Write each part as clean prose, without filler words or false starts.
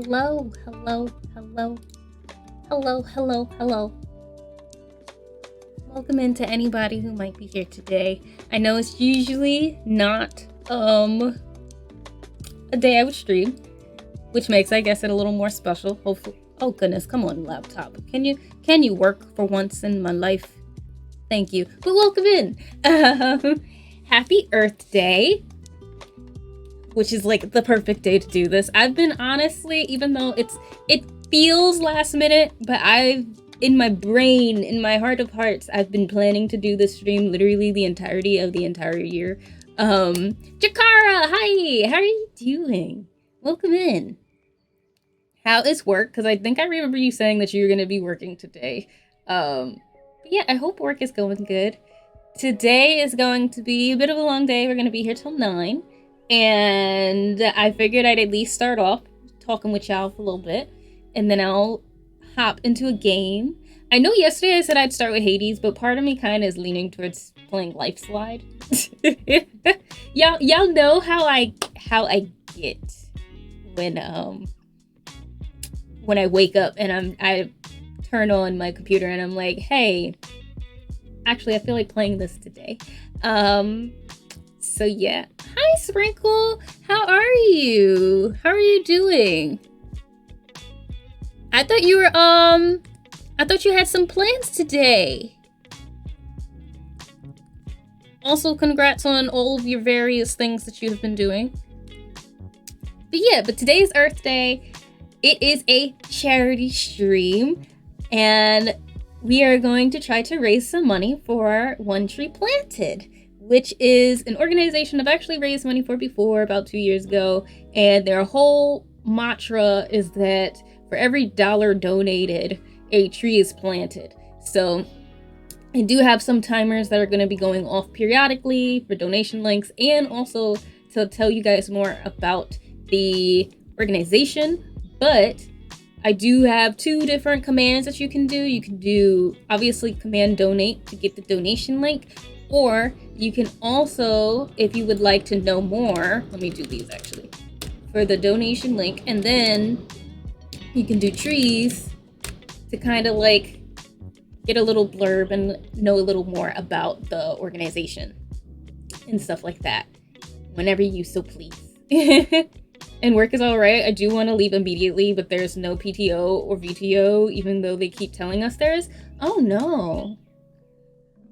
Hello, hello, hello, hello, hello, hello. Welcome in to anybody who might be here today. I know it's usually not a day I would stream, which makes, I guess, it a little more special. Hopefully. Oh goodness, come on, laptop. Can you work for once in my life? Thank you. But welcome in. Happy Earth Day, which is like the perfect day to do this. I've been honestly, even though it feels last minute, but in my brain, in my heart of hearts, I've been planning to do this stream literally the entirety of the entire year. Jakara, hi, how are you doing? Welcome in. How is work? Because I think I remember you saying that you were going to be working today. But yeah, I hope work is going good. Today is going to be a bit of a long day. We're going to be here till 9. And I figured I'd at least start off talking with y'all for a little bit. And then I'll hop into a game. I know yesterday I said I'd start with Hades, but part of me kind of is leaning towards playing Lifeslide. y'all know how I get when I wake up and I turn on my computer and I'm like, hey, actually I feel like playing this today. So yeah. Hi Sprinkle, how are you? How are you doing? I thought you had some plans today. Also, congrats on all of your various things that you have been doing. But today's Earth Day. It is a charity stream, and we are going to try to raise some money for One Tree Planted, which is an organization I've actually raised money for before, about 2 years ago, and their whole mantra is that for every dollar donated, a tree is planted. So I do have some timers that are going to be going off periodically for donation links, and also to tell you guys more about the organization. But I do have 2 different commands that you can do. You can do, obviously, command donate to get the donation link, or you can also, if you would like to know more, let me do these actually, for the donation link, and then you can do trees to kind of like get a little blurb and know a little more about the organization and stuff like that, whenever you so please. And work is all right. I do want to leave immediately, but there's no PTO or VTO, even though they keep telling us there is. Oh no.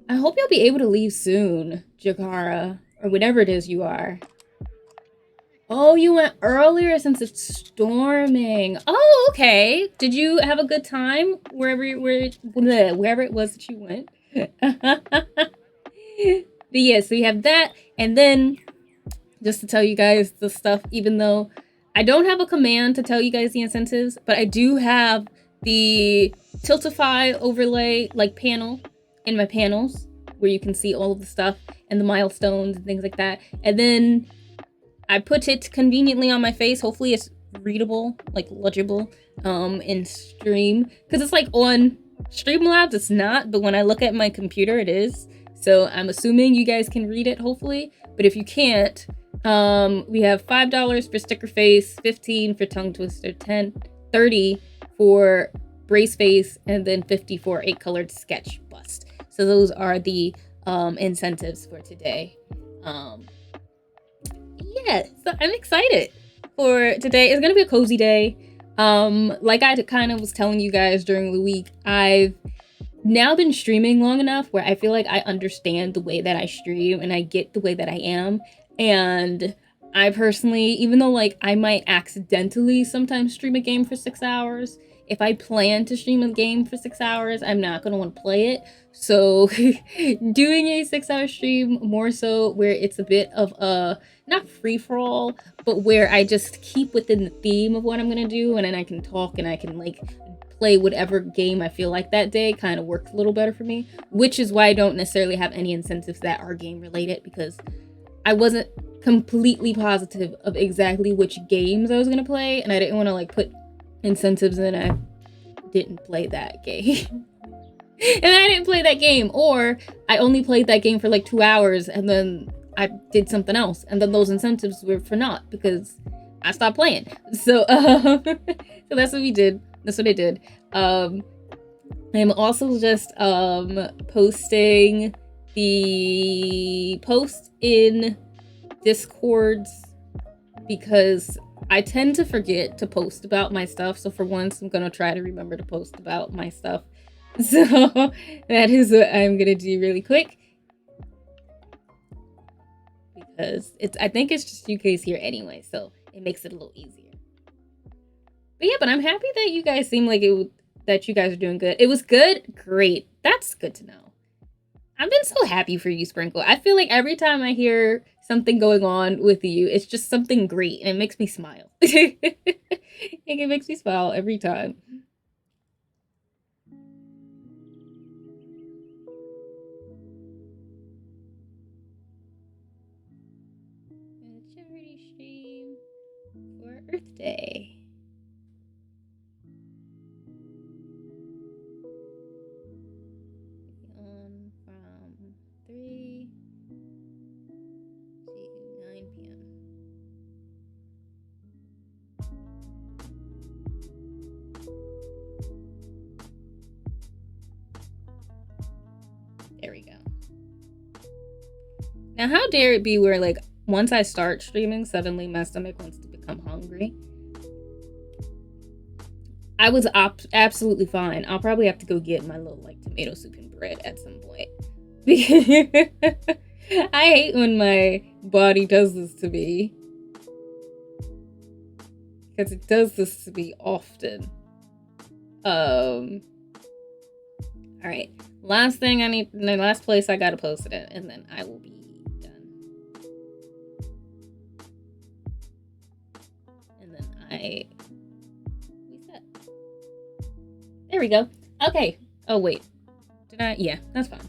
I hope you'll be able to leave soon, Jakara, or whatever it is you are. Oh, you went earlier since it's storming. Oh, okay. Did you have a good time wherever it was that you went? But yeah, so you have that, and then just to tell you guys the stuff, even though I don't have a command to tell you guys the incentives, but I do have the Tiltify overlay like panel in my panels where you can see all of the stuff and the milestones and things like that. And then I put it conveniently on my face. Hopefully it's readable, like legible, in stream. Because it's like on Streamlabs, it's not, but when I look at my computer, it is. So I'm assuming you guys can read it, hopefully. But if you can't, we have $5 for sticker face, 15 for tongue twister, 30 for brace face, and then 50 for a colored sketch bust. So those are the incentives for today. Yeah, so I'm excited for today. It's gonna be a cozy day. Like I kind of was telling you guys during the week, I've now been streaming long enough where I feel like I understand the way that I stream and I get the way that I am. And I personally, even though like I might accidentally sometimes stream a game for 6 hours, if I plan to stream a game for 6 hours, I'm not going to want to play it. So doing a 6-hour stream more so where it's a bit of a, not free-for-all, but where I just keep within the theme of what I'm going to do, and then I can talk and I can like play whatever game I feel like that day, kind of works a little better for me, which is why I don't necessarily have any incentives that are game related, because I wasn't completely positive of exactly which games I was going to play, and I didn't want to like put incentives and I didn't play that game. And I didn't play that game, or I only played that game for like 2 hours and then I did something else, and then those incentives were for naught because I stopped playing. So, so that's what we did. That's what I did. I'm also just posting the post in Discords because I tend to forget to post about my stuff. So for once, I'm gonna try to remember to post about my stuff. So that is what I'm gonna do really quick. Because I think it's just UK's here anyway, so it makes it a little easier. But yeah, but I'm happy that you guys seem like that you guys are doing good. It was good? Great. That's good to know. I've been so happy for you, Sprinkle. I feel like every time I hear something going on with you, it's just something great, and it makes me smile. It makes me smile every time. A charity stream for Earth Day. On from 3 to 9 p.m. There we go. Now, how dare it be where, like, once I start streaming, suddenly my stomach wants to become hungry? I was absolutely fine. I'll probably have to go get my little, like, tomato soup and bread at some point. I hate when my body does this to me. Because it does this to me often. Alright. Last thing I need, the last place I gotta post it at, and then I will be done. And then reset. There we go. Okay. Oh, wait. Did I? Yeah, that's fine.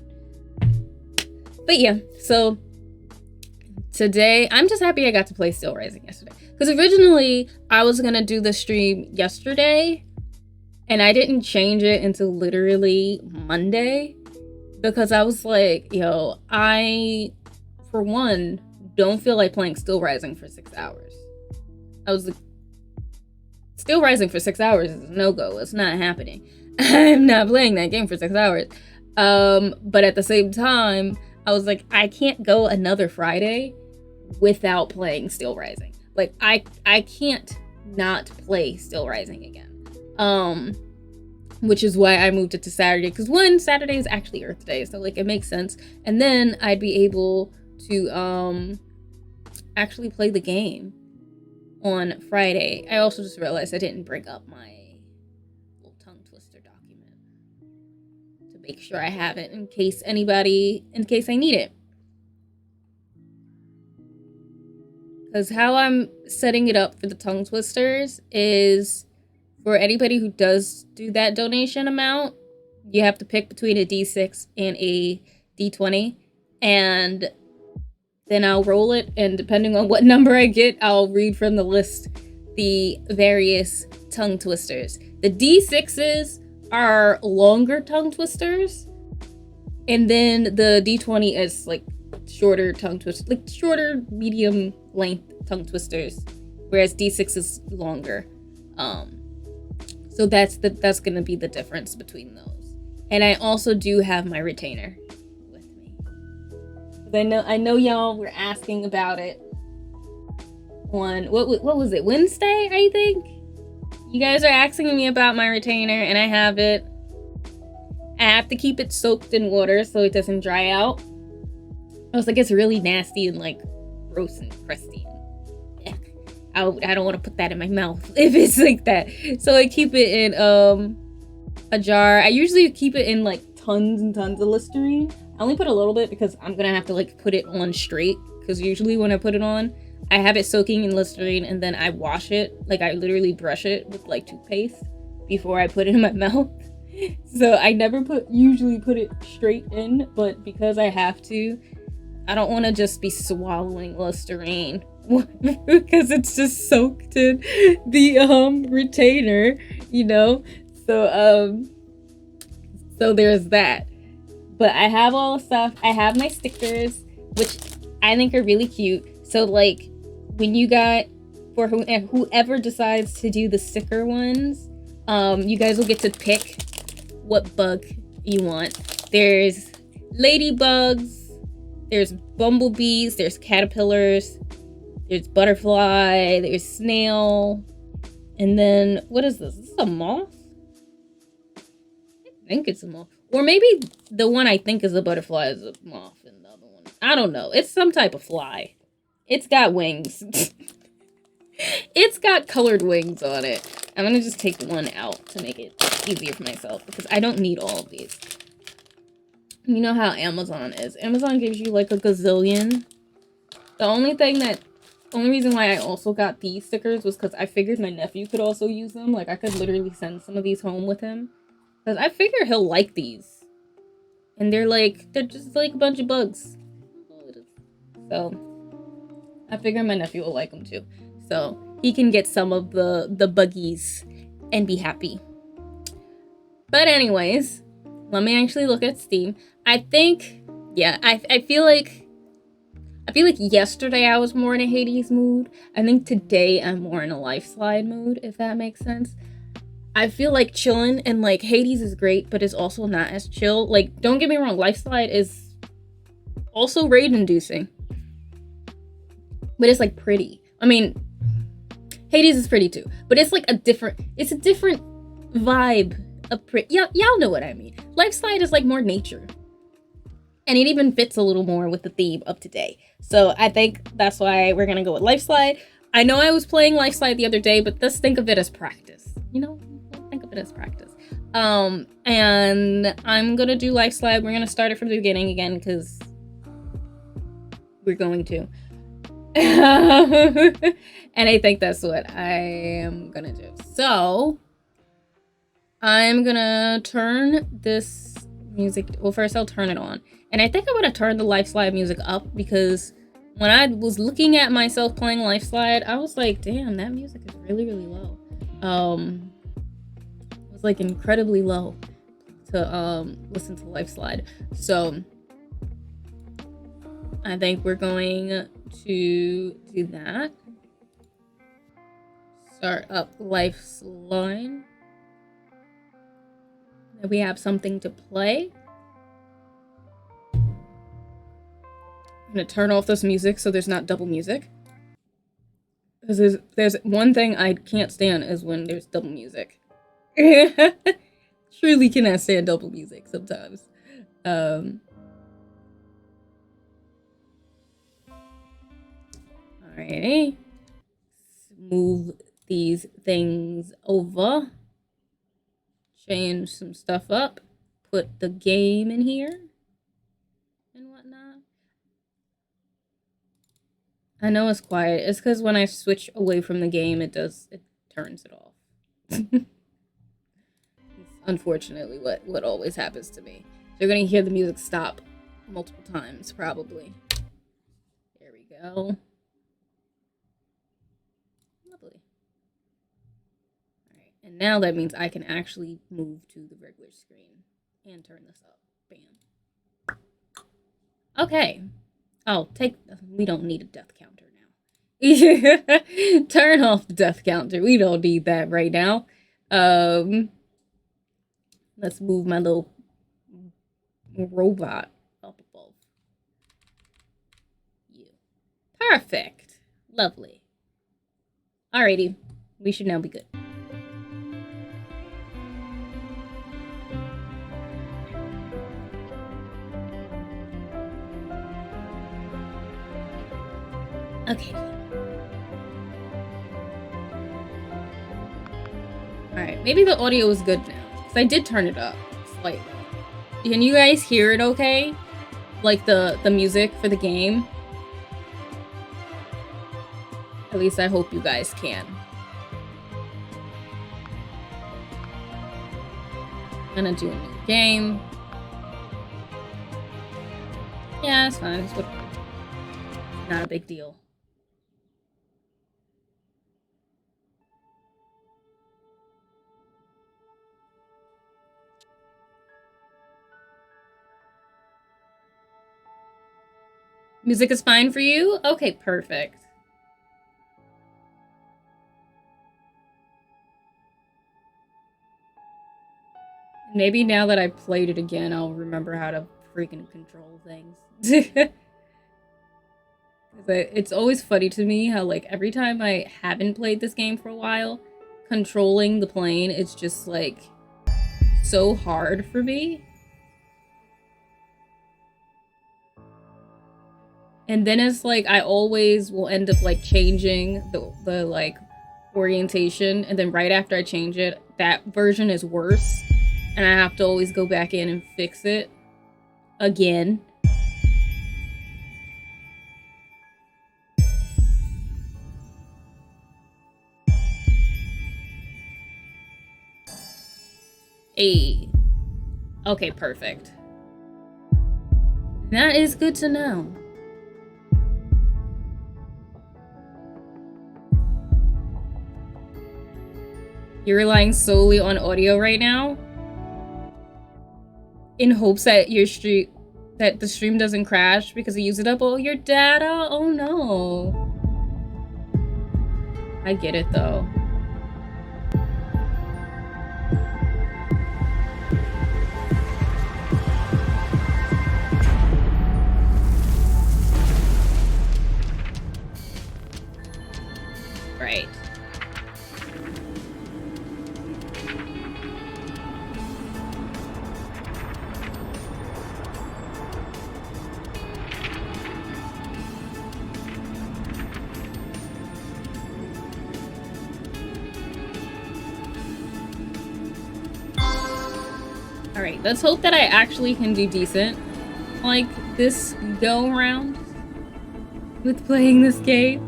But yeah, so today, I'm just happy I got to play Still Rising yesterday. Because originally, I was gonna do the stream yesterday, and I didn't change it until literally Monday. Because I was like, yo, I, for one, don't feel like playing Still Rising for 6 hours. I was like, Still Rising for 6 hours is a no-go. It's not happening. I'm not playing that game for 6 hours. But at the same time, I was like, I can't go another Friday without playing Still Rising. Like, I can't not play Still Rising again. Which is why I moved it to Saturday. Because one, Saturday is actually Earth Day, so like it makes sense. And then I'd be able to actually play the game on Friday. I also just realized I didn't bring up my little tongue twister document to make sure I have it in case I need it. Because how I'm setting it up for the tongue twisters is, for anybody who does do that donation amount, you have to pick between a D6 and a D20, and then I'll roll it, and depending on what number I get, I'll read from the list the various tongue twisters. The D6s are longer tongue twisters, and then the D20 is like shorter tongue twisters, like shorter, medium length tongue twisters, whereas D6 is longer. So that's gonna be the difference between those. And I also do have my retainer with me. I know y'all were asking about it on what was it, Wednesday, I think? You guys are asking me about my retainer, and I have it. I have to keep it soaked in water so it doesn't dry out. I was like, it's really nasty and like gross and crusty. I don't want to put that in my mouth if it's like that. So I keep it in a jar. I usually keep it in like tons and tons of Listerine. I only put a little bit because I'm gonna have to like put it on straight, because usually when I put it on, I have it soaking in Listerine and then I wash it. Like I literally brush it with like toothpaste before I put it in my mouth. So I never usually put it straight in, but because I have to, I don't want to just be swallowing Listerine because it's just soaked in the retainer, you know. So there's that. But I have all the stuff. I have my stickers, which I think are really cute. So like when you got for whoever decides to do the sticker ones, you guys will get to pick what bug you want. There's ladybugs, there's bumblebees, there's caterpillars, there's butterfly, there's snail, and then what is this? Is this a moth? I think it's a moth. Or maybe the one I think is a butterfly is a moth and the other one, I don't know. It's some type of fly. It's got wings. It's got colored wings on it. I'm gonna just take one out to make it easier for myself because I don't need all of these. You know how Amazon is. Amazon gives you like a gazillion. The only reason why I also got these stickers was because I figured my nephew could also use them. Like I could literally send some of these home with him. Because I figure he'll like these. And they're just like a bunch of bugs. So I figure my nephew will like them too. So he can get some of the buggies and be happy. But anyways, let me actually look at Steam. I think, yeah, I feel like yesterday I was more in a Hades mood. I think today I'm more in a Lifeslide mood, if that makes sense. I feel like chilling and like Hades is great, but it's also not as chill. Like, don't get me wrong, Lifeslide is also rage inducing. But it's like pretty. I mean, Hades is pretty too, but it's like a different vibe of pretty. Y'all know what I mean. Lifeslide is like more nature. And it even fits a little more with the theme of today. So I think that's why we're gonna go with Lifeslide. I know I was playing Lifeslide the other day, but let's think of it as practice. You know, think of it as practice. And I'm gonna do Lifeslide. We're gonna start it from the beginning again because we're going to. And I think that's what I am gonna do. So I'm gonna turn this music. Well, first I'll turn it on. And I think I'm gonna turn the Lifeslide music up because when I was looking at myself playing Lifeslide, I was like, damn, that music is really, really low. It was like incredibly low to listen to Lifeslide. So I think we're going to do that. Start up Lifeslide. Then we have something to play. I'm gonna turn off this music so there's not double music. Because there's one thing I can't stand is when there's double music. Truly cannot stand double music sometimes. Alrighty. Move these things over. Change some stuff up. Put the game in here. And whatnot. I know it's quiet. It's because when I switch away from the game, it turns it off. It's unfortunately what always happens to me. You're gonna hear the music stop multiple times, probably. There we go. Lovely. Alright, and now that means I can actually move to the regular screen and turn this up. Bam. Okay. Oh, we don't need a death counter now. Turn off the death counter. We don't need that right now. Let's move my little robot up above you. Perfect. Lovely. Alrighty. We should now be good. Okay. Alright, maybe the audio is good now. Because I did turn it up slightly. Can you guys hear it okay? Like the music for the game? At least I hope you guys can. I'm gonna do a new game. Yeah, it's fine. It's not a big deal. Music is fine for you? Okay, perfect. Maybe now that I played it again, I'll remember how to freaking control things. It's always funny to me how, like, every time I haven't played this game for a while, controlling the plane is just, like, so hard for me. And then it's like I always will end up like changing the like orientation, and then right after I change it, that version is worse, and I have to always go back in and fix it again. Hey. Okay, perfect. That is good to know. You're relying solely on audio right now? In hopes that the stream doesn't crash because it uses up all your data? Oh no. I get it though. Right. Alright, let's hope that I actually can do decent like this go around with playing this game.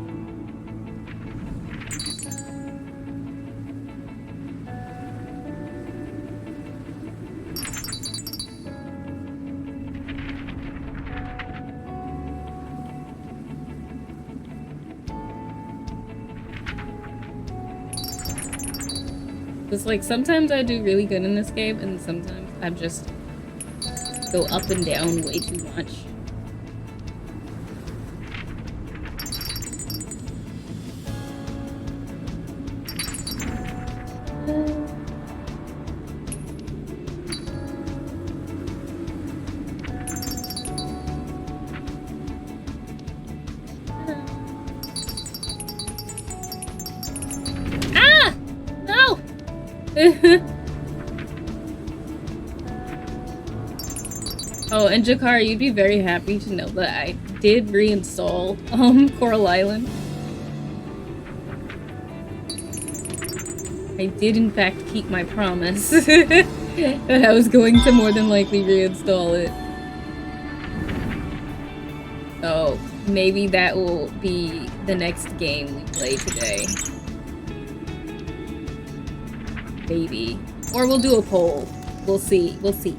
It's like sometimes I do really good in this game, and sometimes I just go up and down way too much. Ah! No! Oh, and Jakar, you'd be very happy to know that I did reinstall Coral Island. I did in fact keep my promise that I was going to more than likely reinstall it. So maybe that will be the next game we play today. Maybe. Or we'll do a poll. We'll see. We'll see.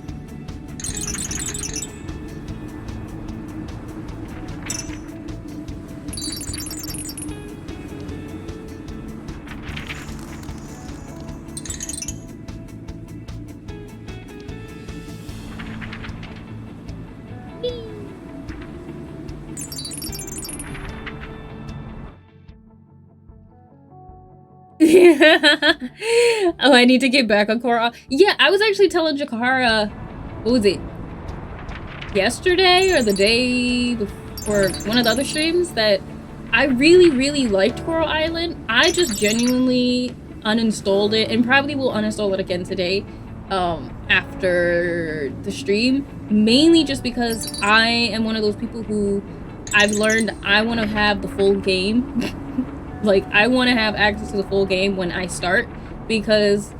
Oh, I need to get back on Coral. Yeah, I was actually telling Jakara, what was it? Yesterday or the day before one of the other streams that I really, really liked Coral Island. I just genuinely uninstalled it and probably will uninstall it again today after the stream. Mainly just because I am one of those people who I've learned I want to have the full game. Like, I want to have access to the full game when I start, because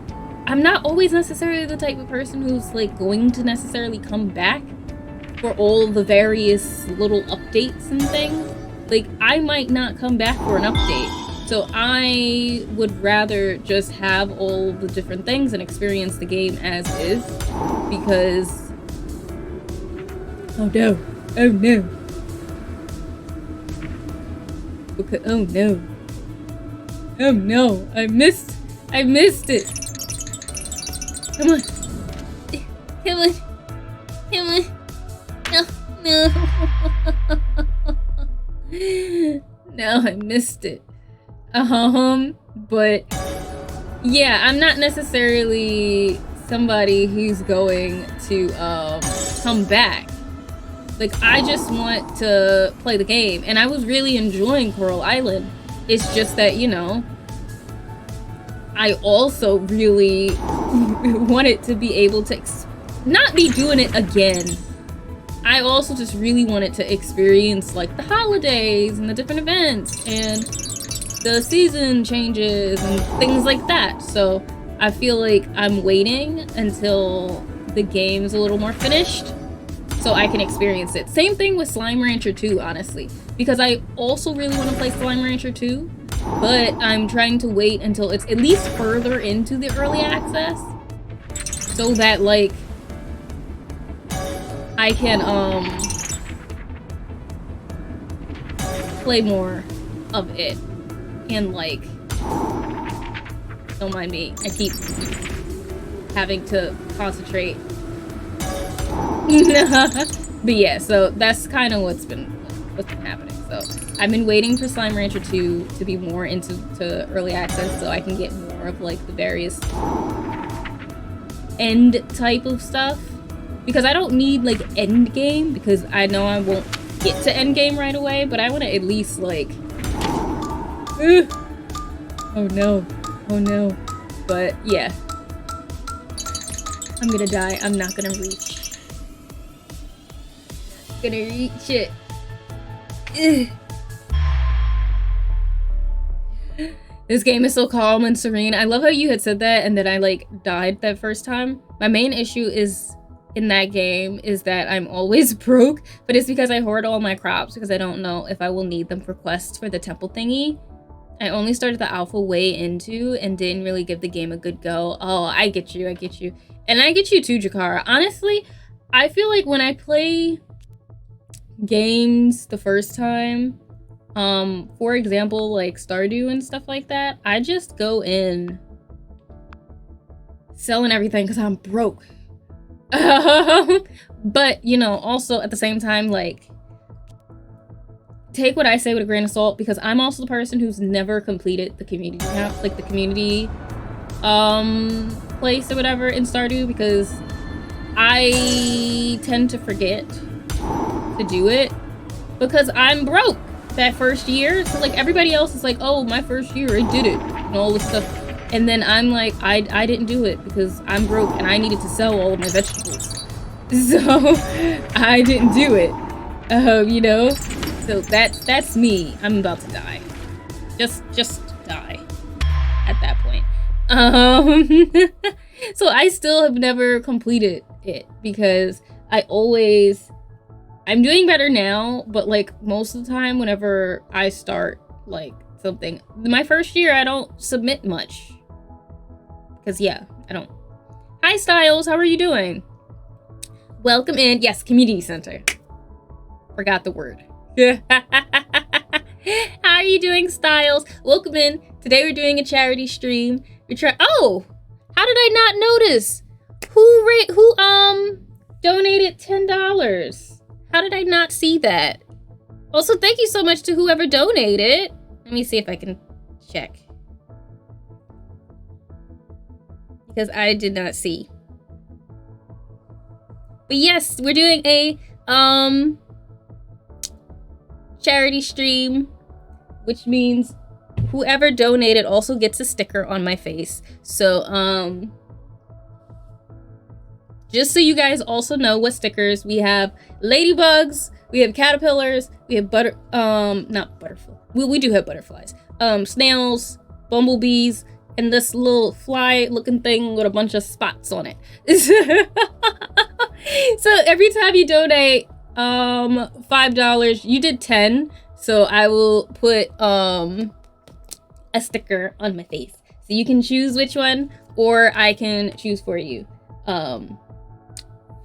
I'm not always necessarily the type of person who's, like, going to necessarily come back for all the various little updates and things. Like, I might not come back for an update. So I would rather just have all the different things and experience the game as is, because... Oh no. Oh no. Okay, oh no. Oh no, I missed it. Come on. Come on. Come on. No. No, I missed it. But yeah, I'm not necessarily somebody who's going to come back. Like, I just want to play the game, and I was really enjoying Coral Island. It's just that, you know, I also really wanted to be able to not be doing it again. I also just really wanted to experience like the holidays and the different events and the season changes and things like that. So I feel like I'm waiting until the game's a little more finished so I can experience it. Same thing with Slime Rancher 2, honestly, because I also really want to play Slime Rancher 2, but I'm trying to wait until it's at least further into the early access so that like I can play more of it. And like, don't mind me, I keep having to concentrate. But yeah, so that's kind of what's been happening. So I've been waiting for Slime Rancher 2 to be more into early access so I can get more of like the various end type of stuff. Because I don't need like end game, because I know I won't get to end game right away, but I want to at least like oh no, oh no. But yeah, I'm gonna die. I'm not gonna reach. Gonna reach it. This game is so calm and serene. I love how you had said that and that I like died that first time. My main issue is in that game is that I'm always broke, but it's because I hoard all my crops because I don't know if I will need them for quests for the temple thingy. I only started the alpha way into and didn't really give the game a good go. Oh, I get you, I get you. And I get you too, Jakara. Honestly, I feel like when I play games the first time, for example, like Stardew and stuff like that, I just go in selling everything because I'm broke. But, you know, also at the same time, like, take what I say with a grain of salt, because I'm also the person who's never completed the community house, like the community place or whatever in Stardew, because I tend to forget to do it because I'm broke that first year. So like everybody else is like, oh, my first year I did it and all this stuff, and then I'm like, I didn't do it because I'm broke and I needed to sell all of my vegetables, so I didn't do it. You know, so that's me. I'm about to die. Just die at that point. So I still have never completed it because I'm doing better now, but like most of the time whenever I start like something, my first year I don't submit much. Because yeah, I don't. Hi Styles, how are you doing? Welcome in. Yes, community center. Forgot the word. How are you doing, Styles? Welcome in. Today we're doing a charity stream. Oh, how did I not notice? Who donated $10? How did I not see that? Also, thank you so much to whoever donated. Let me see if I can check, because I did not see. But yes, we're doing a charity stream, which means whoever donated also gets a sticker on my face. So just so you guys also know what stickers we have: ladybugs, we have caterpillars, we have not butterfly. We do have butterflies. Snails, bumblebees, and this little fly looking thing with a bunch of spots on it. So every time you donate $5, you did 10, so I will put a sticker on my face. So you can choose which one, or I can choose for you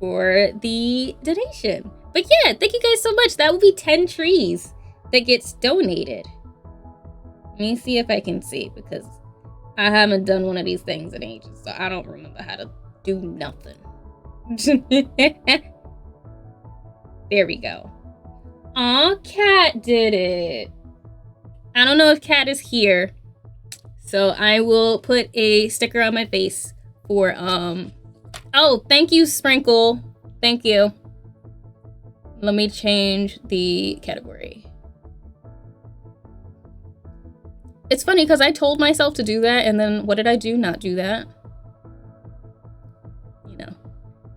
for the donation. But yeah, thank you guys so much. That will be 10 trees that gets donated. Let me see if I can see, because I haven't done one of these things in ages, so I don't remember how to do nothing. There we go. Aw, Cat did it. I don't know if Cat is here, so I will put a sticker on my face for Oh, thank you, Sprinkle. Thank you. Let me change the category. It's funny because I told myself to do that, and then what did I do? Not do that. You know.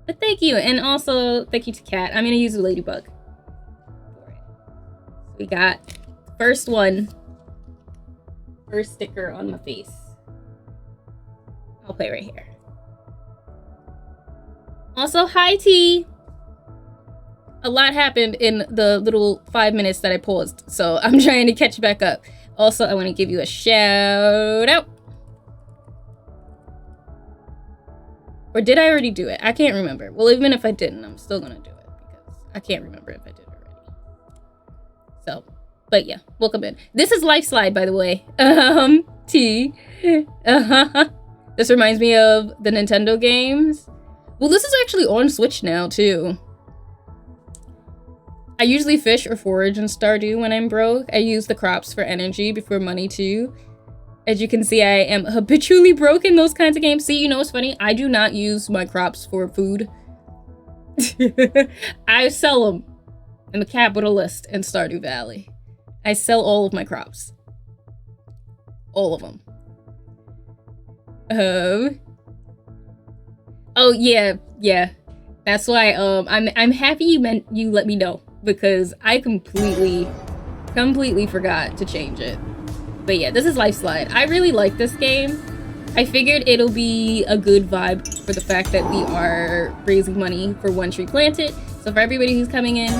But thank you, and also thank you to Kat. I'm gonna use the ladybug. We got first one. First sticker on my face. I'll play right here. Also, hi T. A lot happened in the little 5 minutes that I paused, so I'm trying to catch back up. Also, I want to give you a shout out. Or did I already do it? I can't remember. Well, even if I didn't, I'm still gonna do it because I can't remember if I did it already. So, but yeah, welcome in. This is Lifeslide, by the way. T. This reminds me of the Nintendo games. Well, this is actually on Switch now, too. I usually fish or forage in Stardew when I'm broke. I use the crops for energy before money, too. As you can see, I am habitually broke in those kinds of games. See, you know what's funny? I do not use my crops for food. I sell them in the capitalist in Stardew Valley. I sell all of my crops. All of them. Oh yeah. That's why I'm happy you let me know because I completely forgot to change it. But yeah, this is Lifeslide. I really like this game. I figured it'll be a good vibe for the fact that we are raising money for One Tree Planted. So for everybody who's coming in,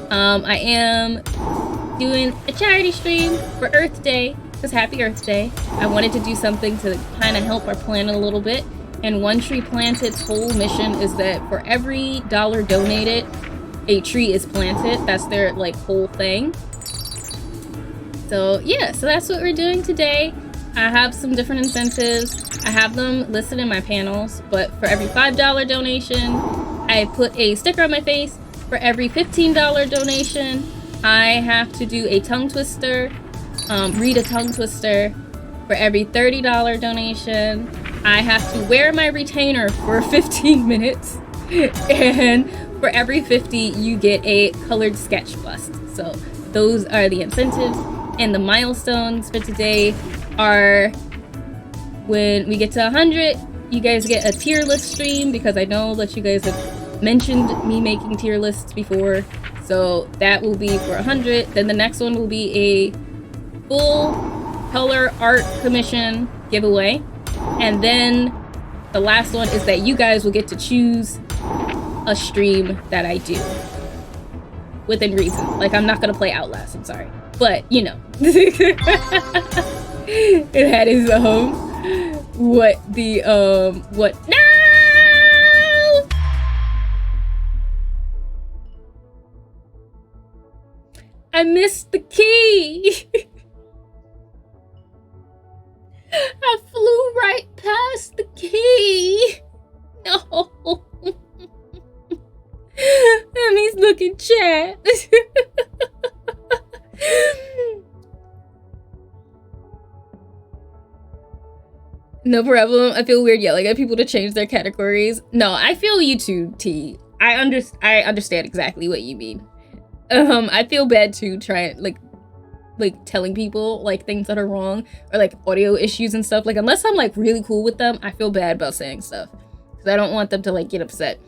I am doing a charity stream for Earth Day, because happy Earth Day. I wanted to do something to kind of help our planet a little bit. And One Tree Planted's whole mission is that for every $1 donated, a tree is planted. That's their like whole thing. So yeah, so that's what we're doing today. I have some different incentives. I have them listed in my panels, but for every $5 donation, I put a sticker on my face. For every $15 donation, I have to do a tongue twister, read a tongue twister. For every $30 donation, I have to wear my retainer for 15 minutes. And for every 50, you get a colored sketch bust. So those are the incentives. And the milestones for today are when we get to 100, you guys get a tier list stream because I know that you guys have mentioned me making tier lists before. So that will be for 100. Then the next one will be a full color art commission giveaway. And then the last one is that you guys will get to choose a stream that I do within reason. Like, I'm not gonna play Outlast, I'm sorry. But, you know. That is, what, no! I missed the key! I flew right past the key! No! Emmy's looking chat. No problem. I feel weird yelling at people to change their categories. No, I feel you too, T. I understand exactly what you mean. I feel bad too trying like telling people like things that are wrong or like audio issues and stuff. Like unless I'm like really cool with them, I feel bad about saying stuff because I don't want them to like get upset.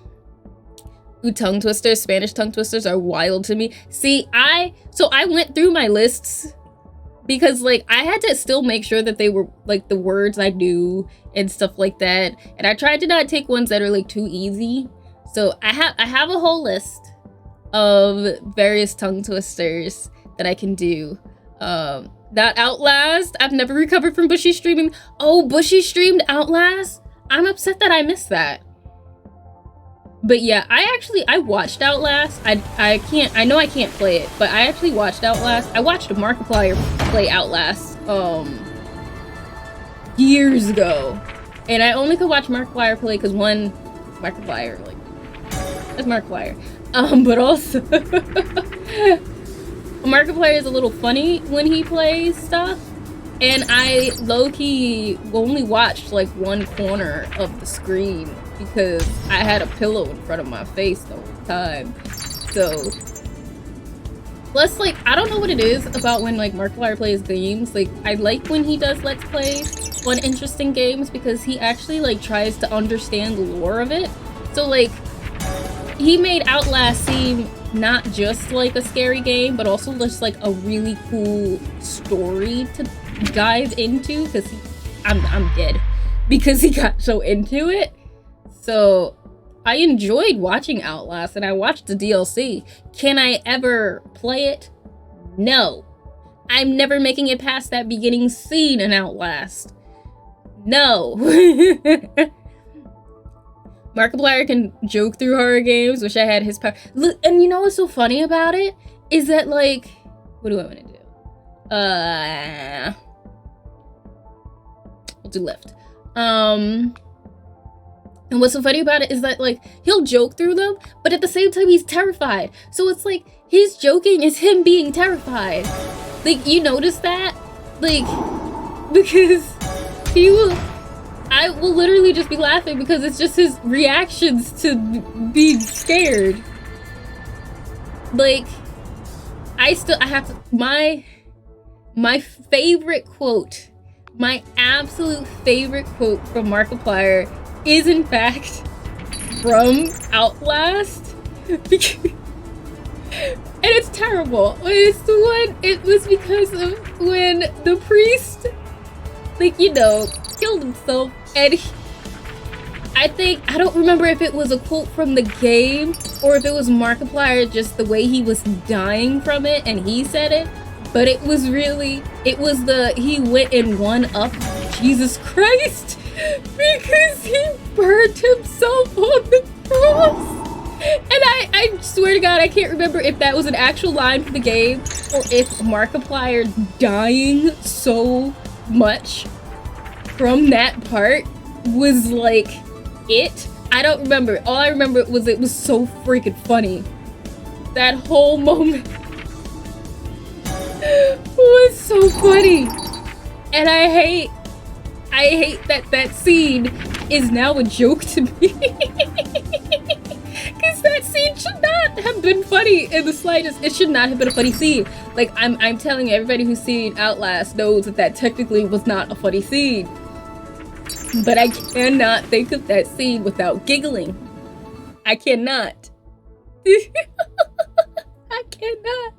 Ooh, tongue twisters, Spanish tongue twisters are wild to me. See, I went through my lists because like I had to still make sure that they were like the words I knew and stuff like that. And I tried to not take ones that are like too easy. So I have a whole list of various tongue twisters that I can do. That Outlast, I've never recovered from Bushy streaming. Oh, Bushy streamed Outlast? I'm upset that I missed that. But yeah, I watched Outlast. I know I can't play it, but I actually watched Outlast. I watched Markiplier play Outlast years ago. And I only could watch Markiplier play because one, Markiplier, like, that's Markiplier. But also Markiplier is a little funny when he plays stuff. And I low-key only watched like one corner of the screen because I had a pillow in front of my face the whole time. So, plus, like, I don't know what it is about when, like, Markiplier plays games. Like, I like when he does Let's Plays on interesting games because he actually, like, tries to understand the lore of it. So, like, he made Outlast seem not just like a scary game, but also just like a really cool story to dive into, because I'm dead because he got so into it. So I enjoyed watching Outlast, and I watched the DLC. Can I ever play it? No. I'm never making it past that beginning scene in Outlast. No. Markiplier can joke through horror games. Wish I had his power. Look, and you know what's so funny about it? Is that, like, what do I want to do? We'll do lift. And what's so funny about it is that, like, he'll joke through them, but at the same time he's terrified. So it's like, his joking is him being terrified. Like, you notice that? Like, because I will literally just be laughing because it's just his reactions to being scared. Like, I have to, my favorite quote, my absolute favorite quote from Markiplier is in fact from Outlast. And it's terrible. It was because of when the priest, like, you know, killed himself. And I don't remember if it was a quote from the game or if it was Markiplier, just the way he was dying from it and he said it. But he went and won up Jesus Christ because he burned himself on the cross. And I swear to God, I can't remember if that was an actual line from the game or if Markiplier dying so much from that part was like it. I don't remember. All I remember was it was so freaking funny. That whole moment was so funny. And I hate that scene is now a joke to me. Because that scene should not have been funny in the slightest. It should not have been a funny scene. Like, I'm telling you, everybody who's seen Outlast knows that technically was not a funny scene. But I cannot think of that scene without giggling. I cannot. I cannot.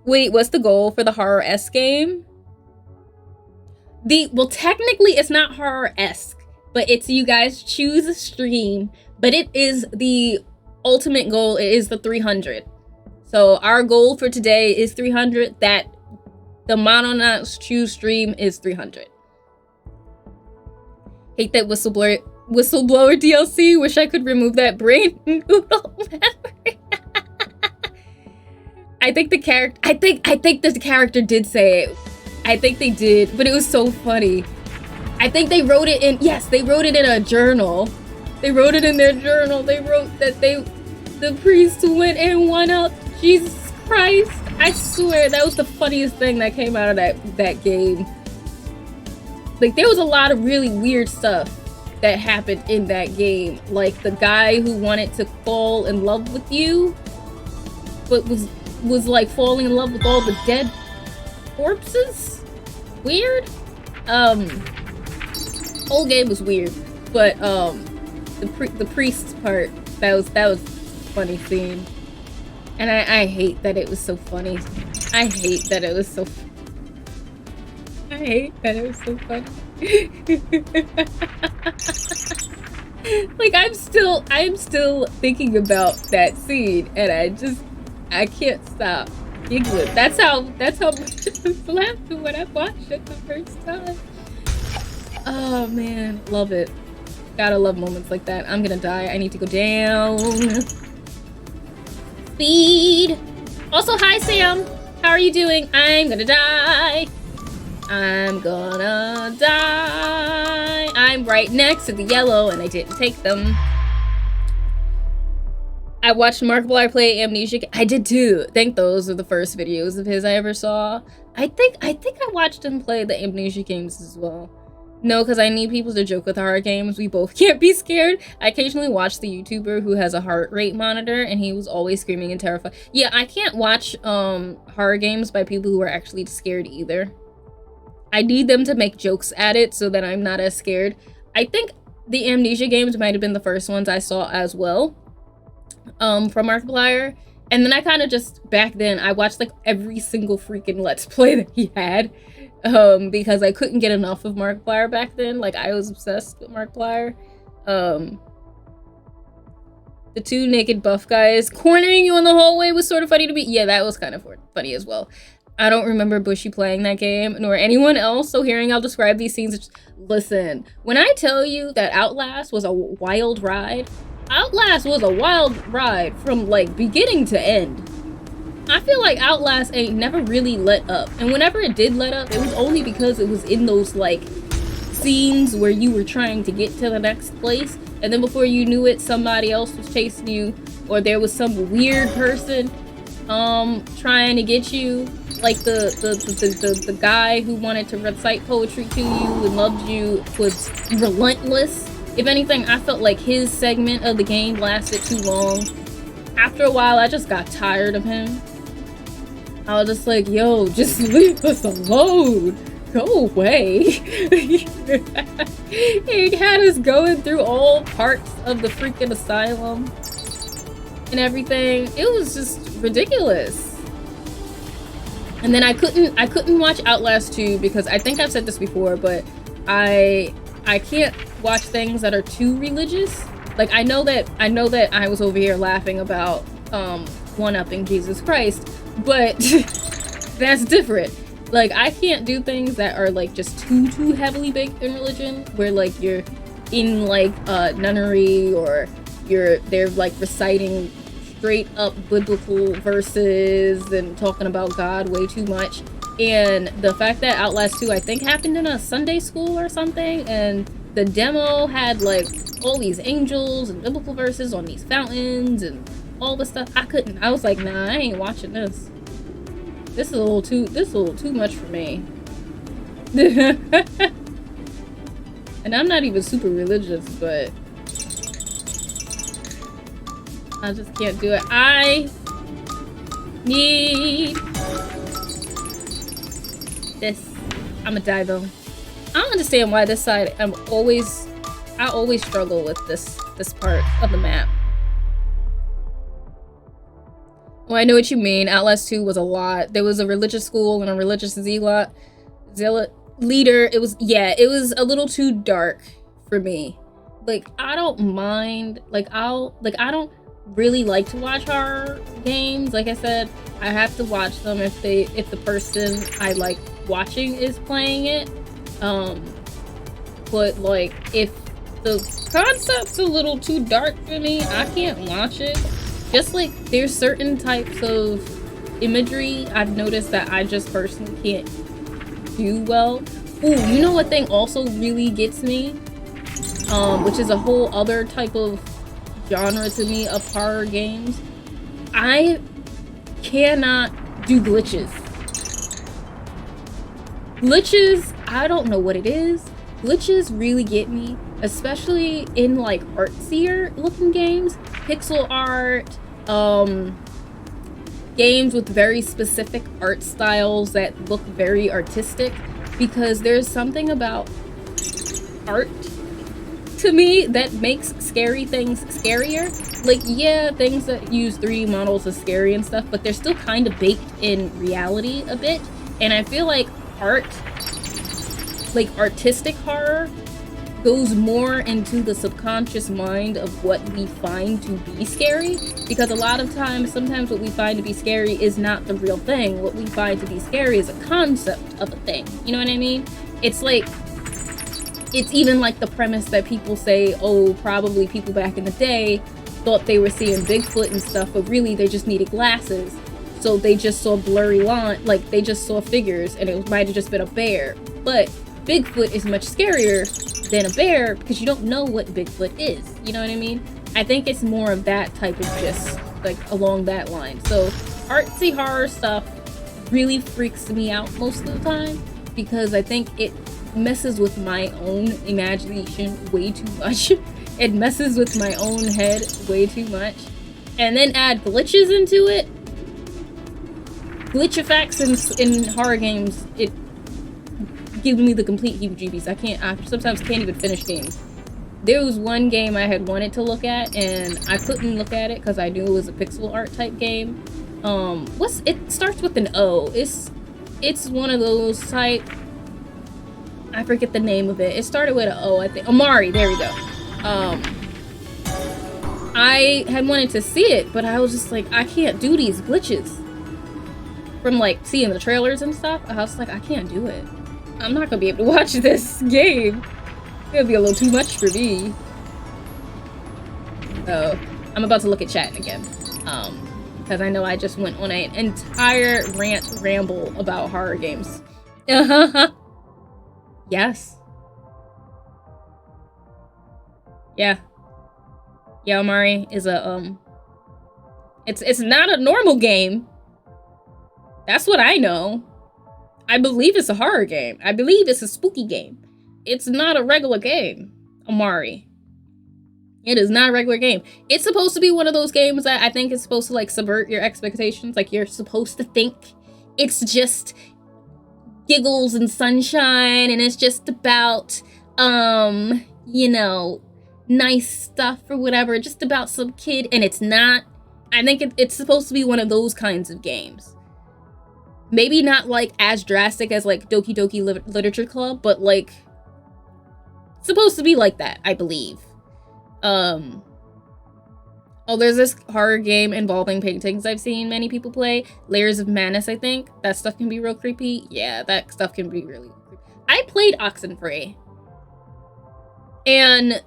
Wait, what's the goal for the horror-esque game? Well, technically it's not horror-esque, but it's you guys choose a stream, but it is the ultimate goal. It is the 300. So our goal for today is 300. That the Mononauts choose stream is 300. Hate that whistleblower DLC. Wish I could remove that brain noodle memory. I think the character did say it. I think they did, but it was so funny. I think they wrote it in, yes, they wrote it in a journal. They wrote it in their journal. They wrote that the priest went and won out Jesus Christ. I swear that was the funniest thing that came out of that game. Like, there was a lot of really weird stuff that happened in that game. Like the guy who wanted to fall in love with you, but was like falling in love with all the dead corpses. Weird. Whole game was weird, but the priest part, that was a funny scene. And I hate that it was so funny. I hate that it was so funny. Like, I'm still thinking about that scene, and I can't stop giggling. That's how much I was laughing when I watched it the first time. Oh man, love it. Gotta love moments like that. I'm gonna die. I need to go down. Speed. Also, hi Sam. How are you doing? I'm gonna die. I'm gonna die. I'm right next to the yellow and I didn't take them. I watched Markiplier play Amnesia. I did too. I think those are the first videos of his I ever saw. I think I watched him play the Amnesia games as well. No, because I need people to joke with horror games. We both can't be scared. I occasionally watch the YouTuber who has a heart rate monitor, and he was always screaming and terrified. Yeah, I can't watch horror games by people who are actually scared either. I need them to make jokes at it so that I'm not as scared. I think the Amnesia games might have been the first ones I saw as well, from Markiplier. And then I kind of just, back then, I watched like every single freaking Let's Play that he had. Because I couldn't get enough of Markiplier back then. Like, I was obsessed with Markiplier. The two naked buff guys cornering you in the hallway was sort of funny to me. Yeah, that was kind of funny as well. I don't remember Bushy playing that game, nor anyone else, so hearing I'll describe these scenes, just, listen, when I tell you that Outlast was a wild ride, Outlast was a wild ride from, like, beginning to end. I feel like Outlast ain't never really let up. And whenever it did let up, it was only because it was in those, like, scenes where you were trying to get to the next place. And then before you knew it, somebody else was chasing you. Or there was some weird person trying to get you. Like the guy who wanted to recite poetry to you and loved you was relentless. If anything, I felt like his segment of the game lasted too long. After a while, I just got tired of him. I was just like, yo, just leave us alone. Go away. He had us going through all parts of the freaking asylum and everything. It was just ridiculous. And then I couldn't watch Outlast 2 because I think I've said this before, but I can't watch things that are too religious. Like, I know that I was over here laughing about one-upping Jesus Christ, but that's different. Like, I can't do things that are like just too heavily baked in religion, where like you're in like nunnery, or they're like reciting straight up biblical verses and talking about God way too much. And the fact that Outlast 2 I think happened in a Sunday school or something, and the demo had like all these angels and biblical verses on these fountains and all the stuff, I was like, nah, I ain't watching this. This is a little too much for me. And I'm not even super religious, but I just can't do it. I need this. I'm a die though. I don't understand why this side, I always struggle with this part of the map. Well, I know what you mean. Outlast 2 was a lot. There was a religious school and a religious zealot leader. It was a little too dark for me. Like, I don't mind, I don't really like to watch horror games. Like I said, I have to watch them if the person I like watching is playing it. But like, if the concept's a little too dark for me, I can't watch it. Just like there's certain types of imagery I've noticed that I just personally can't do well. Ooh, you know what thing also really gets me? Which is a whole other type of genre to me of horror games. I cannot do glitches. Glitches, I don't know what it is. Glitches really get me, especially in like artsier looking games, pixel art, games with very specific art styles that look very artistic, because there's something about art to me that makes scary things scarier. Like, yeah, things that use 3D models are scary and stuff, but they're still kind of baked in reality a bit. And I feel like art, like artistic horror, goes more into the subconscious mind of what we find to be scary, because a lot of times, sometimes what we find to be scary is not the real thing. What we find to be scary is a concept of a thing. You know what I mean? It's like, it's even like the premise that people say, oh, probably people back in the day thought they were seeing Bigfoot and stuff, but really they just needed glasses. So they just saw blurry line, like they just saw figures, and it might have just been a bear. But Bigfoot is much scarier than a bear because you don't know what Bigfoot is. You know what I mean? I think it's more of that type of gist, like along that line. So artsy horror stuff really freaks me out most of the time, because I think it messes with my own imagination way too much. It messes with my own head way too much. And then add glitches into it. Glitch effects in horror games, it gives me the complete heebie-jeebies. I sometimes can't even finish games. There was one game I had wanted to look at, and I couldn't look at it because I knew it was a pixel art type game. It starts with an O. It's one of those type. I forget the name of it. It started with an O, I think. Amari, there we go. I had wanted to see it, but I was just like, I can't do these glitches. From like seeing the trailers and stuff, I was like, I can't do it. I'm not gonna be able to watch this game. It'll be a little too much for me. So I'm about to look at chat again. Because I know I just went on an entire ramble about horror games. Yes. Yeah. Yeah, Omari is a it's not a normal game. That's what I know. I believe it's a horror game. I believe it's a spooky game. It's not a regular game, Omari. It is not a regular game. It's supposed to be one of those games that I think is supposed to like subvert your expectations. Like you're supposed to think it's just giggles and sunshine and it's just about, you know, nice stuff or whatever, just about some kid, and it's not. I think it's supposed to be one of those kinds of games. Maybe not like as drastic as like Doki Doki Literature Club, but like supposed to be like that, I believe. Oh, there's this horror game involving paintings I've seen many people play. Layers of Madness, I think. That stuff can be real creepy. Yeah, that stuff can be really creepy. I played Oxenfree. And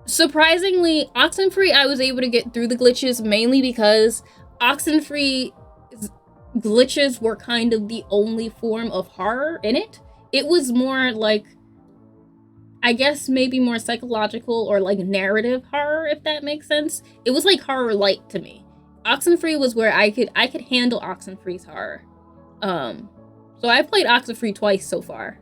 surprisingly, Oxenfree, I was able to get through the glitches mainly because Oxenfree glitches were kind of the only form of horror in it. It was more like, I guess maybe more psychological or like narrative horror, if that makes sense. It was like horror light to me. Oxenfree was where I could handle Oxenfree's horror. So I've played Oxenfree twice so far.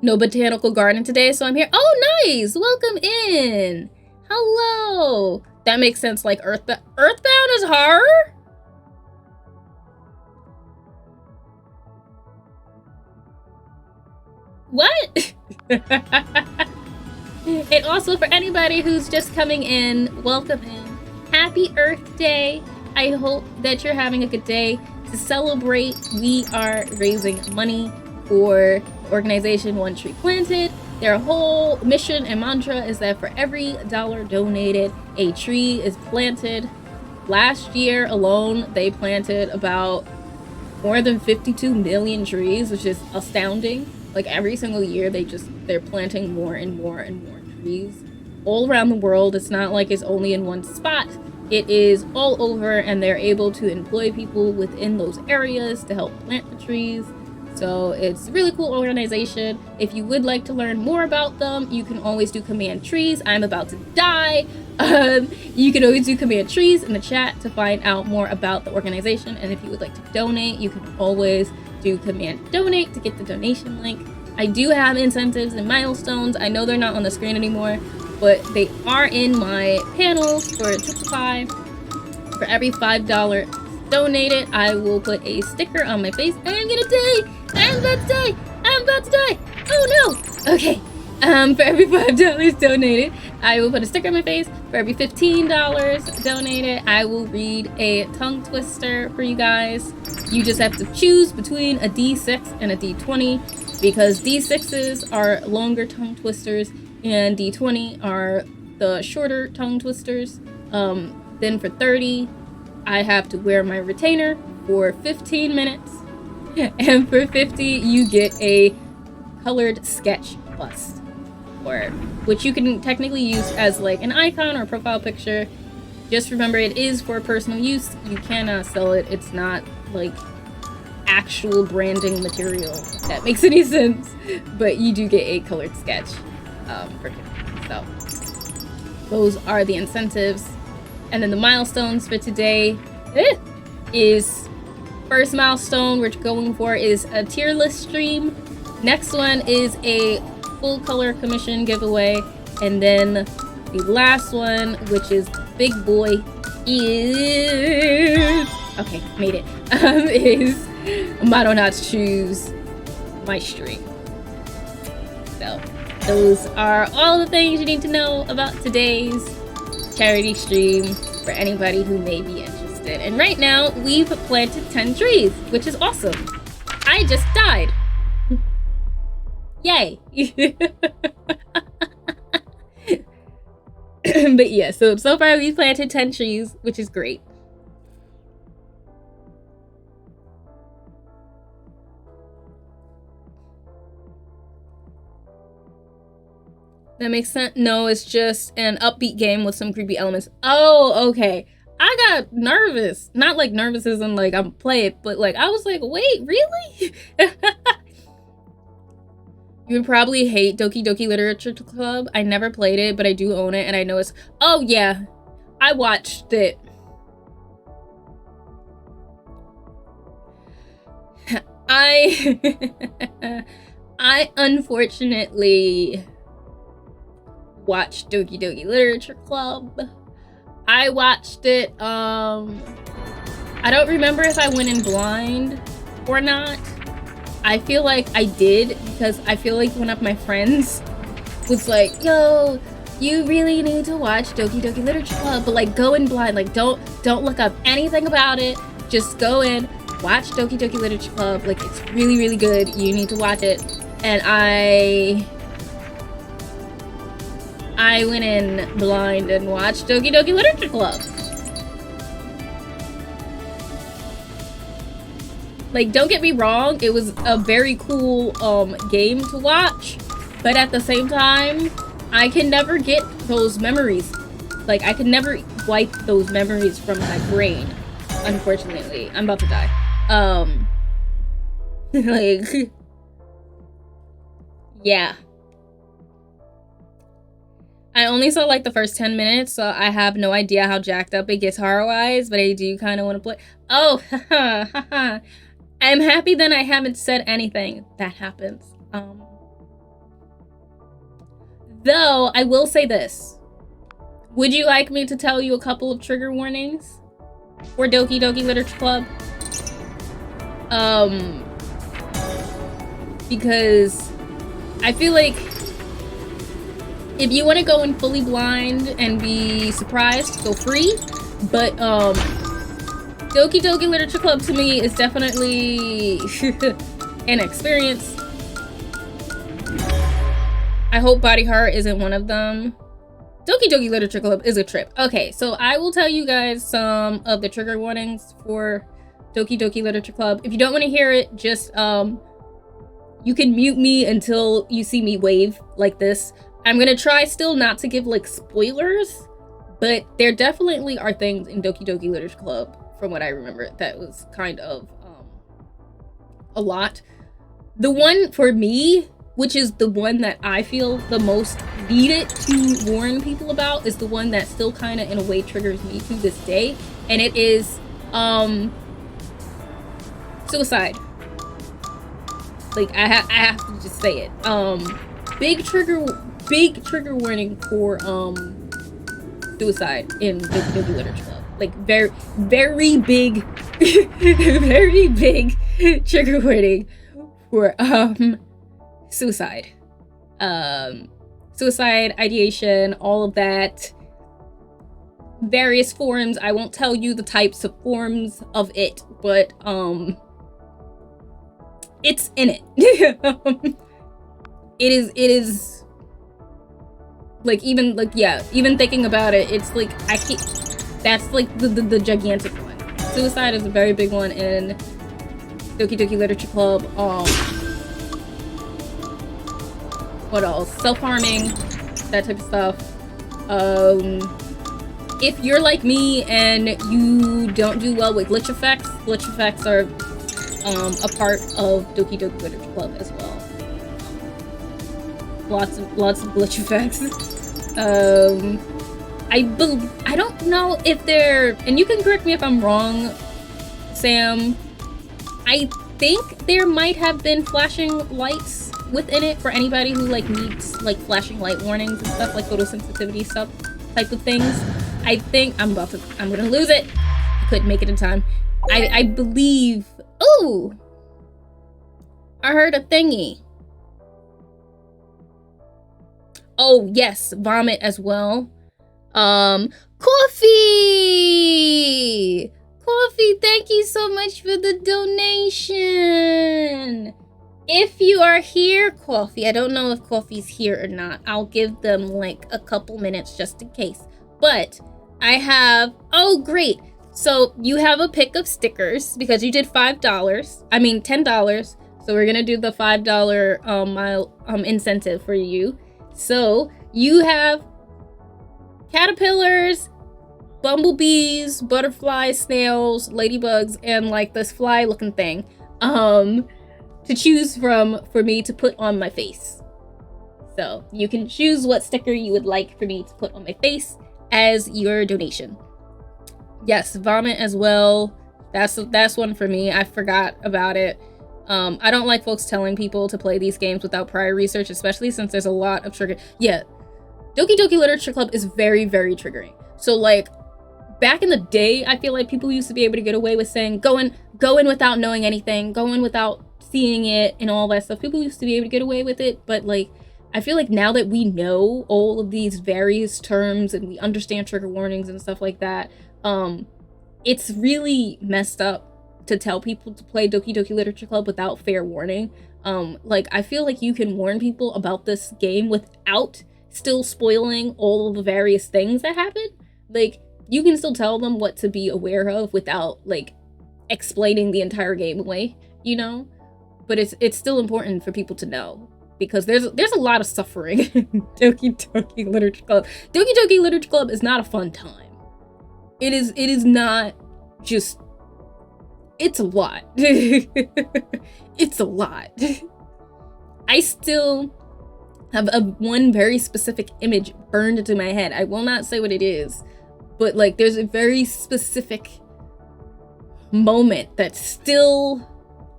No botanical garden today, so I'm here. Oh, nice! Welcome in! Hello! That makes sense, like Earthbound. Earthbound is horror? What? And also for anybody who's just coming in, welcome in. Happy Earth Day. I hope that you're having a good day. To celebrate, we are raising money for the organization One Tree Planted. Their whole mission and mantra is that for every $1 donated, a tree is planted. Last year alone, they planted about more than 52 million trees, which is astounding. Like every single year, they're planting more and more and more trees all around the world. It's not like it's only in one spot. It is all over, and they're able to employ people within those areas to help plant the trees. So it's a really cool organization. If you would like to learn more about them, you can always do Command Trees. I'm about to die. You can always do Command Trees in the chat to find out more about the organization. And if you would like to donate, you can always do Command Donate to get the donation link. I do have incentives and milestones. I know they're not on the screen anymore, but they are in my panels for Tipsify. For every $5 donated, I will put a sticker on my face. I am gonna die! I'm about to die! I'm about to die! Oh no! Okay. For every $5 donated, I will put a sticker on my face. For every $15 donated, I will read a tongue twister for you guys. You just have to choose between a D6 and a D20 because D6s are longer tongue twisters and D20 are the shorter tongue twisters. Then for 30, I have to wear my retainer for 15 minutes. And for 50, you get a colored sketch bust, which you can technically use as like an icon or profile picture. Just remember, it is for personal use. You cannot sell it. It's not like actual branding material, if that makes any sense. But you do get a colored sketch for it. So those are the incentives. And then the milestones for today is, first milestone we're going for is a tier list stream. Next one is a full color commission giveaway. And then the last one, which is big boy, is... Okay, made it. Is Model Knots choose my stream. So those are all the things you need to know about today's charity stream for anybody who may be interested. And right now we've planted 10 trees, which is awesome. I just died. Yay. But yeah, so far we've planted 10 trees, which is great. That makes sense. No, it's just an upbeat game with some creepy elements. Oh, okay. I got nervous. Not like nervous as in like I'm play it, but like I was like, wait, really? You would probably hate Doki Doki Literature Club. I never played it, but I do own it, and I know it's... Oh, yeah. I watched it. I unfortunately watched Doki Doki Literature Club. I watched it, I don't remember if I went in blind or not. I feel like I did, because I feel like one of my friends was like, yo, you really need to watch Doki Doki Literature Club, but like go in blind, like don't look up anything about it, just go in, watch Doki Doki Literature Club, like it's really, really good, you need to watch it. And I went in blind and watched Doki Doki Literature Club. Like, don't get me wrong, it was a very cool game to watch, but at the same time, I can never get those memories. Like, I can never wipe those memories from my brain, unfortunately. I'm about to die. Like, yeah. I only saw like the first 10 minutes, so I have no idea how jacked up it gets horror-wise, but I do kind of want to play. Oh, haha. I'm happy that I haven't said anything that happens. Though, I will say this. Would you like me to tell you a couple of trigger warnings for Doki Doki Literature Club? Because I feel like if you want to go in fully blind and be surprised, feel free. But Doki Doki Literature Club to me is definitely an experience. I hope Body Heart isn't one of them. Doki Doki Literature Club is a trip. Okay, so I will tell you guys some of the trigger warnings for Doki Doki Literature Club. If you don't want to hear it, just you can mute me until you see me wave like this. I'm gonna try still not to give like spoilers, but there definitely are things in Doki Doki Literature Club, from what I remember, that was kind of a lot. The one for me, which is the one that I feel the most needed to warn people about, is the one that still kind of in a way triggers me to this day, and it is suicide. Like I have to just say it. Big trigger warning for suicide in the Literature Club. Like very big very big trigger warning for suicide. Suicide, ideation, all of that. Various forms. I won't tell you the types of forms of it, but it's in it. It is like, even like, yeah, even thinking about it, it's like I can't. That's like the gigantic one. Suicide is a very big one in Doki Doki Literature Club. What else? Self-harming, that type of stuff. If you're like me and you don't do well with glitch effects are a part of Doki Doki Literature Club as well. Lots of glitch effects. I don't know if they're, and you can correct me if I'm wrong, Sam. I think there might have been flashing lights within it for anybody who like needs like flashing light warnings and stuff, like photosensitivity stuff type of things. I think I'm gonna lose it. I couldn't make it in time. I believe. Ooh, I heard a thingy. Oh yes, vomit as well. Coffee! Coffee, thank you so much for the donation. If you are here, Coffee, I don't know if Coffee's here or not. I'll give them like a couple minutes just in case. But I have, oh great. So you have a pick of stickers because you did $10. So we're gonna do the $5 mile incentive for you. So you have caterpillars, bumblebees, butterflies, snails, ladybugs, and like this fly looking thing to choose from for me to put on my face. So you can choose what sticker you would like for me to put on my face as your donation. Yes, vomit as well. That's one for me. I forgot about it. I don't like folks telling people to play these games without prior research, especially since there's a lot of trigger. Yeah, Doki Doki Literature Club is very, very triggering. So like back in the day, I feel like people used to be able to get away with saying go in without knowing anything, go in without seeing it and all that stuff. People used to be able to get away with it, but like I feel like now that we know all of these various terms and we understand trigger warnings and stuff like that, it's really messed up to tell people to play Doki Doki Literature Club without fair warning. Like I feel like you can warn people about this game without still spoiling all of the various things that happen. Like you can still tell them what to be aware of without like explaining the entire game away, you know? But it's still important for people to know because there's a lot of suffering in Doki Doki Literature Club. Doki Doki Literature Club is not a fun time. It is not just, it's a lot. It's a lot. I still have one very specific image burned into my head. I will not say what it is, but like there's a very specific moment that still,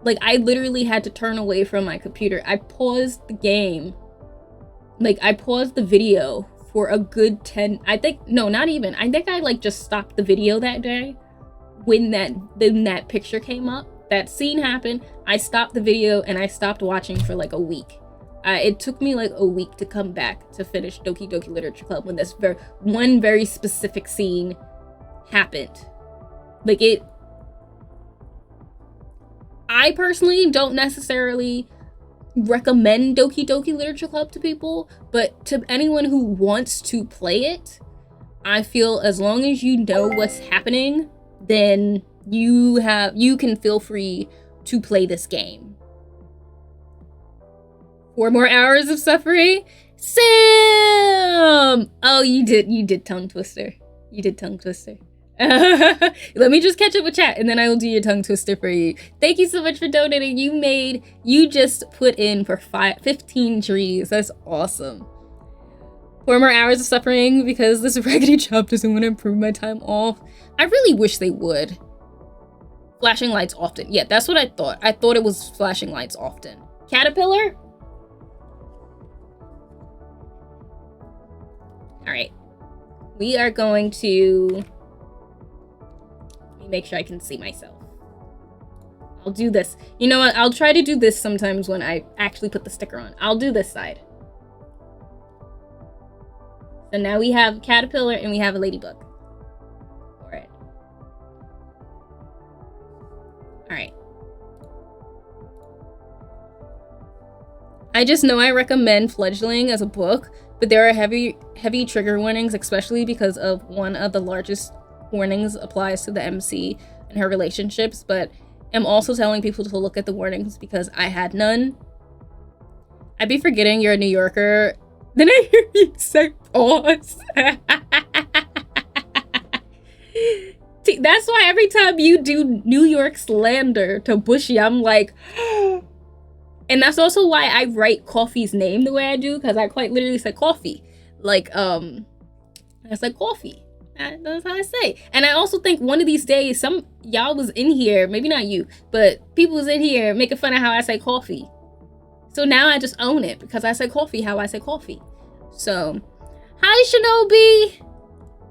like I literally had to turn away from my computer. I paused the game, like I paused the video for a good 10, I think, no, not even. I think I like just stopped the video that day when that picture came up. That scene happened, I stopped the video and I stopped watching for like a week. It took me like a week to come back to finish Doki Doki Literature Club when this one very specific scene happened. Like I personally don't necessarily recommend Doki Doki Literature Club to people, but to anyone who wants to play it, I feel as long as you know what's happening, then you can feel free to play this game. 4 more hours of suffering? Sam! Oh, you did tongue twister. You did tongue twister. Let me just catch up with chat and then I will do your tongue twister for you. Thank you so much for donating. You just put in for 15 trees. That's awesome. 4 more hours of suffering because this raggedy job doesn't want to improve my time off. I really wish they would. Flashing lights often. Yeah, that's what I thought. I thought it was flashing lights often. Caterpillar? Alright. We are going to... Let me make sure I can see myself. I'll do this. You know what? I'll try to do this sometimes when I actually put the sticker on. I'll do this side. So now we have caterpillar and we have a ladybug. Alright. Alright. I just know I recommend Fledgling as a book, but there are heavy trigger warnings, especially because of one of the largest warnings applies to the MC and her relationships, but I'm also telling people to look at the warnings because I had none. I'd be forgetting you're a New Yorker. Then I hear you say pause. That's why every time you do New York slander to Bushy, I'm like... And that's also why I write coffee's name the way I do, because I quite literally said coffee. Like, I said coffee. That's how I say. And I also think one of these days, some y'all was in here, maybe not you, but people was in here making fun of how I say coffee. So now I just own it because I say coffee how I say coffee. So, hi Shinobi!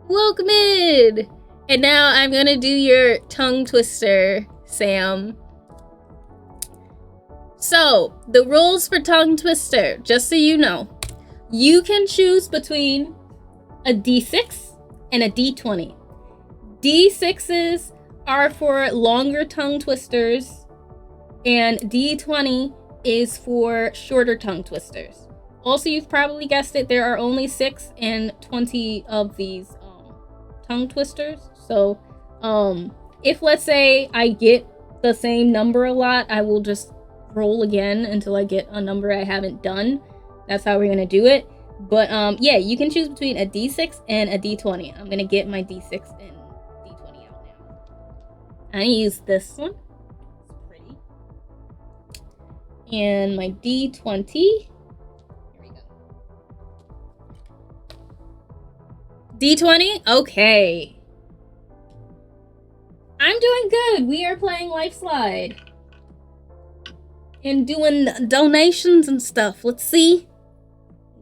Welcome in! And now I'm gonna do your tongue twister, Sam. So, the rules for tongue twister, just so you know, you can choose between a D6 and a D20. D6s are for longer tongue twisters, and D20 is for shorter tongue twisters. Also, you've probably guessed it, there are only 6 and 20 of these tongue twisters. So, if let's say I get the same number a lot, I will just roll again until I get a number I haven't done. That's how we're gonna do it. But yeah, you can choose between a D6 and a D20. I'm gonna get my D6 and D20 out now. I use this one. It's pretty. And my D20. Here we go. D20? Okay. I'm doing good. We are playing Lifeslide. And doing donations and stuff. Let's see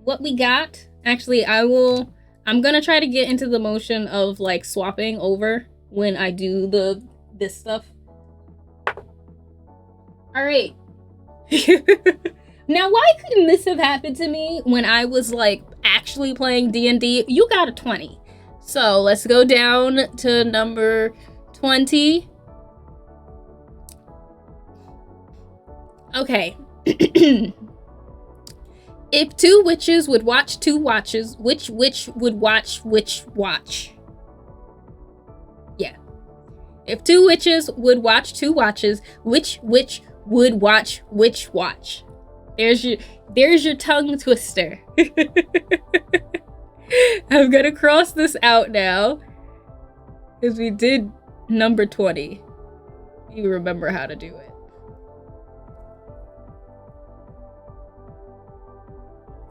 what we got. Actually, I'm gonna try to get into the motion of like swapping over when I do this stuff. All right. Now, why couldn't this have happened to me when I was like actually playing D&D? You got a 20. So let's go down to number 20. Okay. If two witches would watch two watches, which witch would watch which watch? Yeah. If two witches would watch two watches, which witch would watch which watch? There's your tongue twister. I'm gonna cross this out now, because we did number 20. You remember how to do it.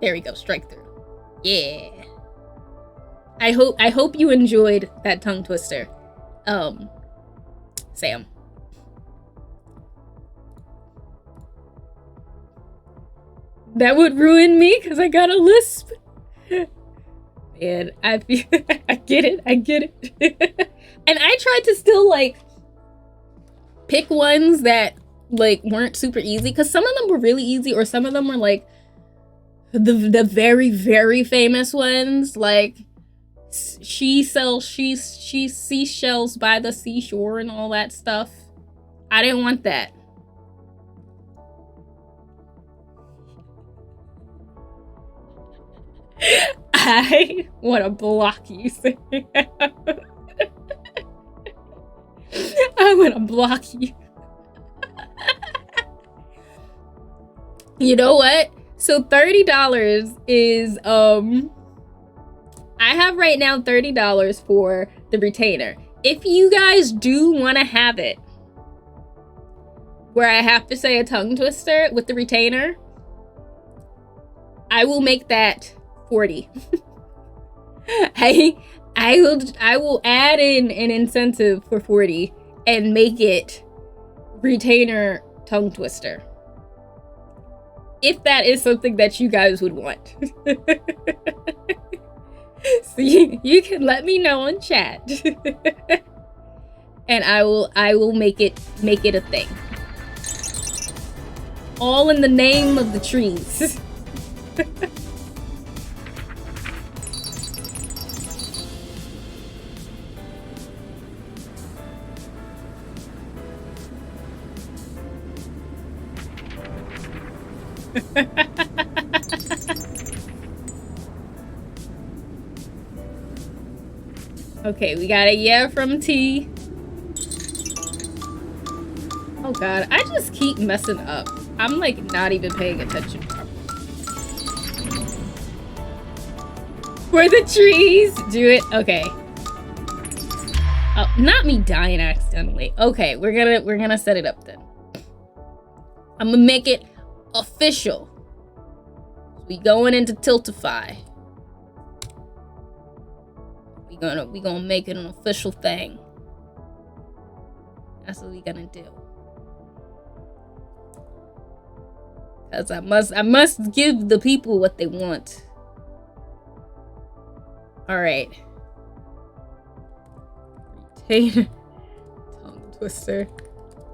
There we go, strike through. Yeah. I hope you enjoyed that tongue twister. Sam. That would ruin me because I got a lisp. And I feel I get it. And I tried to still like pick ones that like weren't super easy, because some of them were really easy, or some of them were like the very, very famous ones, like she sells seashells by the seashore and all that stuff. I didn't want that. I want to block you, Sam. I want to block you. You know what? So $30 is, I have right now $30 for the retainer. If you guys do want to have it, where I have to say a tongue twister with the retainer, I will make that 40. I will add in an incentive for 40 and make it retainer tongue twister. If that is something that you guys would want. So you can let me know in chat. And I will make it a thing. All in the name of the trees. Okay, we got a yeah from T. Oh god, I just keep messing up. I'm like not even paying attention properly. For the trees! Do it. Okay. Oh, not me dying accidentally. Okay, we're gonna set it up then. I'm gonna make it official. We going into Tiltify. We gonna make it an official thing. That's what we gonna do. Because I must give the people what they want. Alright. Retainer. Tongue twister.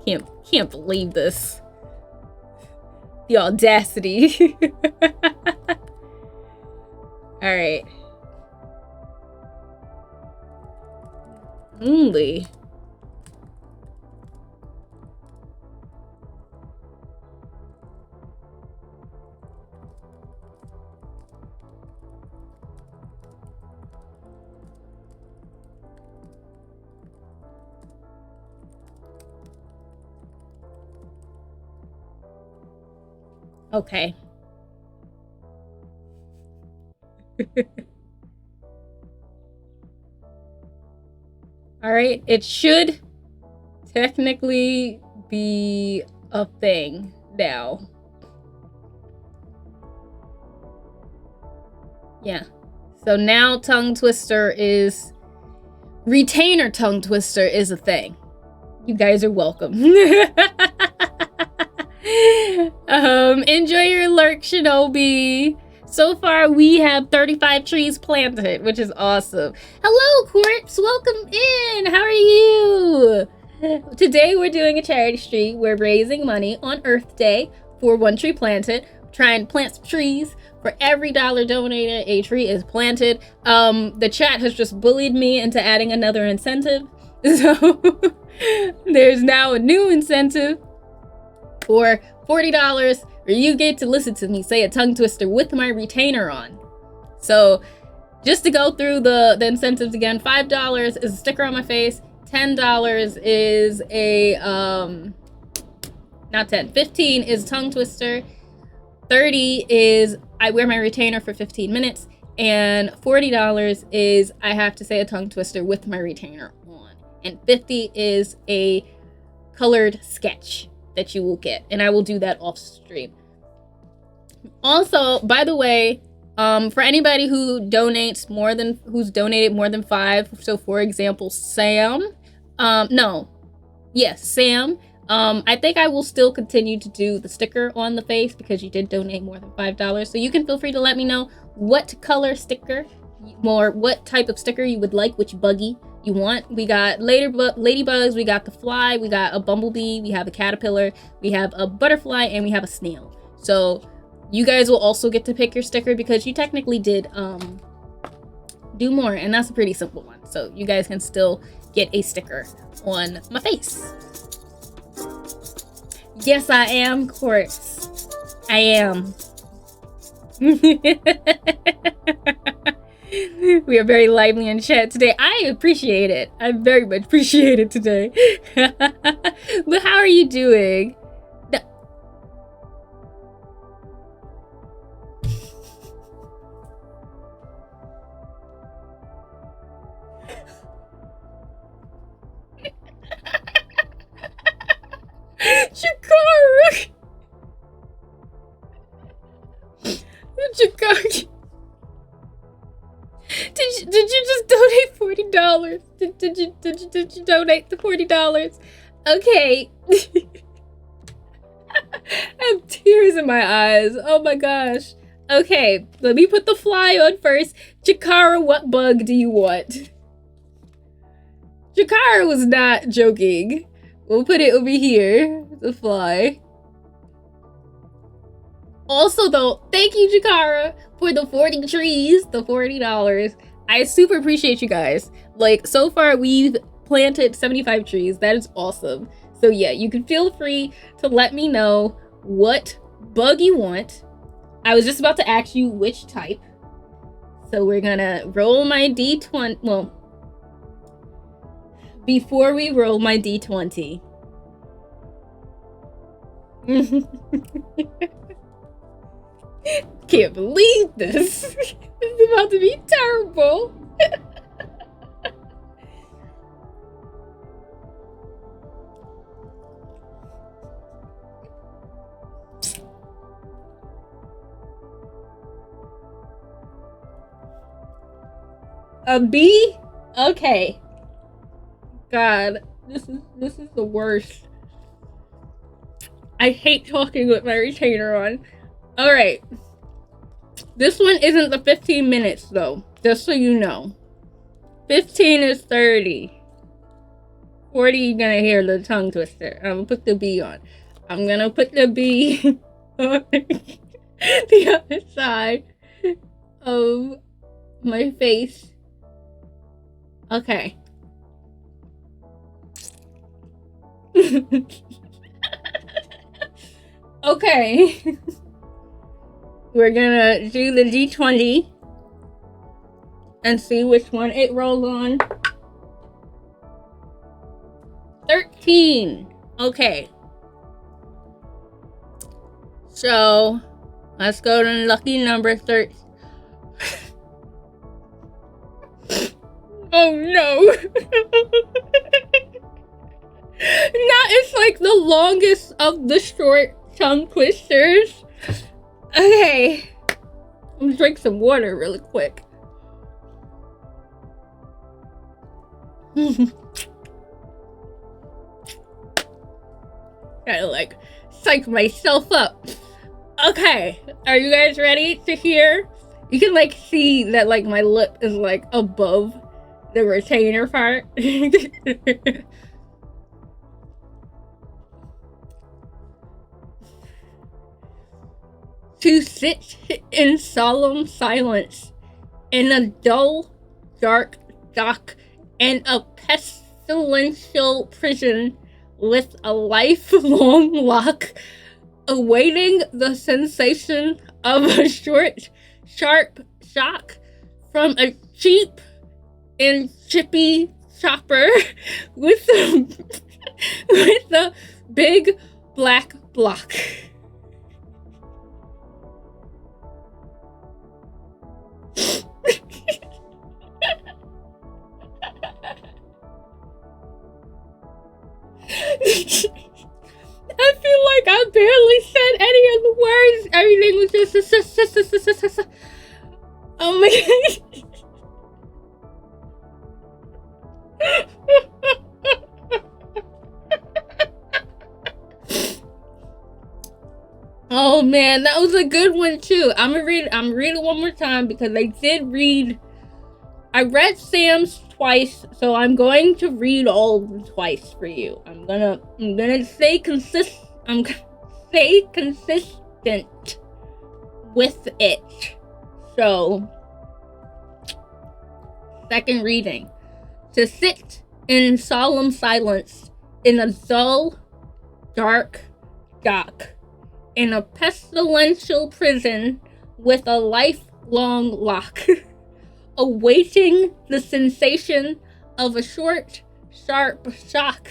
Can't believe this. The audacity. Alright. Only. Okay. Alright, it should technically be a thing now. Yeah. So now retainer tongue twister is a thing. You guys are welcome. Enjoy your lurk, Shinobi. So far, we have 35 trees planted, which is awesome. Hello, Quartz. Welcome in. How are you? Today, we're doing a charity stream. We're raising money on Earth Day for One Tree Planted. Trying to plant some trees. For every $1 donated, a tree is planted. The chat has just bullied me into adding another incentive. So, there's now a new incentive for $40, where you get to listen to me say a tongue twister with my retainer on. So, just to go through the incentives again, $5 is a sticker on my face, $10 is a, not 10, 15 is tongue twister, 30 is I wear my retainer for 15 minutes, and $40 is I have to say a tongue twister with my retainer on, and 50 is a colored sketch that you will get, and I will do that off stream. Also, by the way, for anybody who's donated more than 5, so for example, Sam, Sam, I think I will still continue to do the sticker on the face because you did donate more than $5. So you can feel free to let me know what color sticker or what type of sticker you would like, which buggy you want. We got ladybugs, we got the fly, we got a bumblebee, we have a caterpillar, we have a butterfly, and we have a snail. So you guys will also get to pick your sticker because you technically did do more, and that's a pretty simple one. So you guys can still get a sticker on my face. Yes, I am, Quartz. I am. We are very lively in chat today. I appreciate it. I very much appreciate it today. But how are you doing? Jakara! Jakara! Did you just donate $40? Did you donate the $40? Okay. I have tears in my eyes. Oh my gosh. Okay, let me put the fly on first. Jakara, what bug do you want? Jakara was not joking. We'll put it over here. The fly. Also, though, thank you, Jakara, for the 40 trees, the $40. I super appreciate you guys. Like, so far, we've planted 75 trees. That is awesome. So, yeah, you can feel free to let me know what bug you want. I was just about to ask you which type. So, we're gonna roll my D20. Well, before we roll my D20. Can't believe this. This is about to be terrible. A B? Okay. God, this is the worst. I hate talking with my retainer on. All right. This one isn't the 15 minutes, though. Just so you know. 15 is 30. 40, you're gonna hear the tongue twister. I'm gonna put the B on. I'm gonna put the B on the other side of my face. Okay. Okay. We're gonna do the D20 and see which one it rolls on. 13. Okay. So, let's go to lucky number 13. Oh no. Now it's like the longest of the short tongue twisters. Okay. I'm gonna drink some water really quick. Gotta like psych myself up. Okay, are you guys ready to hear? You can like see that like my lip is like above the retainer part. To sit in solemn silence in a dull, dark dock and a pestilential prison with a lifelong lock, awaiting the sensation of a short, sharp shock from a cheap and chippy chopper with a big black block. I feel like I barely said any of the words. Everything was just oh my god. Oh man, that was a good one too. I'm reading it one more time because I read Sam's twice, so I'm going to read all of them twice for you. I'm gonna stay consistent with it. So, second reading. To sit in solemn silence in a dull, dark dock in a pestilential prison with a lifelong lock, awaiting the sensation of a short, sharp shock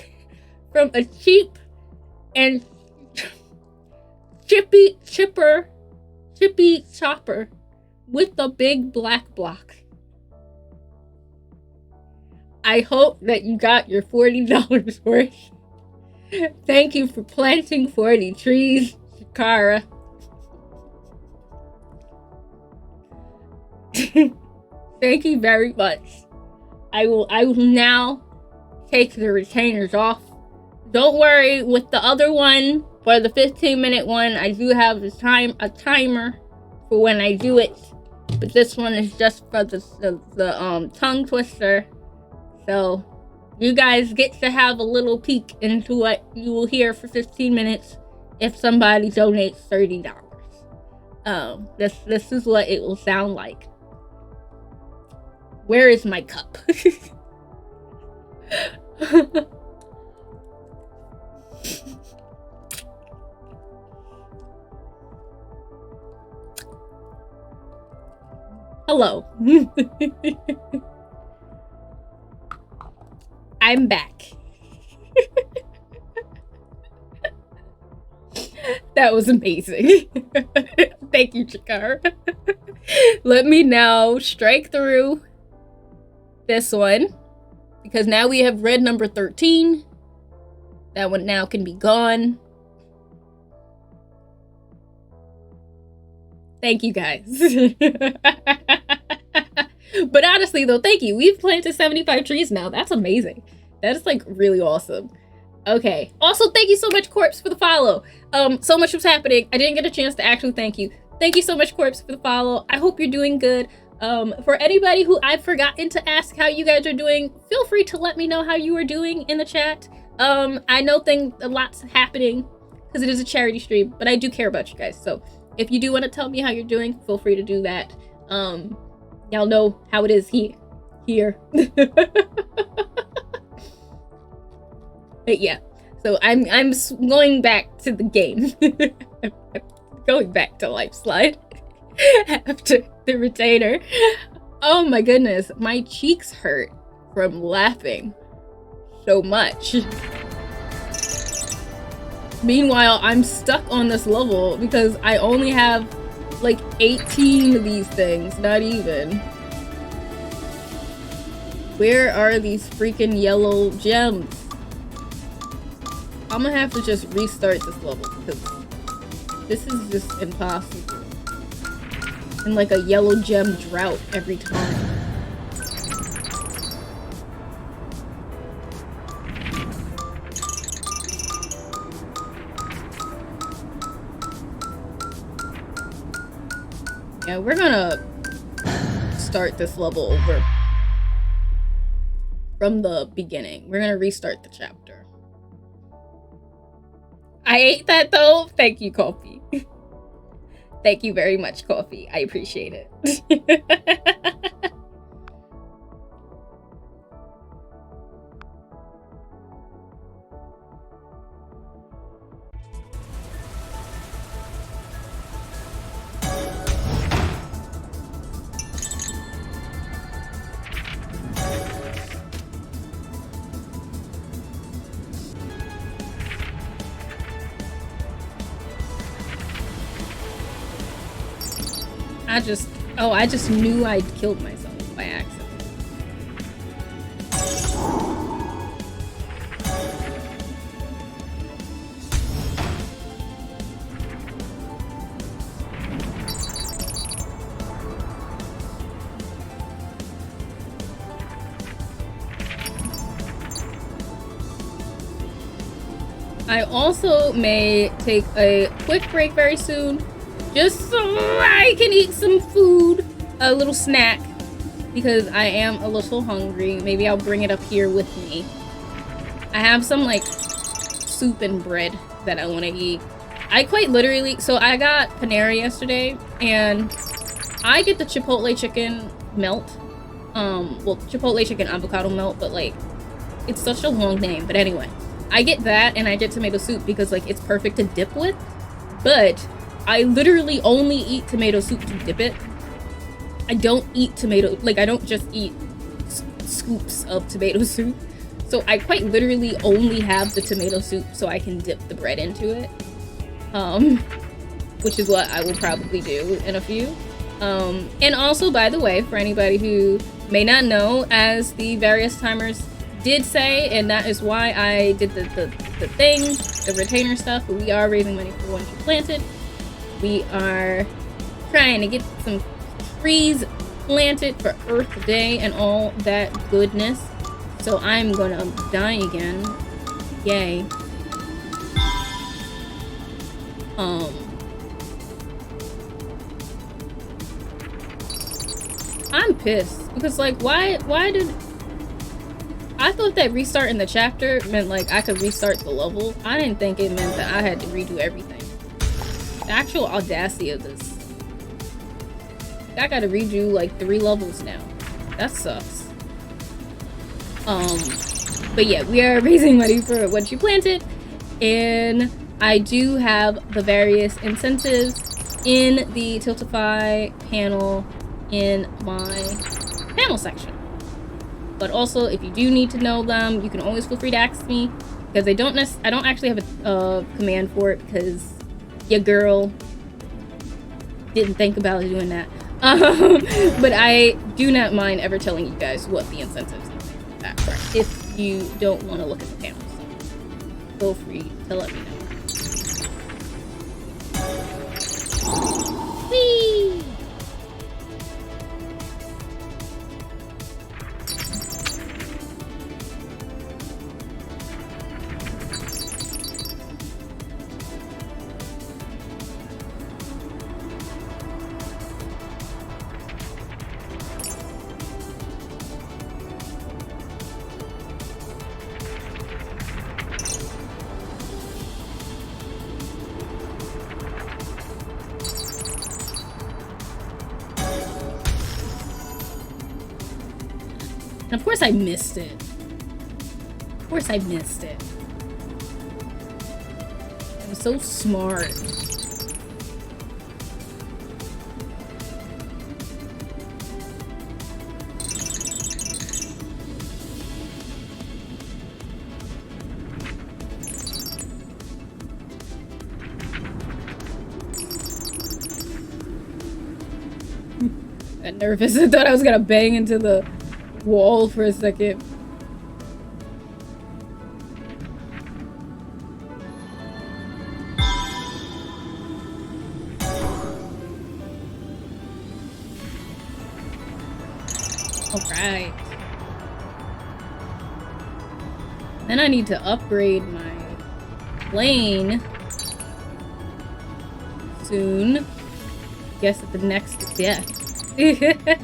from a cheap and chippy chopper with a big black block. I hope that you got your $40 worth. Thank you for planting 40 trees, Shakara. Thank you very much. I will now take the retainers off. Don't worry, with the other one, for the 15-minute one, I do have a timer for when I do it. But this one is just for the tongue twister. So you guys get to have a little peek into what you will hear for 15 minutes if somebody donates $30. This is what it will sound like. Where is my cup? Hello. I'm back. That was amazing. Thank you, Chikara. Let me now strike through this one, because now we have read number 13. That one now can be gone. Thank you guys. But honestly though, thank you. We've planted 75 trees now. That's amazing. That is like really awesome. Okay. Also, thank you so much, Corpse, for the follow. So much was happening. I didn't get a chance to actually thank you. Thank you so much, Corpse, for the follow. I hope you're doing good. For anybody who I've forgotten to ask how you guys are doing, feel free to let me know how you are doing in the chat. I know a lot's happening because it is a charity stream, but I do care about you guys. So if you do want to tell me how you're doing, feel free to do that. Y'all know how it is here. But yeah, so I'm going back to the game. Going back to Lifeslide after the retainer. Oh my goodness, my cheeks hurt from laughing so much. Meanwhile, I'm stuck on this level because I only have like 18 of these things, not even. Where are these freaking yellow gems? I'm gonna have to just restart this level because this is just impossible. And like a yellow gem drought every time. Yeah, we're gonna start this level over from the beginning. We're gonna restart the chapter. I ate that though. Thank you, Coffee. Thank you very much, Coffee. I appreciate it. I just knew I'd killed myself by accident. I also may take a quick break very soon, just so I can eat some food, a little snack, because I am a little hungry. Maybe I'll bring it up here with me. I have some like soup and bread that I want to eat. I quite literally, so I got Panera yesterday, and I get the Chipotle chicken melt. Well, Chipotle chicken avocado melt, but like, it's such a long name. But anyway, I get that, and I get tomato soup because like it's perfect to dip with, but I literally only eat tomato soup to dip it. I don't eat tomato, like I don't just eat scoops of tomato soup. So I quite literally only have the tomato soup so I can dip the bread into it. Which is what I will probably do in a few. And also, by the way, for anybody who may not know, as the various timers did say, and that is why I did the thing, the retainer stuff, but we are raising money for One Tree Planted. We are trying to get some trees planted for Earth Day and all that goodness. So I'm gonna die again. Yay. I'm pissed because like why did I thought that restarting the chapter meant like I could restart the level. I didn't think it meant that I had to redo everything. The actual audacity of this. I gotta redo like 3 levels now. That sucks. But yeah, we are raising money for What You Planted, and I do have the various incentives in the Tiltify panel in my panel section. But also, if you do need to know them, you can always feel free to ask me, because I don't actually have a command for it because your girl didn't think about doing that. But I do not mind ever telling you guys what the incentives and things like that are if you don't want to look at the panel. So feel free to let me know. Whee! And of course I missed it. Of course I missed it. I was so smart. I got nervous. I thought I was gonna bang into the wall for a second. Alright. Then I need to upgrade my plane soon. Guess at the next death. I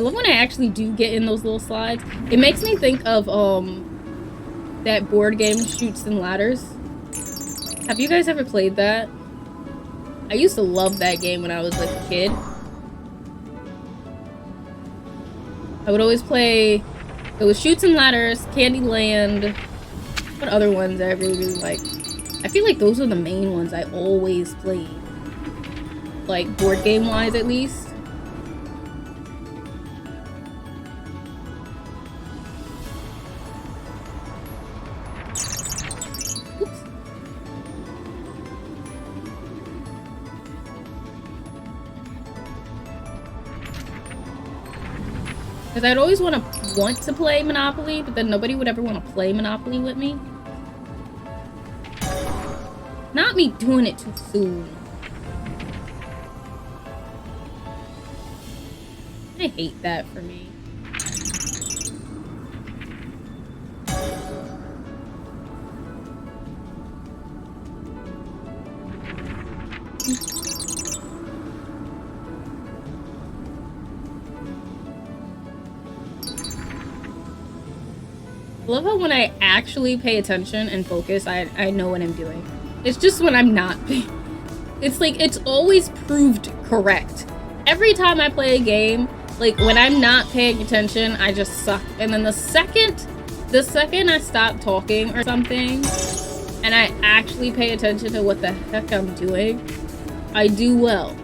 love when I actually do get in those little slides. It makes me think of that board game Chutes and Ladders. Have you guys ever played that? I used to love that game when I was like a kid. I would always play. It was Chutes and Ladders, Candyland. What other ones I really like? I feel like those are the main ones I always played. Like board game wise, at least. Because I'd always want to play Monopoly, but then nobody would ever want to play Monopoly with me. Not me doing it too soon. I hate that for me. I love how when I actually pay attention and focus, I know what I'm doing. It's just when I'm not. It's like, it's always proved correct. Every time I play a game, like when I'm not paying attention, I just suck. And then the second I stop talking or something, and I actually pay attention to what the heck I'm doing, I do well.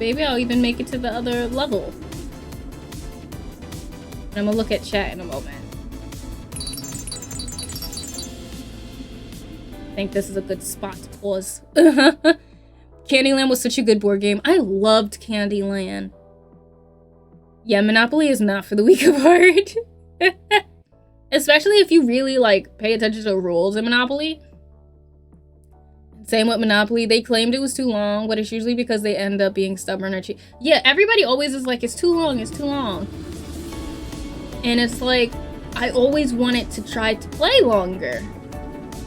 Maybe I'll even make it to the other level. And I'm gonna look at chat in a moment. I think this is a good spot to pause. Candyland was such a good board game. I loved Candyland. Yeah, Monopoly is not for the weak of heart. Especially if you really like pay attention to the rules in Monopoly. Same with Monopoly. They claimed it was too long, but it's usually because they end up being stubborn or cheap. Yeah, everybody always is like, it's too long, it's too long. And it's like, I always wanted to try to play longer.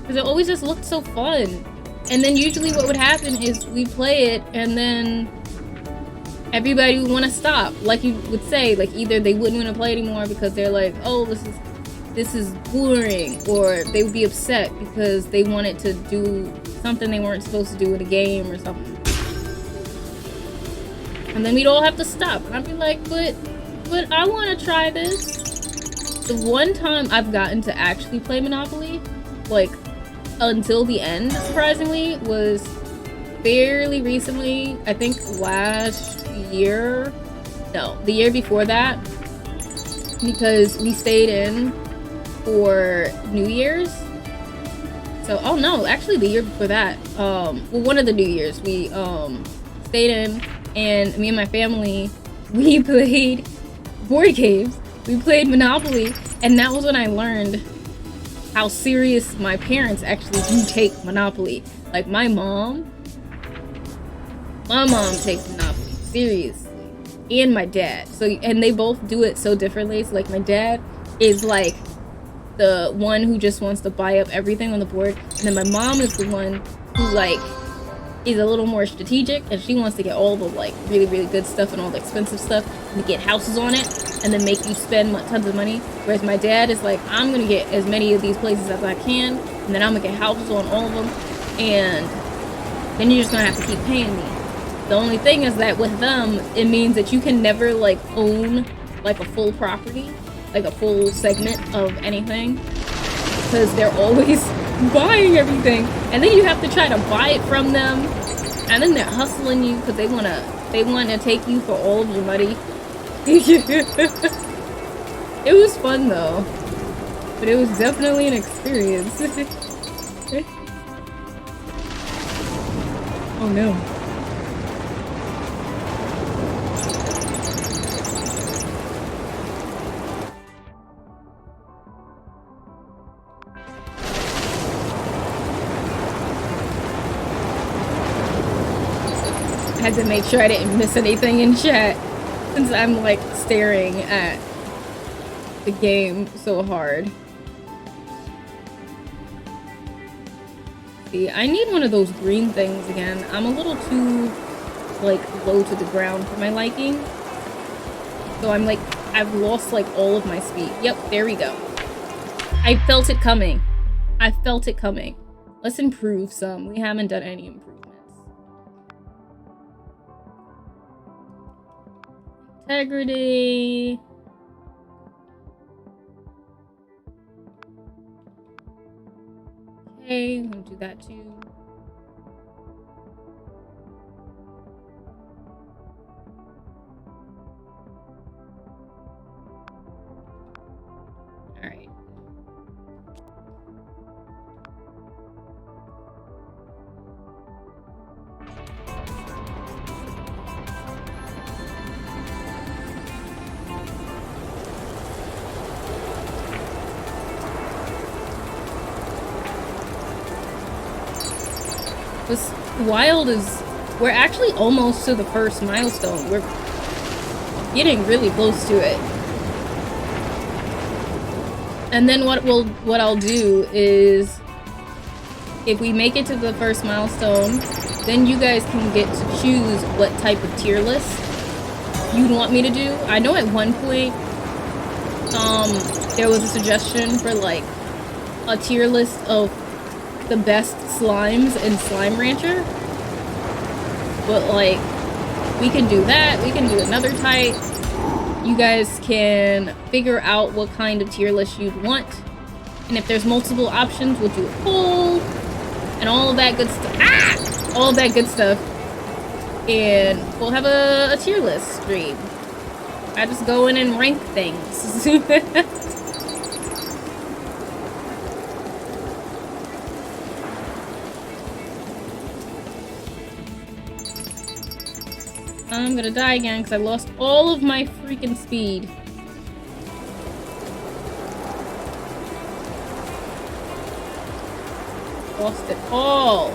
Because it always just looked so fun. And then usually what would happen is we play it and then everybody would want to stop. Like you would say, like either they wouldn't want to play anymore because they're like, oh, this is boring, or they would be upset because they wanted to do something they weren't supposed to do with a game or something. And then we'd all have to stop. And I'd be like, but I want to try this. The one time I've gotten to actually play Monopoly, like until the end, surprisingly, was fairly recently. I think last year. No, the year before that. Because we stayed in for New Year's. So, oh no, actually the year before that, well, one of the New Year's, we stayed in, and me and my family, we played board games. We played Monopoly, and that was when I learned how serious my parents actually do take Monopoly. Like my mom takes Monopoly seriously, and my dad. So, and they both do it so differently. So like my dad is like the one who just wants to buy up everything on the board, and then my mom is the one who like is a little more strategic, and she wants to get all the like really good stuff and all the expensive stuff and to get houses on it and then make you spend tons of money. Whereas my dad is like, I'm gonna get as many of these places as I can, and then I'm gonna get houses on all of them, and then you're just gonna have to keep paying me. The only thing is that with them, it means that you can never like own like a full property, like a full segment of anything, because they're always buying everything, and then you have to try to buy it from them, and then they're hustling you because they wanna take you for all of your money. It was fun though, but it was definitely an experience. Oh no. I had to make sure I didn't miss anything in chat, since I'm like staring at the game so hard. See, I need one of those green things again. I'm a little too like low to the ground for my liking. So I'm like, I've lost like all of my speed. Yep, there we go. I felt it coming. I felt it coming. Let's improve some. We haven't done any improvements. Integrity. Okay, I'm gonna do that too. All right. What's wild is we're actually almost to the first milestone. We're getting really close to it. And then what I'll do is, if we make it to the first milestone, then you guys can get to choose what type of tier list you'd want me to do. I know at one point there was a suggestion for like a tier list of the best slimes in Slime Rancher, but like we can do that. We can do another type. You guys can figure out what kind of tier list you'd want, and if there's multiple options, we'll do a poll and all of that good stuff. All of that good stuff, and we'll have a tier list stream. I just go in and rank things. I'm gonna die again because I lost all of my freaking speed. Lost it all.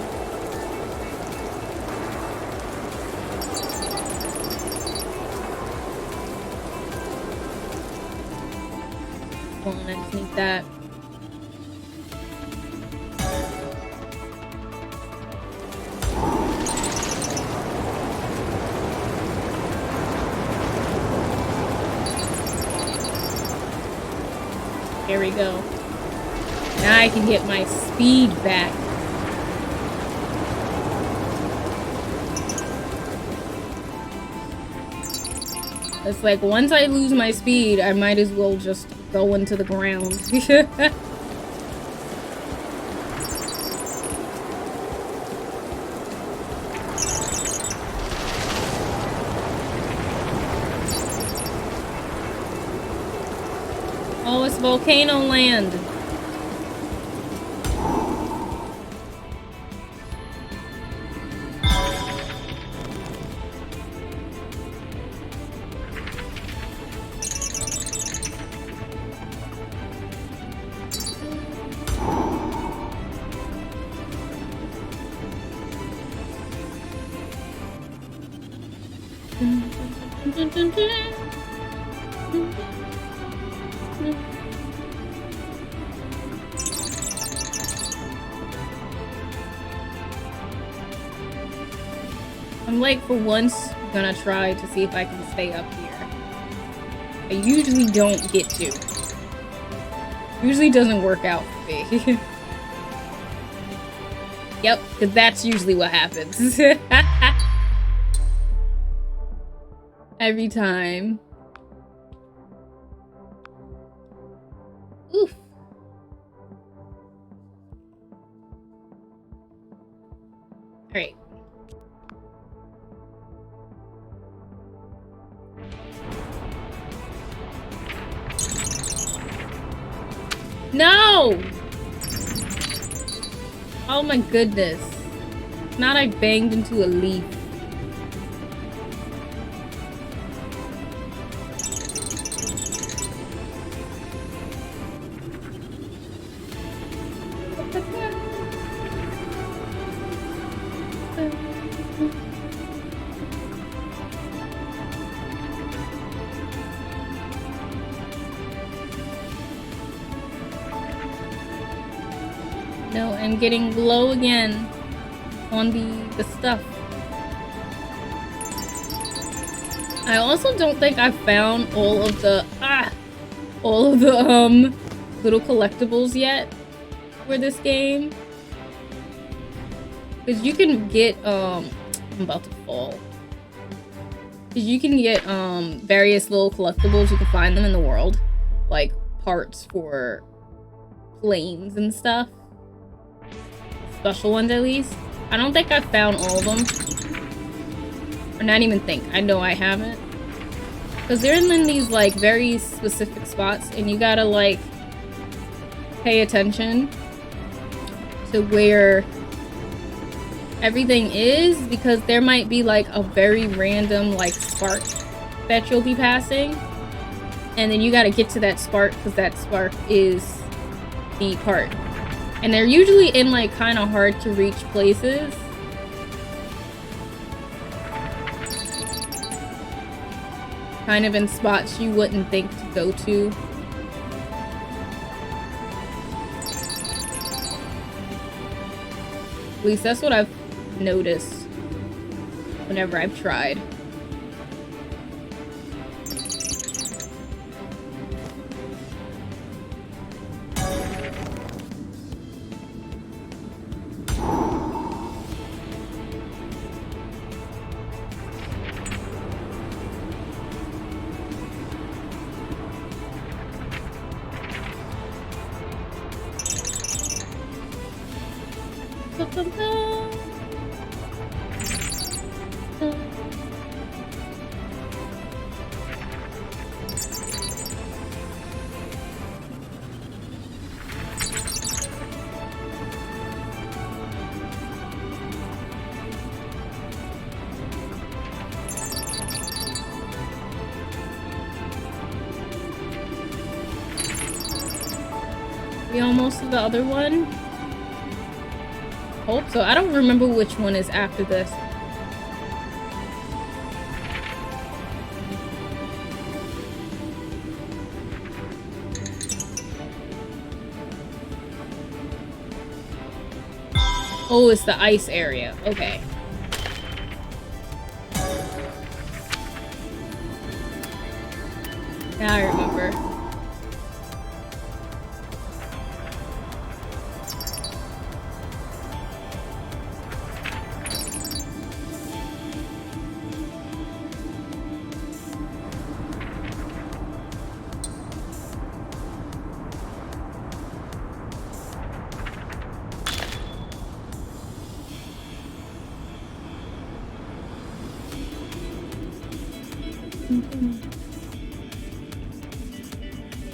Hold on, I just need that. There we go. Now I can get my speed back. It's like, once I lose my speed, I might as well just go into the ground. Oh, it's Volcano Land. I'm like, for once, gonna try to see if I can stay up here. I usually don't get to. Usually doesn't work out for me. Yep, because that's usually what happens. Every time. Oof. Alright. No! Oh my goodness. Not I banged into a leaf. No, I'm getting low again on the stuff. I also don't think I've found all of the little collectibles yet for this game. Because you can get I'm about to fall. Because you can get various little collectibles. You can find them in the world, like parts for planes and stuff. Special ones, at least. I don't think I've found all of them. Or not even think. I know I haven't. Because they're in these, like, very specific spots, and you gotta, like, pay attention to where everything is, because there might be, like, a very random, like, spark that you'll be passing. And then you gotta get to that spark, because that spark is the part. And they're usually in, like, kind of hard to reach places. Kind of in spots you wouldn't think to go to. At least that's what I've noticed whenever I've tried. We almost to the other one? Hope so. I don't remember which one is after this. Oh, it's the ice area. Okay. Now I remember.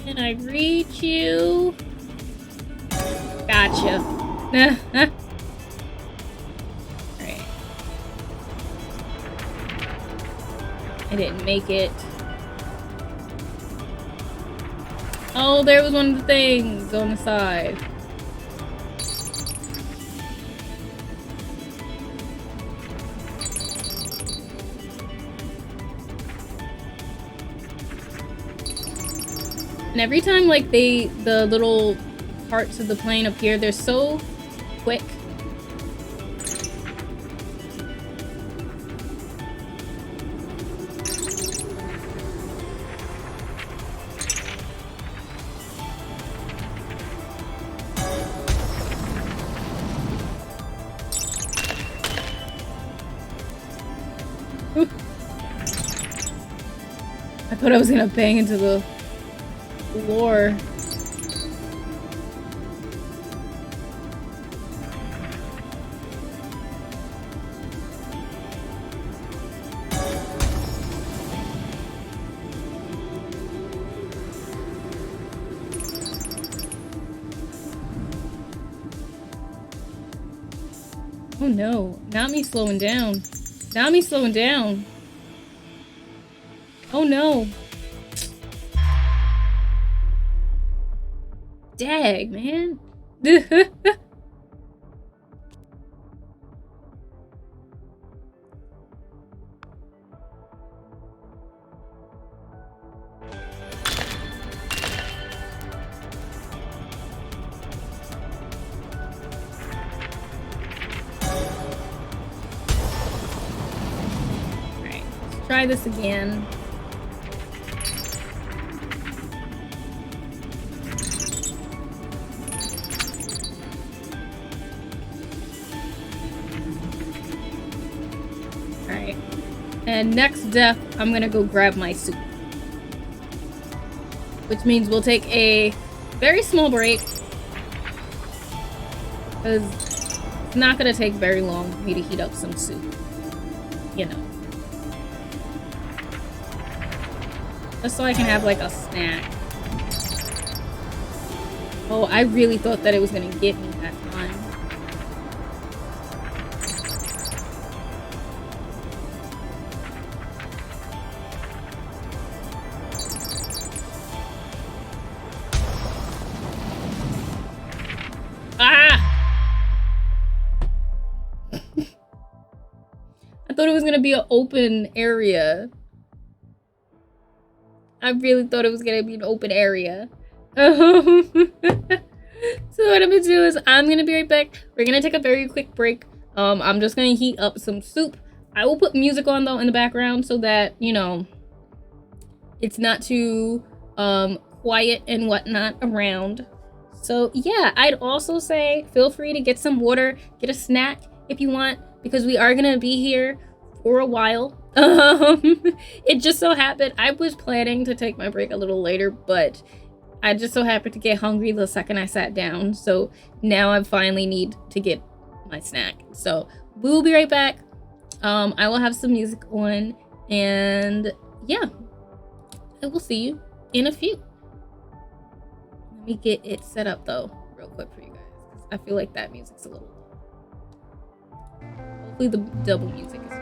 Can I reach you? Gotcha. Alright. I didn't make it. Oh, there was one of the things on the side. And every time like the little parts of the plane appear, they're so quick. I thought I was gonna bang into the floor. Oh no, not me slowing down. Not me slowing down. Oh no. Dag, man. Alright, let's try this again. Alright. And next death, I'm gonna go grab my soup. Which means we'll take a very small break. Because it's not gonna take very long for me to heat up some soup. You know. Just so I can have like a snack. Oh, I really thought that it was gonna get me that time. I thought it was gonna be an open area. I really thought it was gonna be an open area. So what I'm gonna do is I'm gonna be right back. We're gonna take a very quick break. I'm just gonna heat up some soup. I will put music on though in the background so that, you know, it's not too quiet and whatnot around. So yeah, I'd also say feel free to get some water, get a snack if you want, because we are gonna be here for a while. It just so happened I was planning to take my break a little later, but I just so happened to get hungry the second I sat down. So now I finally need to get my snack. So we'll be right back. I will have some music on, and yeah, I will see you in a few. Let me get it set up though real quick for you guys. I feel like that music's a little low. Hopefully the double music is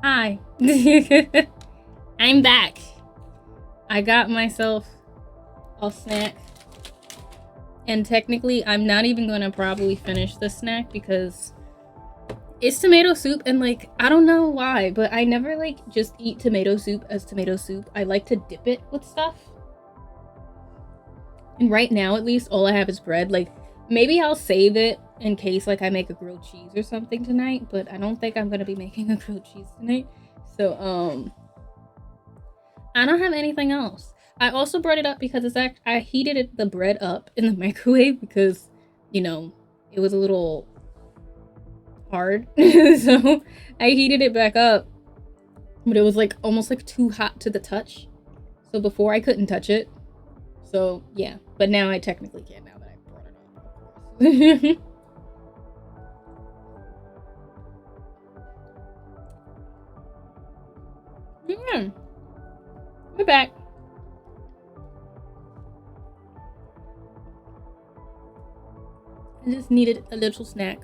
Hi. I'm back. I got myself a snack. And technically, I'm not even gonna probably finish the snack because it's tomato soup, and like, I don't know why, but I never like just eat tomato soup as tomato soup. I like to dip it with stuff. And right now, at least, all I have is bread. Like, maybe I'll save it in case like I make a grilled cheese or something tonight, but I don't think I'm gonna be making a grilled cheese tonight. So, I don't have anything else. I also brought it up because I heated the bread up in the microwave because, you know, it was a little hard. So I heated it back up, but it was like almost like too hot to the touch. So before I couldn't touch it. So yeah, but now I technically can now that I brought it up. Yeah, we're back. I just needed a little snack.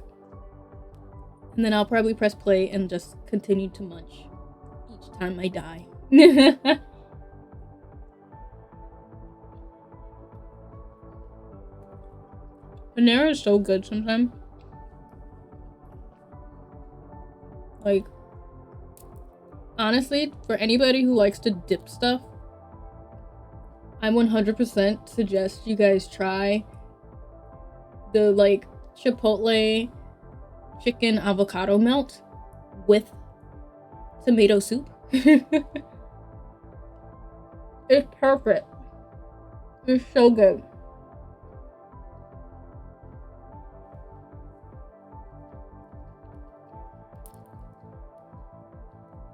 And then I'll probably press play and just continue to munch each time I die. Panera is so good sometimes. Like, honestly, for anybody who likes to dip stuff, I 100% suggest you guys try the like Chipotle chicken avocado melt with tomato soup. It's perfect. It's so good.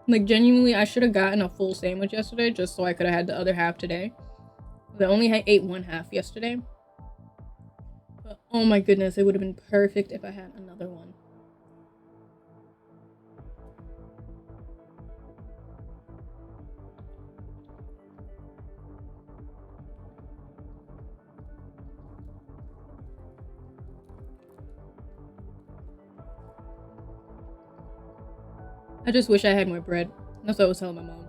Like, genuinely, I should have gotten a full sandwich yesterday just so I could have had the other half today. I only ate one half yesterday. But oh my goodness, it would have been perfect if I had another one. I just wish I had more bread. That's what I was telling my mom.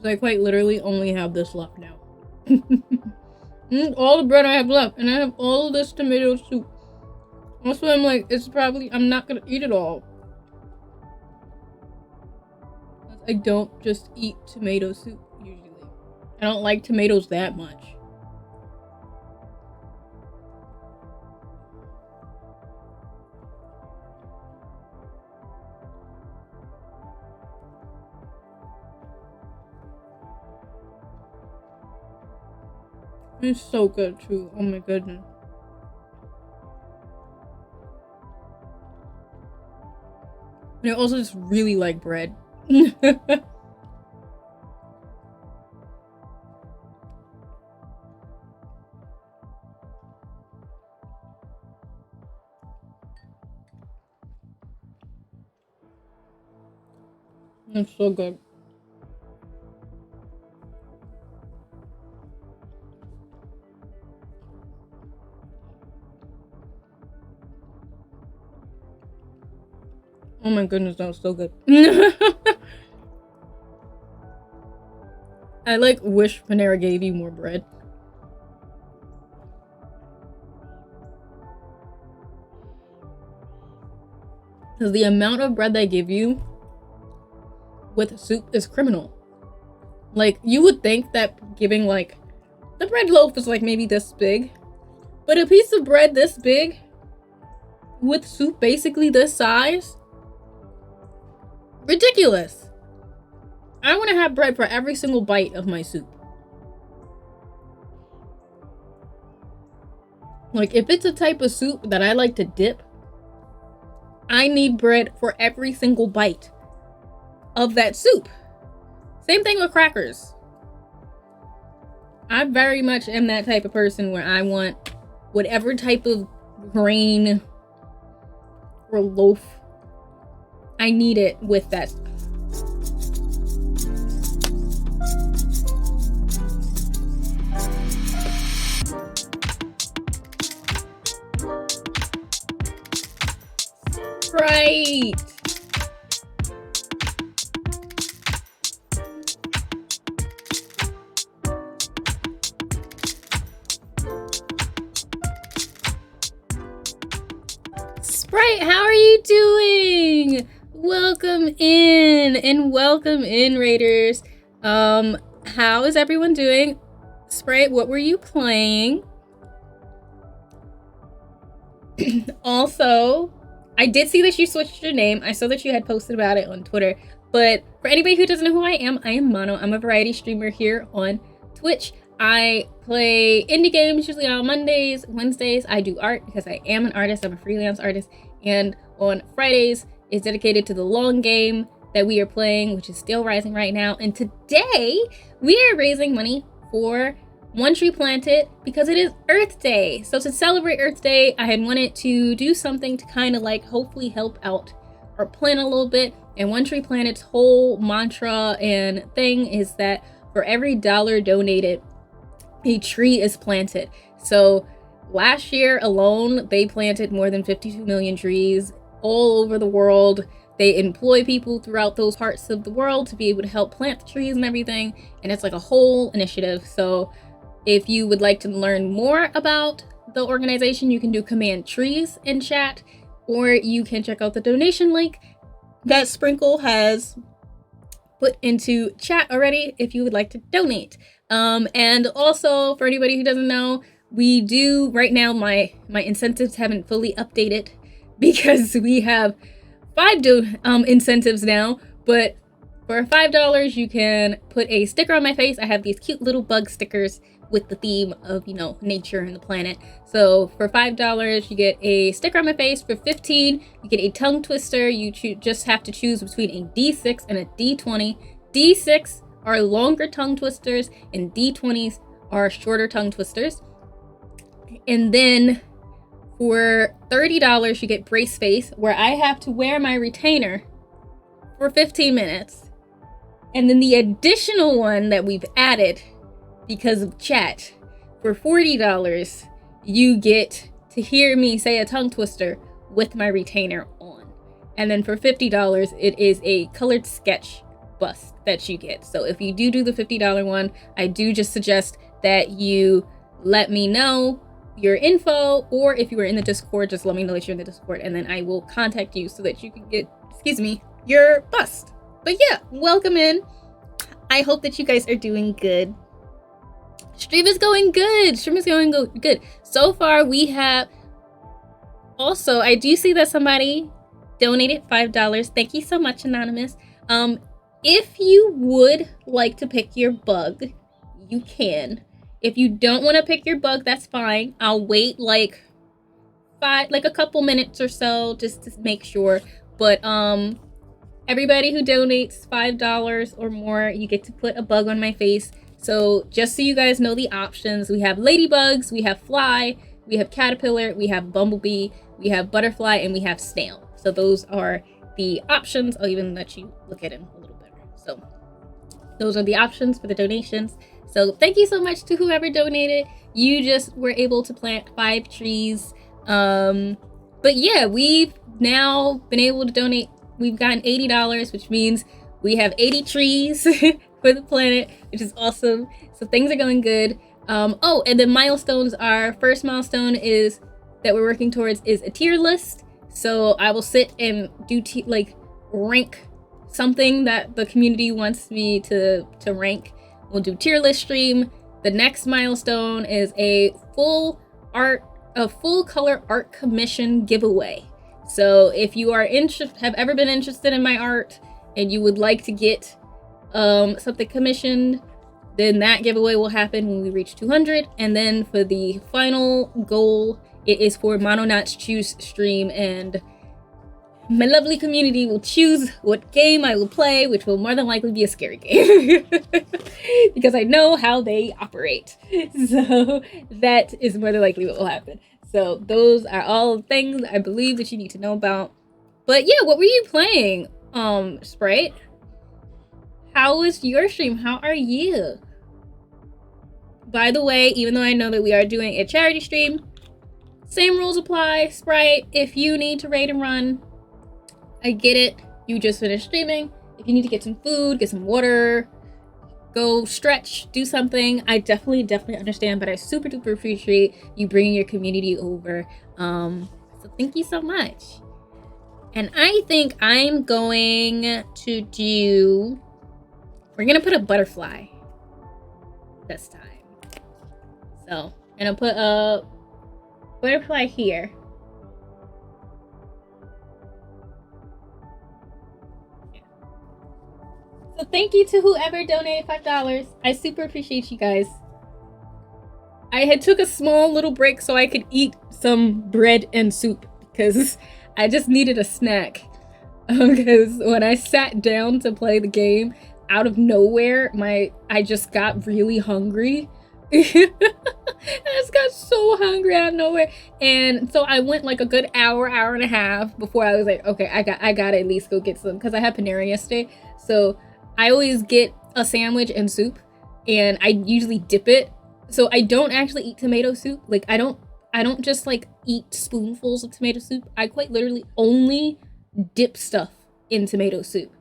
I quite literally only have this left now. All the bread I have left, and I have all of this tomato soup. That's why I'm like, I'm not gonna eat it all. I don't just eat tomato soup usually. I don't like tomatoes that much. It's so good too. Oh my goodness. And I also just really like bread. It's so good. Oh my goodness, that was so good. I like wish Panera gave you more bread. Because the amount of bread they give you with soup is criminal. Like, you would think that giving, like, the bread loaf is like maybe this big, but a piece of bread this big with soup basically this size, ridiculous. I want to have bread for every single bite of my soup. Like, if it's a type of soup that I like to dip, I need bread for every single bite of that soup. Same thing with crackers. I very much am that type of person where I want whatever type of grain or loaf, I need it with that. Right. Sprite, how are you doing? Welcome in, Raiders. How is everyone doing? Sprite, what were you playing? Also, I did see that you switched your name. I saw that you had posted about it on Twitter. But for anybody who doesn't know who I am Mono. I'm a variety streamer here on Twitch. I play indie games usually on Mondays, Wednesdays. I do art because I am an artist. I'm a freelance artist. And on Fridays is dedicated to the long game that we are playing, which is still rising right now. And today we are raising money for One Tree Planted because it is Earth Day. So to celebrate Earth Day, I had wanted to do something to kind of like hopefully help out our planet a little bit. And One Tree Planted's whole mantra and thing is that for every $1 donated, a tree is planted. So last year alone, they planted more than 52 million trees all over the world. They employ people throughout those parts of the world to be able to help plant the trees and everything. And it's like a whole initiative. So if you would like to learn more about the organization, you can do Command Trees in chat, or you can check out the donation link that Sprinkle has put into chat already if you would like to donate. And also for anybody who doesn't know, we do right now, my incentives haven't fully updated because we have 5 incentives now, but for $5 you can put a sticker on my face. I have these cute little bug stickers with the theme of, you know, nature and the planet. So for $5 you get a sticker on my face. For $15 you get a tongue twister. You just have to choose between a D6 and a D20. D6 are longer tongue twisters and D20s are shorter tongue twisters. And then for $30 you get brace face, where I have to wear my retainer for 15 minutes. And then the additional one that we've added because of chat, for $40 you get to hear me say a tongue twister with my retainer on. And then for $50 it is a colored sketch bust that you get. So if you do the $50 one, I do just suggest that you let me know, your info, or if you are in the Discord, just let me know that you're in the Discord, and then I will contact you so that you can get, your bust. But yeah, welcome in. I hope that you guys are doing good. Stream is going good. Good. So far, we have... Also, I do see that somebody donated $5. Thank you so much, Anonymous. If you would like to pick your bug, you can. If you don't want to pick your bug, that's fine. I'll wait like a couple minutes or so just to make sure. But everybody who donates $5 or more, you get to put a bug on my face. So just so you guys know the options, we have ladybugs, we have fly, we have caterpillar, we have bumblebee, we have butterfly, and we have snail. So those are the options. I'll even let you look at them a little better. So those are the options for the donations. So thank you so much to whoever donated. You just were able to plant 5 trees. But yeah, we've now been able to donate. We've gotten $80, which means we have 80 trees for the planet, which is awesome. So things are going good. Oh, and the milestones are, first milestone is that we're working towards is a tier list. So I will sit and do rank something that the community wants me to rank. We'll do tier list stream. The next milestone is a full color art commission giveaway. So if you are have ever been interested in my art and you would like to get something commissioned, then that giveaway will happen when we reach 200. And then for the final goal, it is for Mononauts Choose stream, and my lovely community will choose what game I will play, which will more than likely be a scary game because I know how they operate. So that is more than likely what will happen. So those are all things I believe that you need to know about. But yeah, what were you playing, Sprite? How was your stream? How are you? By the way, even though I know that we are doing a charity stream, same rules apply. Sprite, if you need to raid and run, I get it. You just finished streaming. If you need to get some food, get some water, go stretch, do something, I definitely understand, but I super duper appreciate you bringing your community over. So thank you so much. And I think I'm going to do... We're going to put a butterfly this time. So I'm going to put a butterfly here. So thank you to whoever donated $5. I super appreciate you guys. I had took a small little break so I could eat some bread and soup because I just needed a snack. Because when I sat down to play the game, out of nowhere, I just got really hungry. I just got so hungry out of nowhere, and so I went like a good hour and a half before I was like, okay, I gotta at least go get some, because I had Panera yesterday. So I always get a sandwich and soup, and I usually dip it. So I don't actually eat tomato soup. Like I don't just like eat spoonfuls of tomato soup. I quite literally only dip stuff in tomato soup.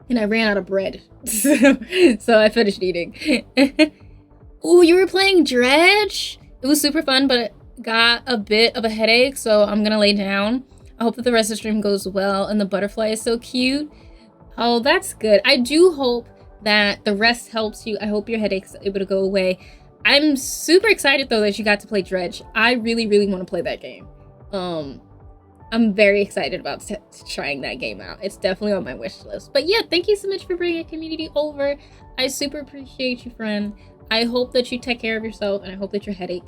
And I ran out of bread. So I finished eating. Ooh, you were playing Dredge? It was super fun, but got a bit of a headache, so I'm gonna lay down. I hope that the rest of the stream goes well, and the butterfly is so cute. Oh, that's good. I do hope that the rest helps you. I hope your headache's able to go away. I'm super excited, though, that you got to play Dredge. I really, really want to play that game. I'm very excited about trying that game out. It's definitely on my wish list. But yeah, thank you so much for bringing a community over. I super appreciate you, friend. I hope that you take care of yourself, and I hope that your headache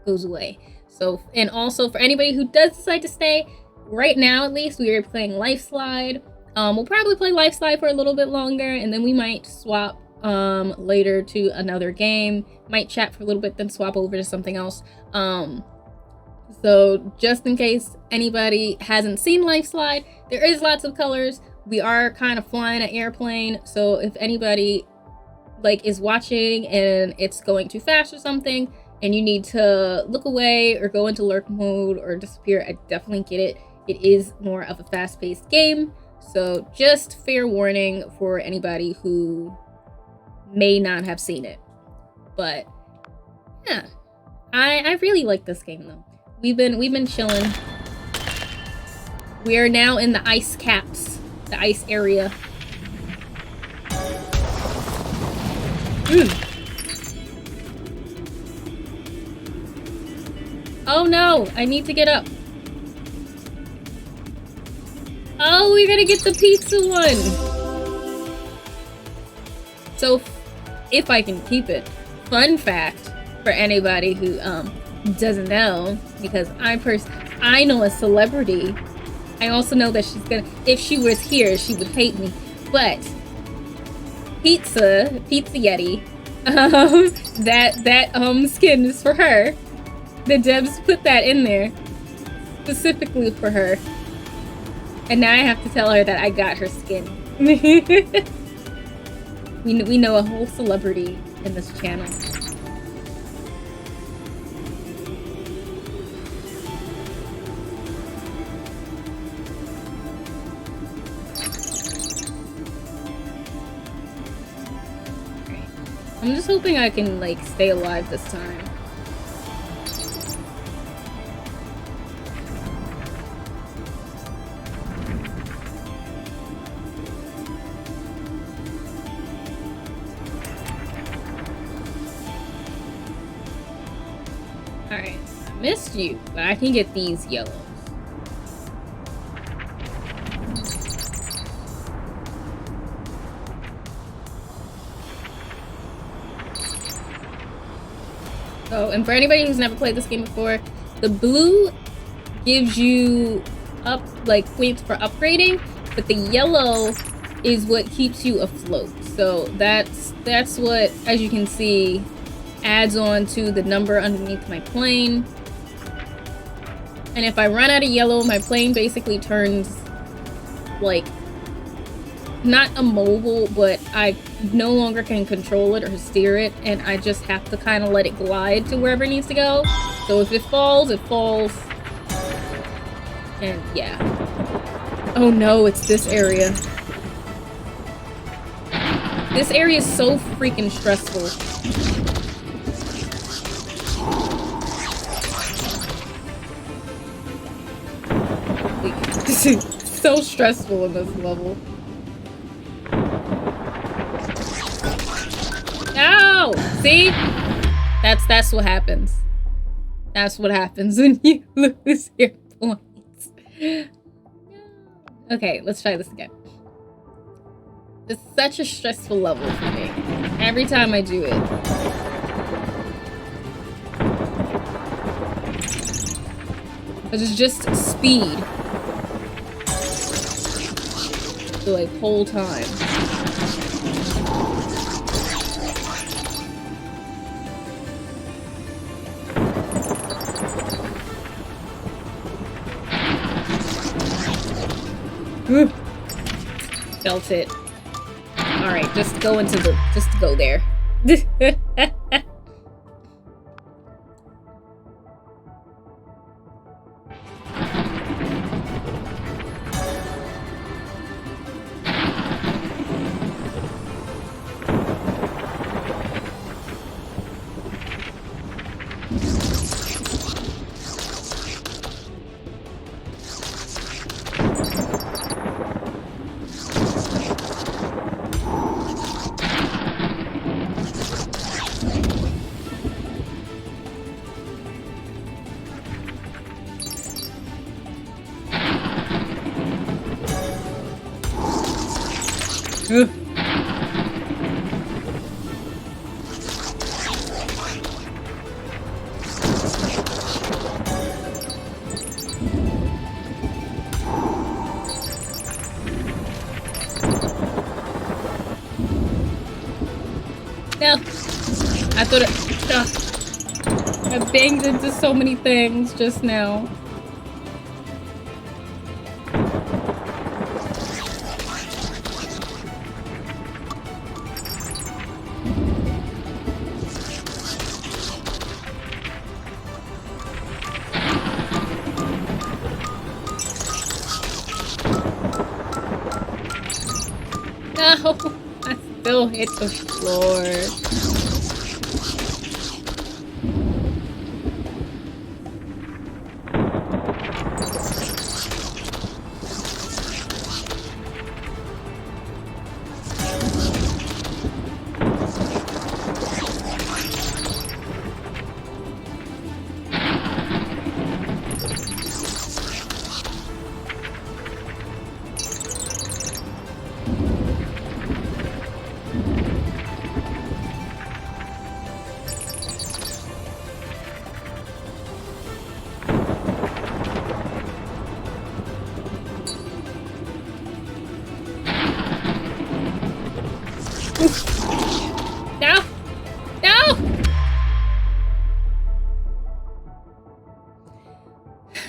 goes away. So, and also for anybody who does decide to stay, right now at least, we are playing Lifeslide. We'll probably play Lifeslide for a little bit longer, and then we might swap later to another game. Might chat for a little bit, then swap over to something else. So just in case anybody hasn't seen Lifeslide, there is lots of colors. We are kind of flying an airplane, so if anybody is watching and it's going too fast or something and you need to look away or go into lurk mode or disappear, I definitely get it. It is more of a fast-paced game, so just fair warning for anybody who may not have seen it. But yeah, I really like this game though. We've been chilling. We are now in the ice caps, the ice area. Oh no, I need to get up. Oh, we're gonna get the pizza one. So, if I can keep it. Fun fact for anybody who doesn't know, because I know a celebrity. I also know that she's gonna, if she was here, she would hate me. But Pizza Yeti, that skin is for her. The devs put that in there specifically for her. And now I have to tell her that I got her skin. We know a whole celebrity in this channel. I'm just hoping I can, like, stay alive this time. Alright, I missed you, but I can get these yellows. Oh, and for anybody who's never played this game before, the blue gives you points for upgrading, but the yellow is what keeps you afloat. So that's what, as you can see, adds on to the number underneath my plane. And if I run out of yellow, my plane basically turns like not immobile, but I no longer can control it or steer it, and I just have to kind of let it glide to wherever it needs to go. So if it falls, it falls. And yeah. Oh no, it's this area. This area is so freaking stressful. This is so stressful in this level. No! See? That's what happens. That's what happens when you lose your points. Okay, let's try this again. It's such a stressful level for me. Every time I do it. But it's just speed. The like whole time. Felt it. Alright, just go there. No. I thought I banged into so many things just now. No, I still hit the floor.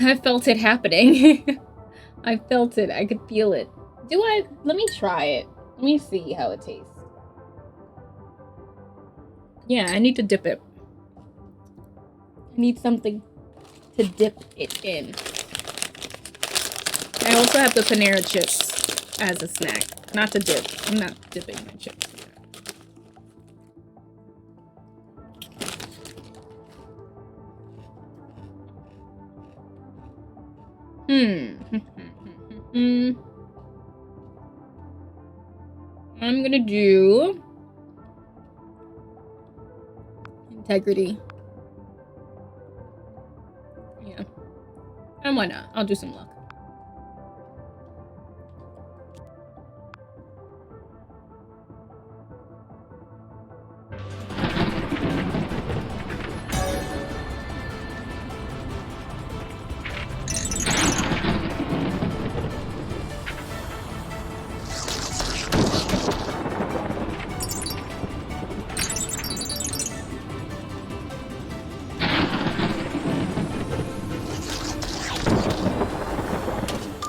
I felt it happening. I felt it. I could feel it. Let me try it. Let me see how it tastes. Yeah, I need to dip it. I need something to dip it in. I also have the Panera chips as a snack. Not to dip. I'm not dipping my chips. I'm gonna do integrity. Yeah. And why not? I'll do some luck.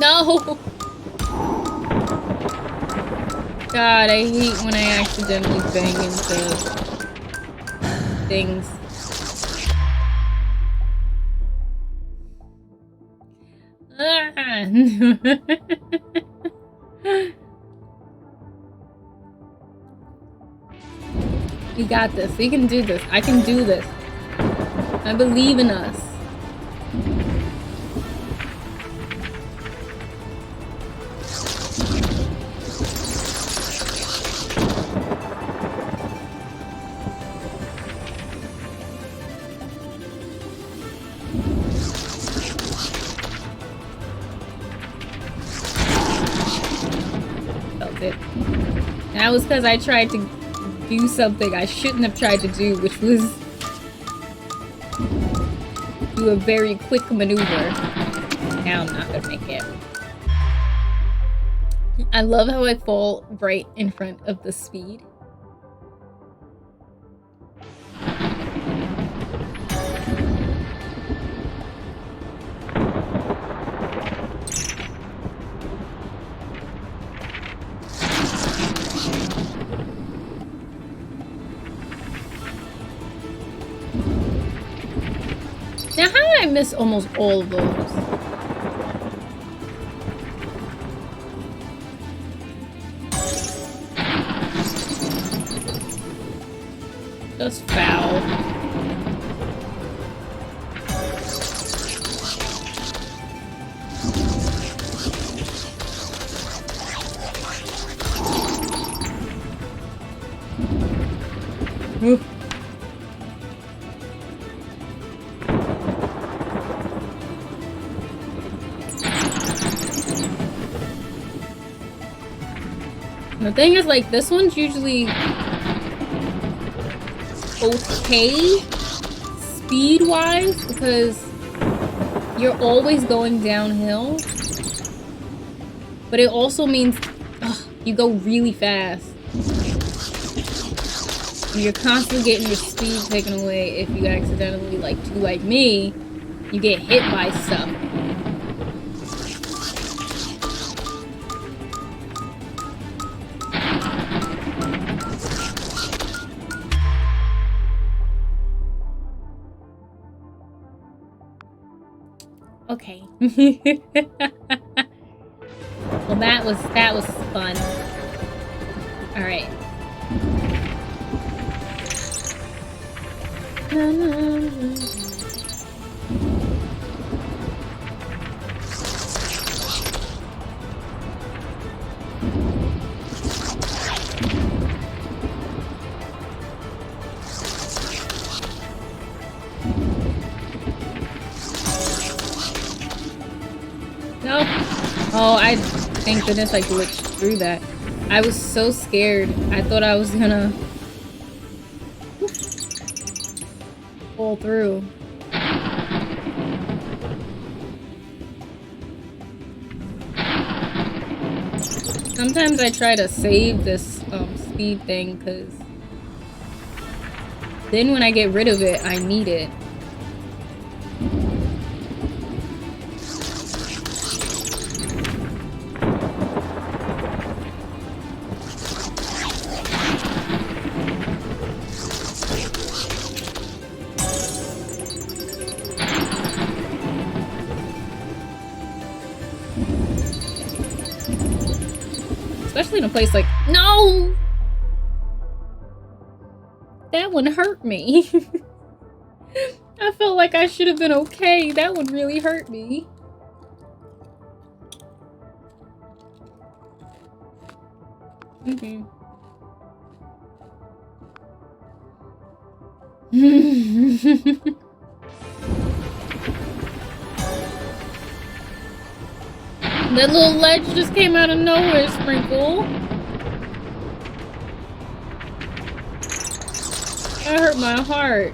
No! God, I hate when I accidentally bang into things. You got this. We can do this. I can do this. I believe in us. Felt it. That was because I tried to do something I shouldn't have tried to do, which was do a very quick maneuver. Now I'm not gonna make it. I love how I fall right in front of the speed. Now, how did I miss almost all of those? Just foul. Oof. The thing is, like, this one's usually okay speed-wise because you're always going downhill. But it also means you go really fast. And you're constantly getting your speed taken away if you accidentally, like me, you get hit by stuff. Okay. Well, that was fun. All right. No. Oh, thank goodness I glitched through that. I was so scared. I thought I was gonna fall through. Sometimes I try to save this speed thing because then when I get rid of it, I need it. Especially in a place like... No! That one hurt me. I felt like I should have been okay. That one really hurt me. That little ledge just came out of nowhere, Sprinkle. That hurt my heart.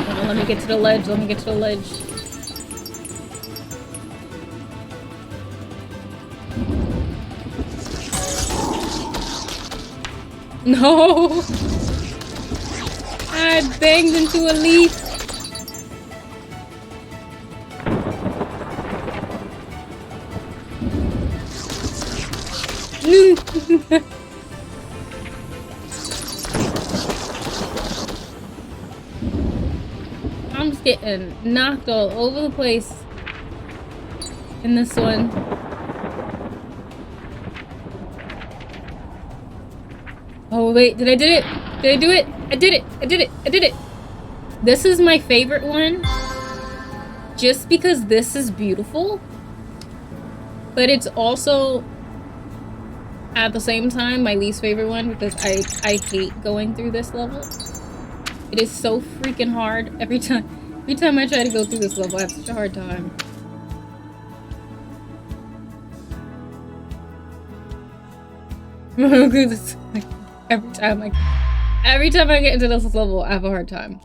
Hold on, let me get to the ledge. Let me get to the ledge. No! I banged into a leaf. I'm just getting knocked all over the place in this one. Oh wait, did I do it? Did I do it? I did it! I did it! I did it! This is my favorite one. Just because this is beautiful. But it's also, at the same time, my least favorite one because I hate going through this level. It is so freaking hard every time I try to go through this level. I have such a hard time. Every time I get into this level, I have a hard time.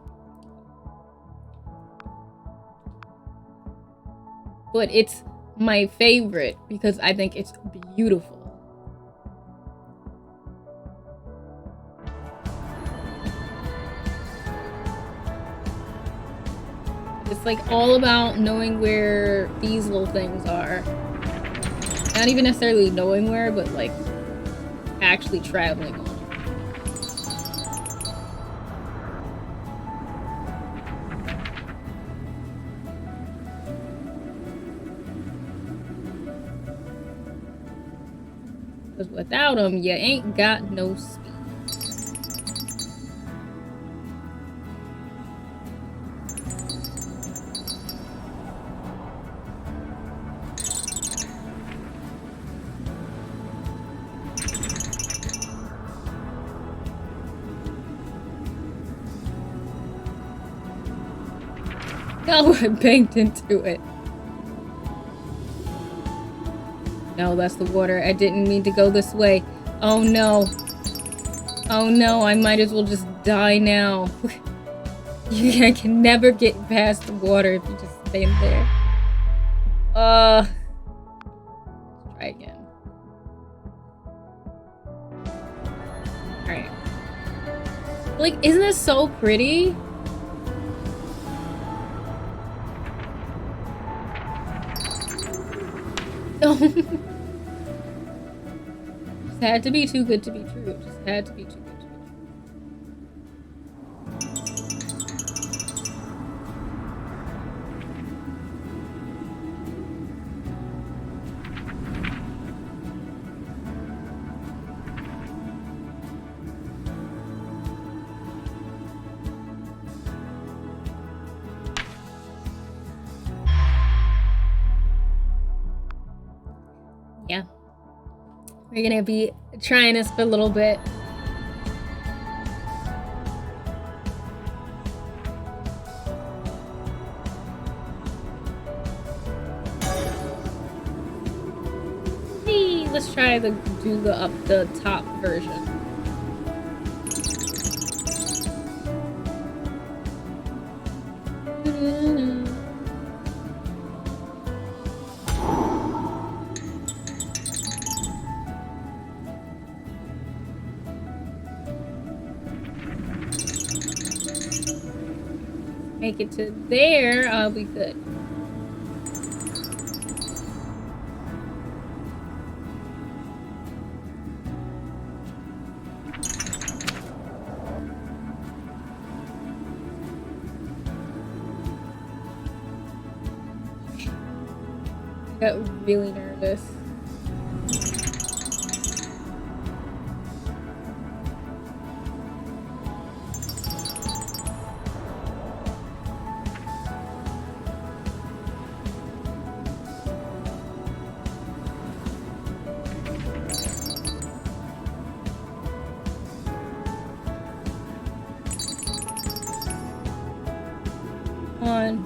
But it's my favorite because I think it's beautiful. It's like all about knowing where these little things are. Not even necessarily knowing where, but like actually traveling on. Because without them, you ain't got no speed. Oh, I banged into it. No, that's the water. I didn't mean to go this way. Oh no. Oh no, I might as well just die now. I can never get past the water if you just stand there. Try again. Alright. Like, isn't this so pretty? know. Just had to be too good to be true. Just had to be too good to be true. Yeah. We're gonna be trying this for a little bit. Hey, let's try to do the top version. Make it to there, I'll be good. I got really nervous. On.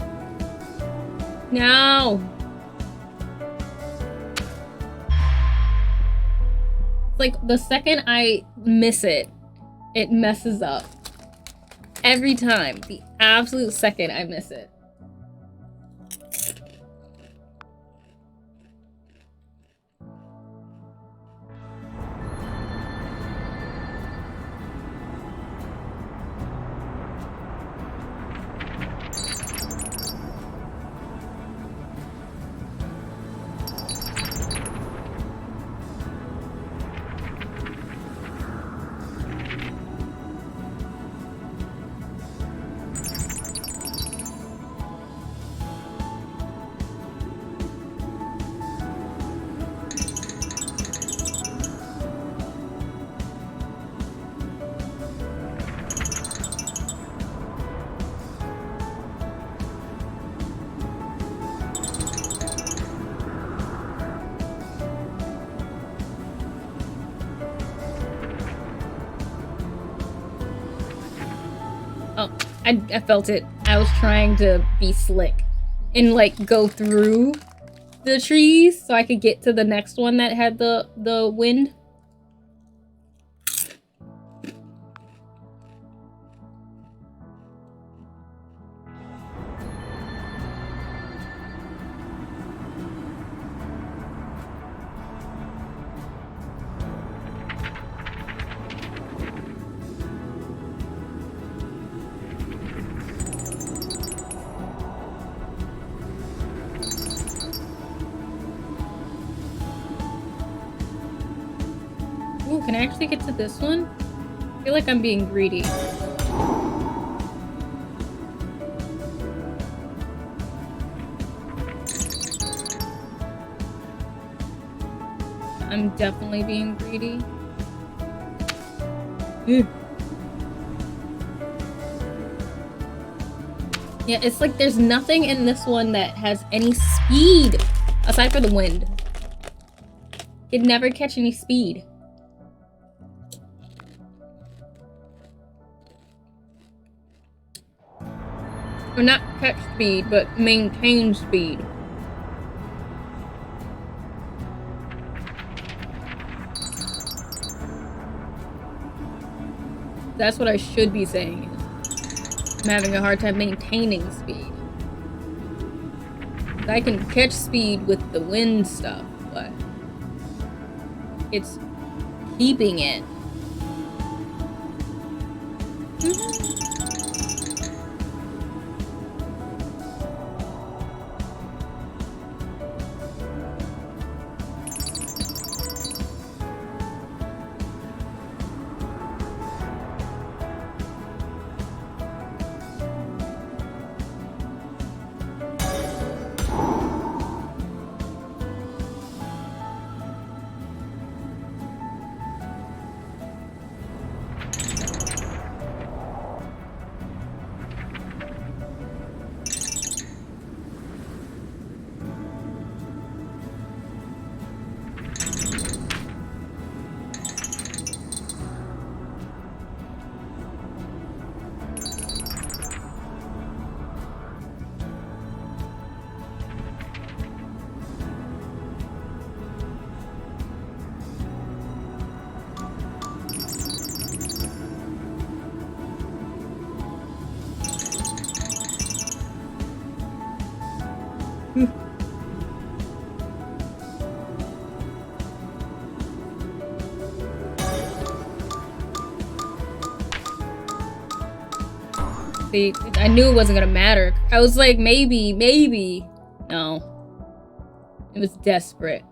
Now. It's like the second I miss it, it messes up. Every time. The absolute second I miss it. Oh, I felt it. I was trying to be slick and like go through the trees so I could get to the next one that had the wind. Ooh, can I actually get to this one? I feel like I'm being greedy. I'm definitely being greedy. Yeah, it's like there's nothing in this one that has any speed aside for the wind. It'd never catch any speed. Or not catch speed, but maintain speed. That's what I should be saying. I'm having a hard time maintaining speed. I can catch speed with the wind stuff, but it's keeping it. See, I knew it wasn't gonna matter. I was like, maybe. No. It was desperate.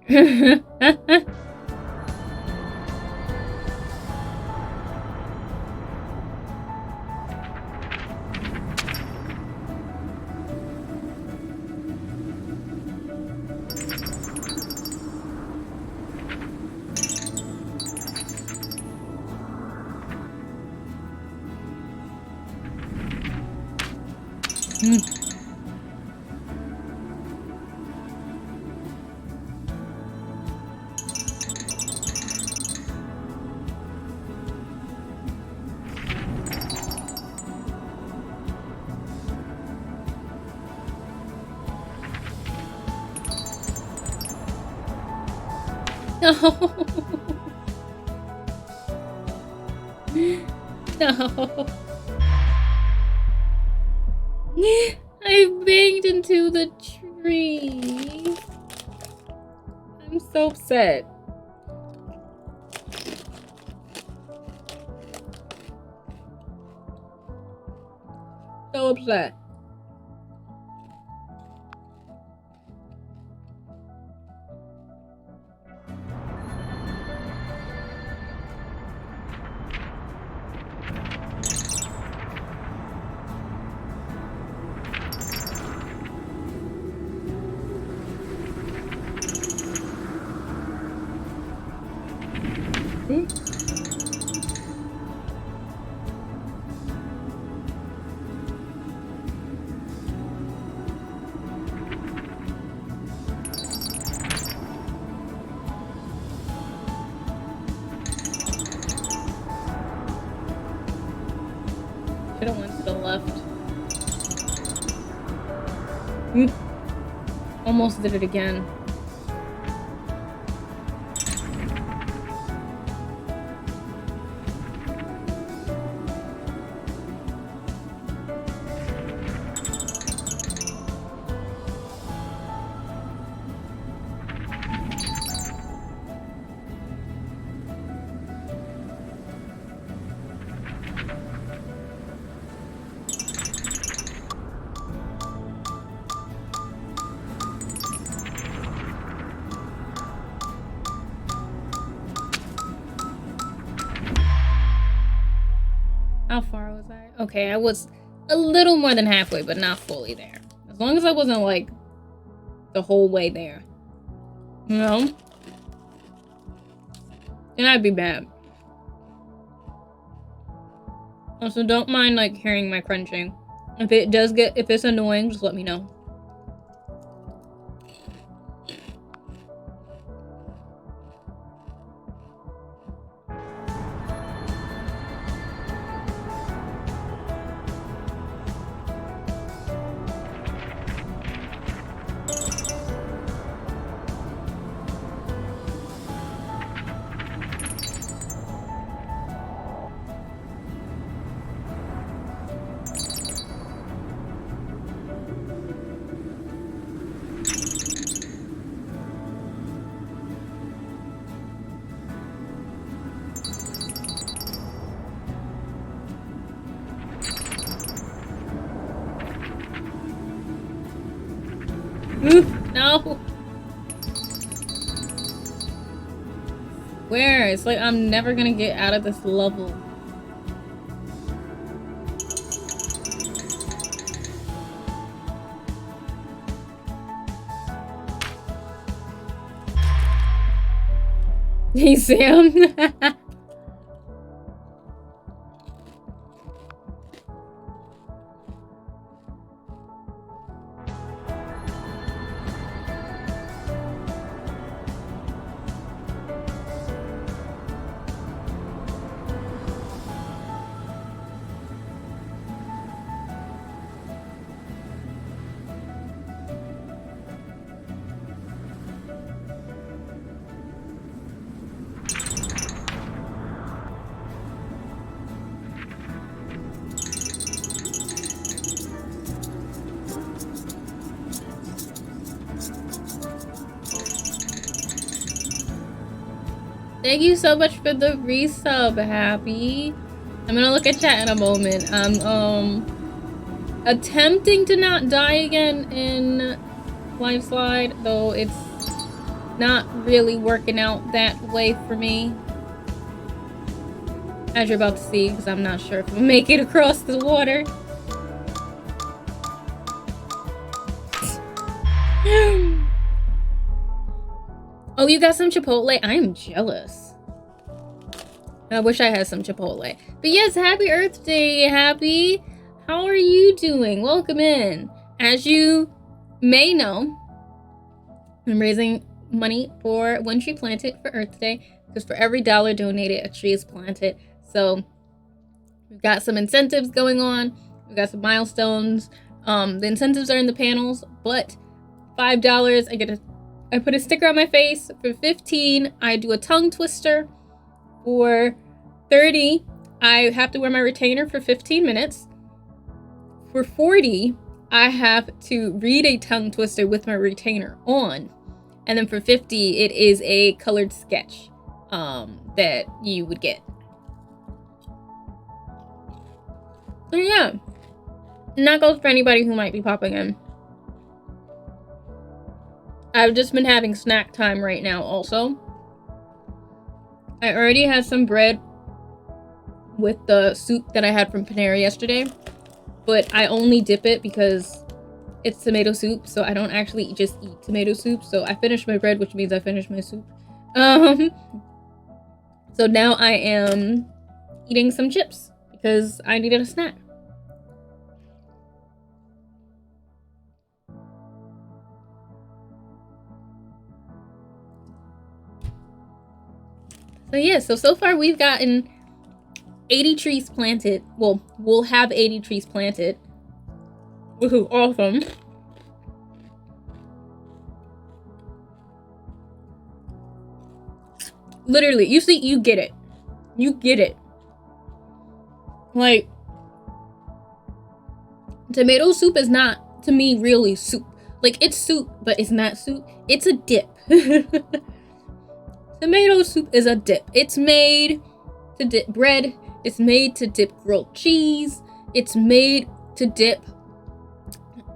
No. No. I banged into the tree. I'm so upset. So upset. Should've went to the left. Almost did it again. How far was I? Okay, I was a little more than halfway, but not fully there. As long as I wasn't, like, the whole way there. You know? Then I'd be bad. Also, don't mind, like, hearing my crunching. If it's annoying, just let me know. No. Where? It's like I'm never gonna get out of this level. Hey, Sam. Thank you so much for the resub, Happy. I'm gonna look at chat in a moment. I'm attempting to not die again in Lifeslide, though it's not really working out that way for me. As you're about to see, because I'm not sure if we'll make it across the water. Oh, you got some Chipotle? I am jealous. I wish I had some Chipotle. But yes, happy Earth Day, Happy. How are you doing? Welcome in. As you may know, I'm raising money for One Tree Planted for Earth Day, because for every $1 donated, a tree is planted. So we've got some incentives going on. We've got some milestones. The incentives are in the panels, but $5, I put a sticker on my face. For 15, I do a tongue twister. For 30, I have to wear my retainer for 15 minutes. For 40, I have to read a tongue twister with my retainer on. And then for 50, it is a colored sketch that you would get. So yeah, and that goes for anybody who might be popping in. I've just been having snack time right now also. I already had some bread with the soup that I had from Panera yesterday, but I only dip it because it's tomato soup, so I don't actually just eat tomato soup. So I finished my bread, which means I finished my soup. So now I am eating some chips because I needed a snack. So yeah, so far we've gotten 80 trees planted. Well, we'll have 80 trees planted. Woohoo, awesome. Literally, you see, you get it. You get it. Like, tomato soup is not, to me, really soup. Like, it's soup, but it's not soup. It's a dip. Tomato soup is a dip. It's made to dip bread. It's made to dip grilled cheese. It's made to dip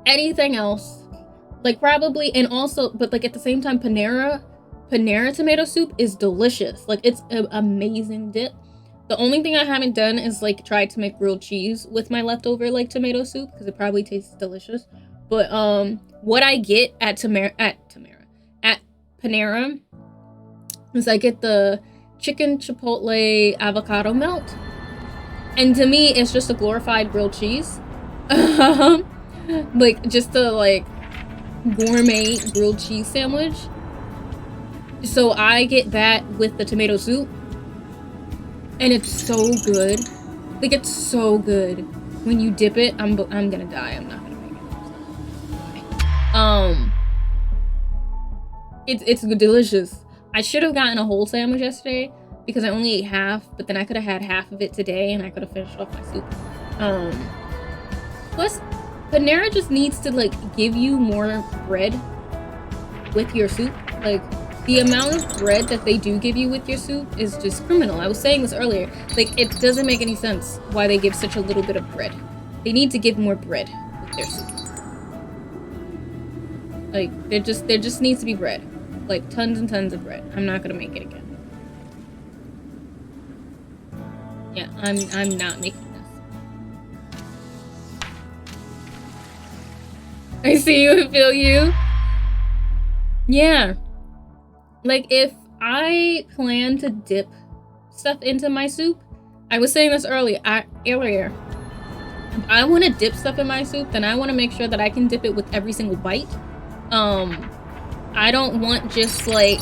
anything else. Like, probably, and also, but like at the same time, Panera tomato soup is delicious. Like, it's an amazing dip. The only thing I haven't done is like try to make grilled cheese with my leftover like tomato soup, because it probably tastes delicious. But what I get at Panera is I get the chicken chipotle avocado melt, and to me it's just a glorified grilled cheese. Like just a like gourmet grilled cheese sandwich. So I get that with the tomato soup, and it's so good. Like, it's so good. When you dip it, I'm gonna die. I'm not gonna make it. It's delicious. I should have gotten a whole sandwich yesterday because I only ate half, but then I could have had half of it today and I could have finished off my soup. Plus, Panera just needs to like give you more bread with your soup. Like, the amount of bread that they do give you with your soup is just criminal. I was saying this earlier. Like, it doesn't make any sense why they give such a little bit of bread. They need to give more bread with their soup. Like, there just needs to be bread. Like, tons and tons of bread. I'm not gonna make it again. Yeah, I'm not making this. I see you and feel you. Yeah. Like, if I plan to dip stuff into my soup, I was saying this earlier. If I want to dip stuff in my soup, then I want to make sure that I can dip it with every single bite. I don't want just like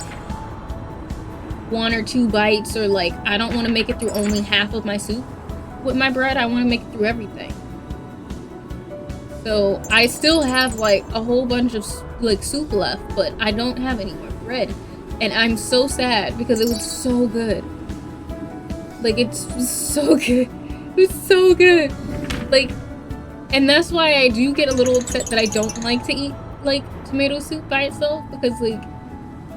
1 or 2 bites, or like I don't want to make it through only half of my soup with my bread. I want to make it through everything. So I still have like a whole bunch of like soup left, but I don't have any more bread. And I'm so sad because it was so good. Like, it's so good. It was so good. Like, and that's why I do get a little upset that I don't like to eat like tomato soup by itself, because like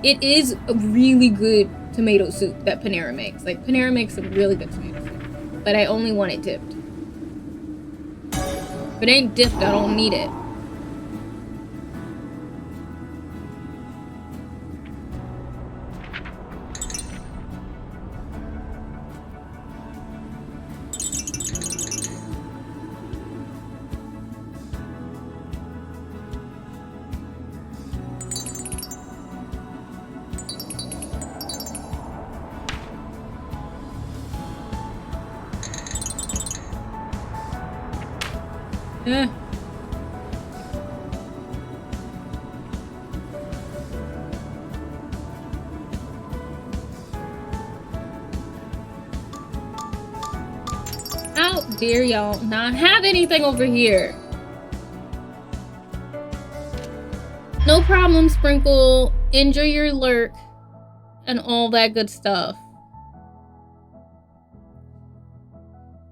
it is a really good tomato soup that Panera makes. Like, Panera makes some really good tomato soup. But I only want it dipped. If it ain't dipped, I don't need it. How dare y'all not have anything over here? No problem, Sprinkle. Enjoy your lurk and all that good stuff.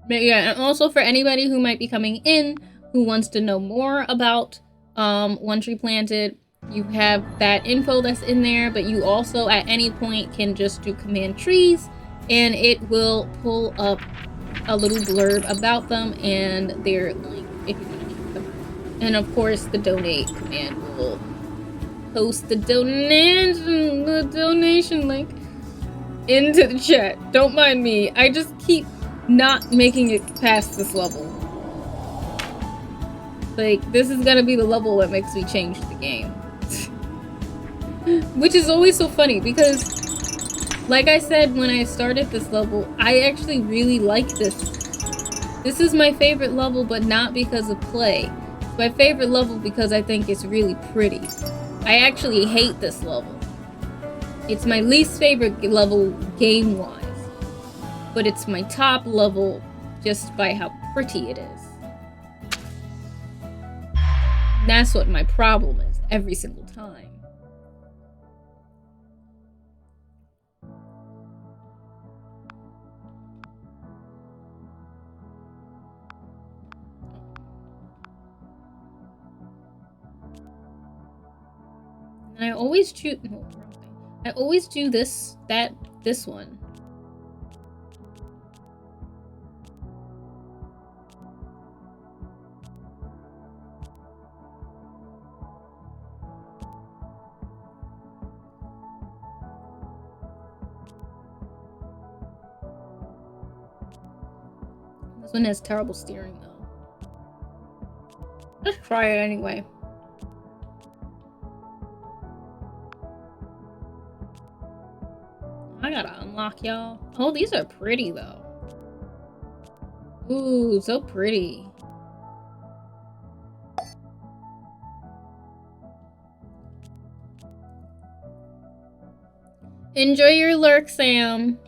But yeah, and also for anybody who might be coming in who wants to know more about One Tree Planted, you have that info that's in there, but you also at any point can just do command trees and it will pull up a little blurb about them and their link if you want to keep them. And of course the donate command will post the donation link into the chat. Don't mind me. I just keep not making it past this level. Like, this is gonna be the level that makes me change the game. Which is always so funny because, like I said when I started this level, I actually really like this. This is my favorite level, but not because of play. It's my favorite level because I think it's really pretty. I actually hate this level. It's my least favorite level game-wise. But it's my top level just by how pretty it is. And that's what my problem is every single time. And I always choose, no, wrong thing. I always do this one. This one has terrible steering though. Let's try it anyway. I gotta unlock y'all. Oh, these are pretty though. Ooh, so pretty. Enjoy your lurk, Sam.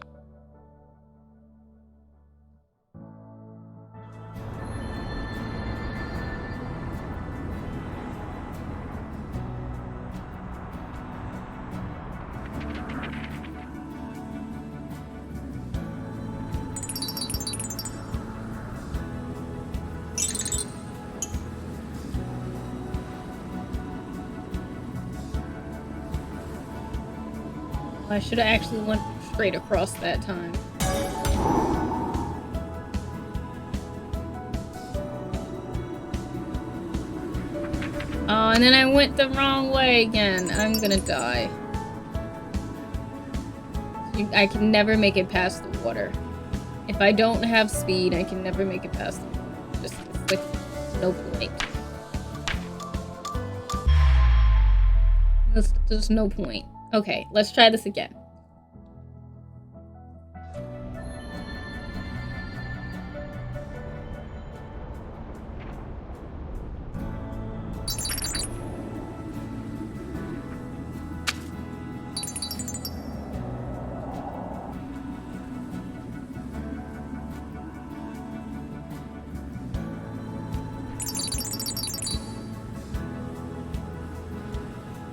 I should have actually went straight across that time. Oh, and then I went the wrong way again. I'm gonna die. I can never make it past the water. If I don't have speed, I can never make it past the water. Just like no point. There's no point. Okay, let's try this again.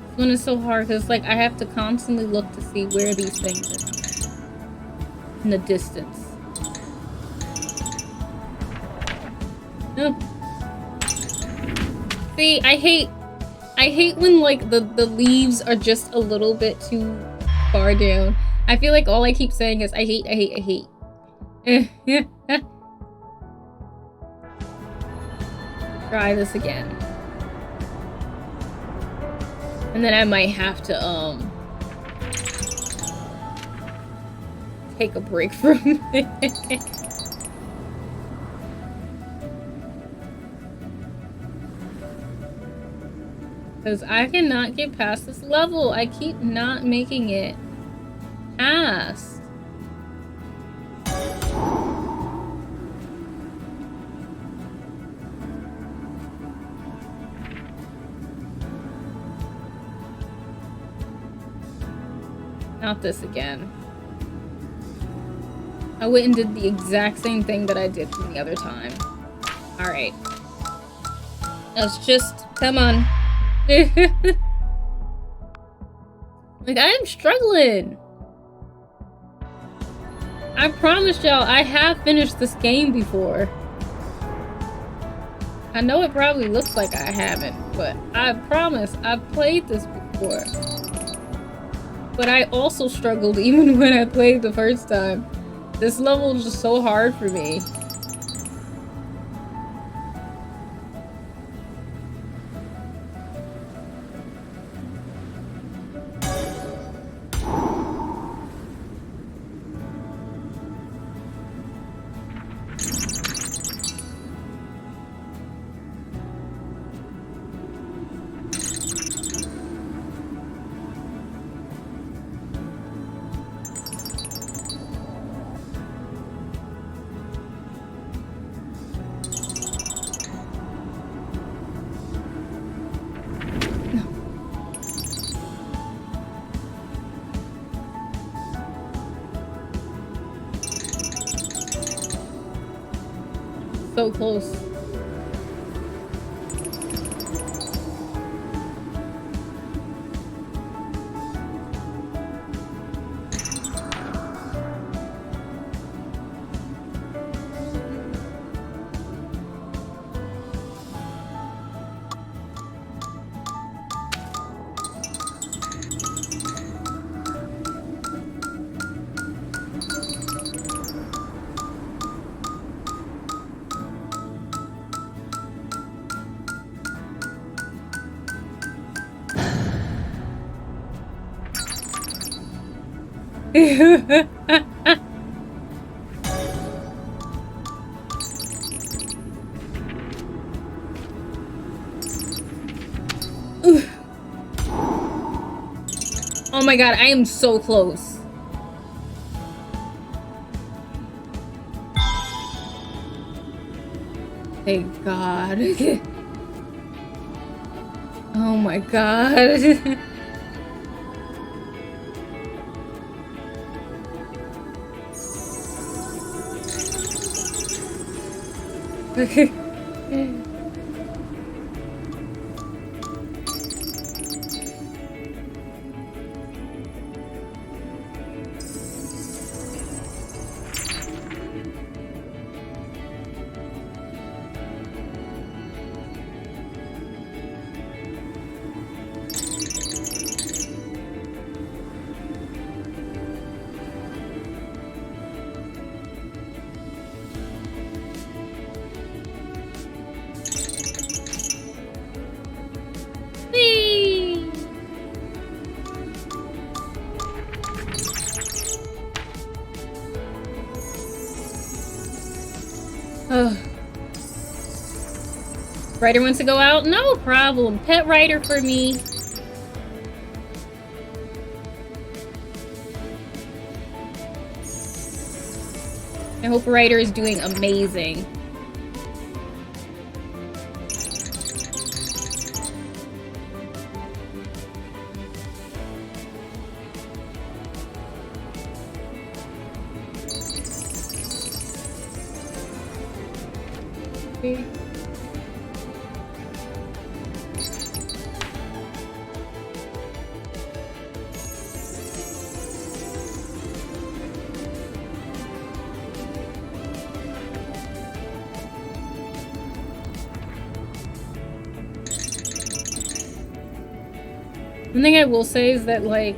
This one is so hard because like I have to constantly look to see where these things are in the distance. Oh. See, I hate when like the leaves are just a little bit too far down. I feel like all I keep saying is I hate, I hate, I hate. Try this again. And then I might have to, take a break from it. Because I cannot get past this level. I keep not making it past. Not this again. I went and did the exact same thing that I did from the other time. Alright. Let's just... Come on. Like, I am struggling. I promise y'all, I have finished this game before. I know it probably looks like I haven't, but I promise I've played this before. But I also struggled even when I played the first time. This level is just so hard for me. So close. Oh my god, I am so close. Thank God. Oh my god. Writer wants to go out? No problem. Pet writer for me. I hope writer is doing amazing. One thing I will say is that, like,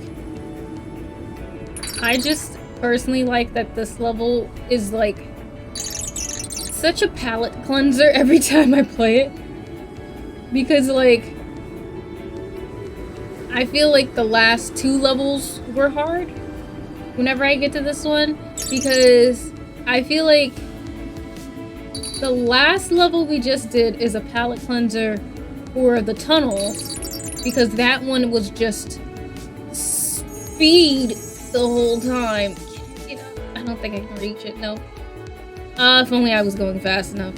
I just personally like that this level is like such a palate cleanser every time I play it. Because like, I feel like the last 2 levels were hard whenever I get to this one. Because I feel like the last level we just did is a palate cleanser for the tunnel. Because that one was just speed the whole time. I don't think I can reach it, no. If only I was going fast enough.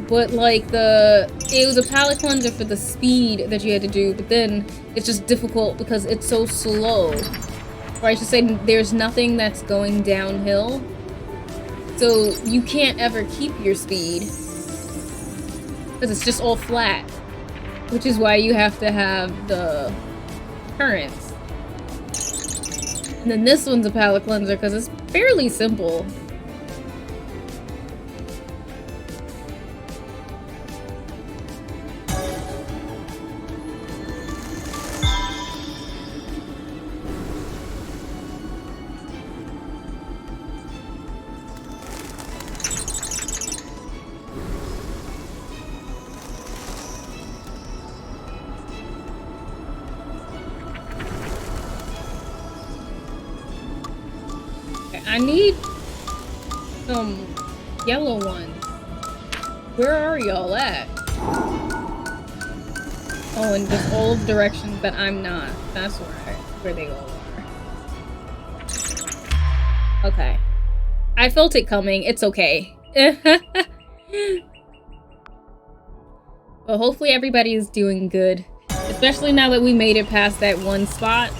But like it was a palate cleanser for the speed that you had to do, but then it's just difficult because it's so slow. Or I should say there's nothing that's going downhill. So you can't ever keep your speed. Because it's just all flat. Which is why you have to have the currents. And then this one's a palate cleanser because it's fairly simple. I need some yellow ones. Where are y'all at? Oh, in just all of directions that I'm not. That's where they all are. Okay. I felt it coming. It's okay. Well, hopefully everybody is doing good. Especially now that we made it past that one spot.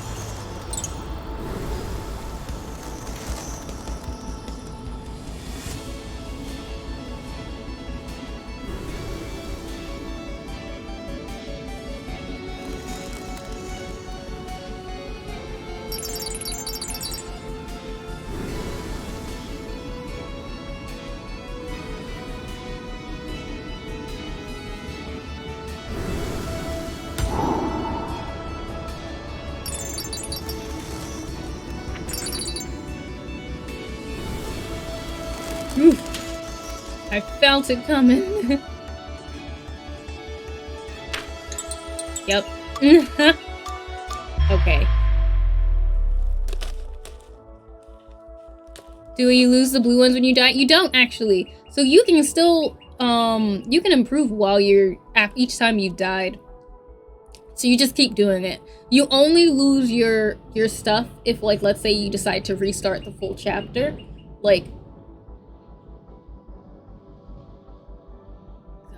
I felt it coming. Yep. Okay. Do you lose the blue ones when you die? You don't, actually. So you can still, you can improve while you're, each time you died. So you just keep doing it. You only lose your stuff if, like, let's say you decide to restart the full chapter. Like,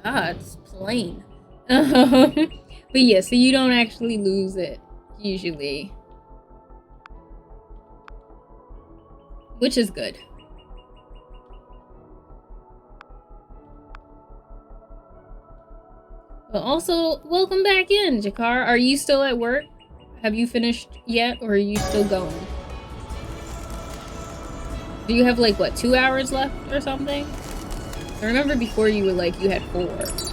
God, it's plain. But yeah, so you don't actually lose it, usually. Which is good. But also, welcome back in, Jakar. Are you still at work? Have you finished yet, or are you still going? Do you have, like, what, 2 hours left or something? I remember before you were like, you had 4.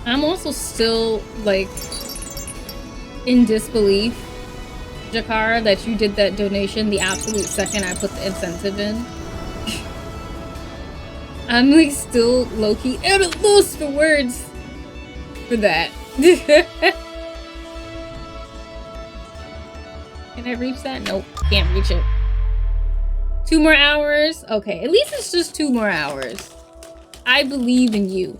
I'm also still, like, in disbelief, Jakara, that you did that donation the absolute second I put the incentive in. I'm, like, still low-key at a loss for words for that. Can I reach that? Nope, can't reach it. 2 more hours? Okay, at least it's just 2 more hours. I believe in you.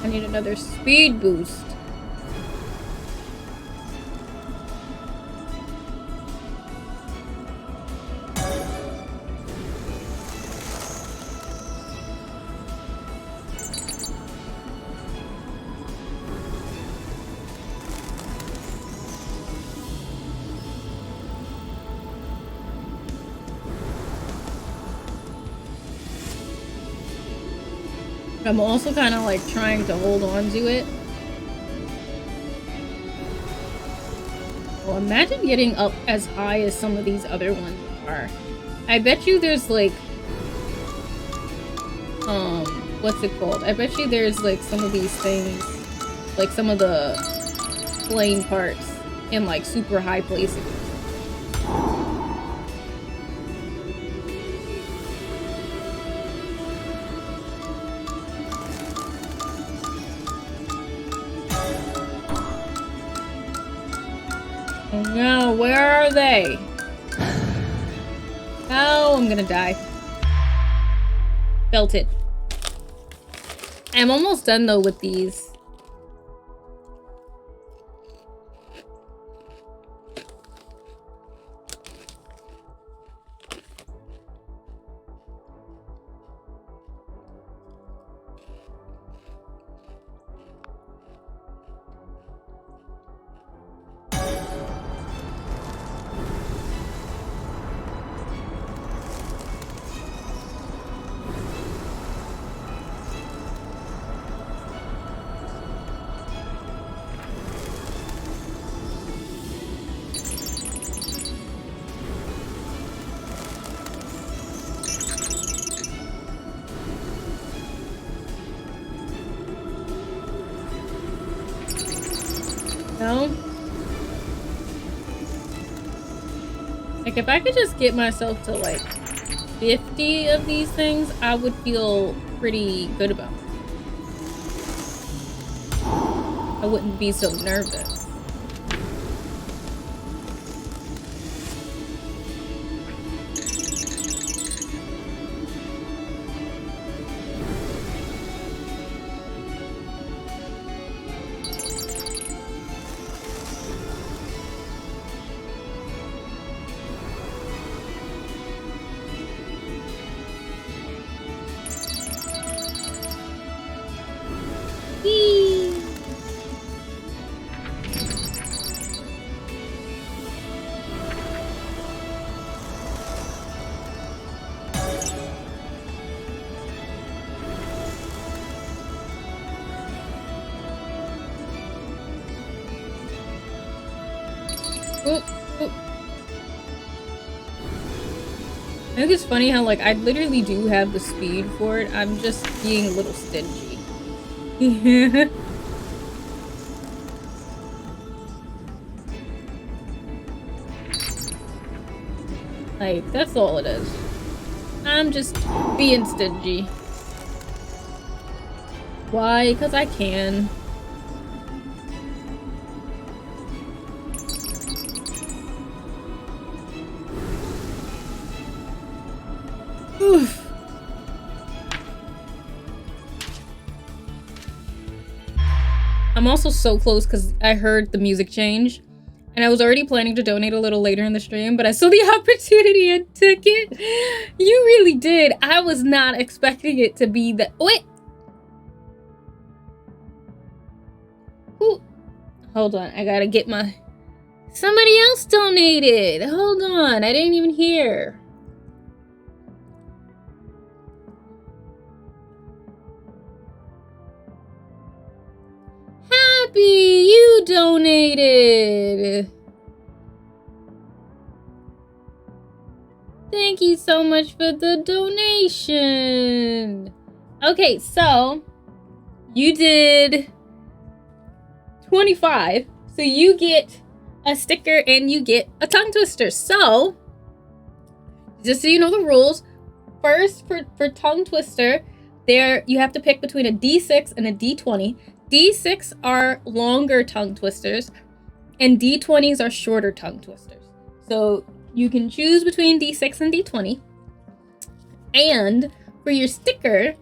need another speed boost. I'm also kind of like trying to hold on to it. Well, imagine getting up as high as some of these other ones are. I bet you there's like, what's it called? I bet you there's like some of these things, like some of the plane parts in like super high places. Oh no, where are they? Oh, I'm gonna die. Felt it. I'm almost done though with these. No? Like, if I could just get myself to, like, 50 of these things, I would feel pretty good about it. I wouldn't be so nervous. Oop, oop. I think it's funny how, like, I literally do have the speed for it. I'm just being a little stingy. Like, that's all it is. I'm just being stingy. Why? Because I can. Oof. I'm also so close because I heard the music change. And I was already planning to donate a little later in the stream, but I saw the opportunity and took it. You really did. I was not expecting it to be the... Wait! Ooh. Hold on, I gotta get my... Somebody else donated! Hold on, I didn't even hear. Happy, you donated! Thank you so much for the donation! Okay, so you did 25, so you get a sticker and you get a tongue twister. So, just so you know the rules, first for tongue twister, there you have to pick between a D6 and a D20. D6 are longer tongue twisters, and D20s are shorter tongue twisters. So you can choose between D6 and D20. And for your sticker,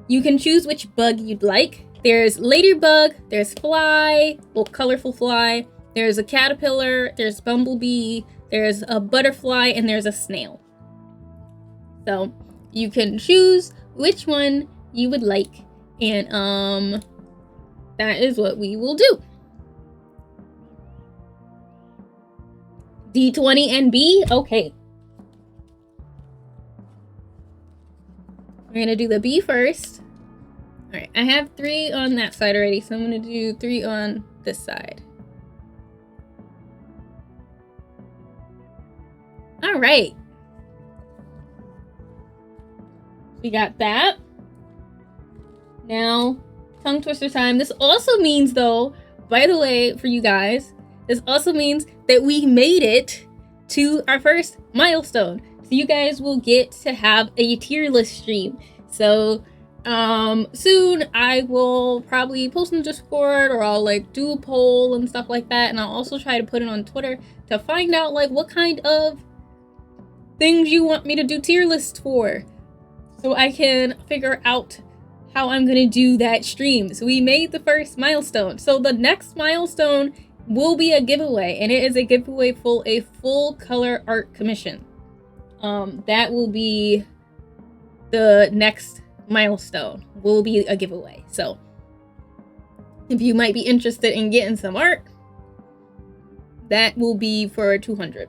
you can choose which bug you'd like. There's ladybug, there's fly, well, colorful fly, there's a caterpillar, there's bumblebee, there's a butterfly, and there's a snail. So you can choose which one you would like, and that is what we will do. D20 and B? Okay. We're gonna do the B first. Alright, I have 3 on that side already, so I'm gonna do 3 on this side. Alright. We got that. Now, tongue twister time. This also means, though, by the way, for you guys, this also means that we made it to our first milestone. So you guys will get to have a tier list stream. So soon I will probably post in Discord, or I'll like do a poll and stuff like that, and I'll also try to put it on Twitter to find out like what kind of things you want me to do tier lists for, so I can figure out how I'm gonna do that stream. So we made the first milestone. So the next milestone will be a giveaway, and it is a giveaway for a full color art commission. That will be the next milestone, will be a giveaway. So if you might be interested in getting some art, that will be for 200.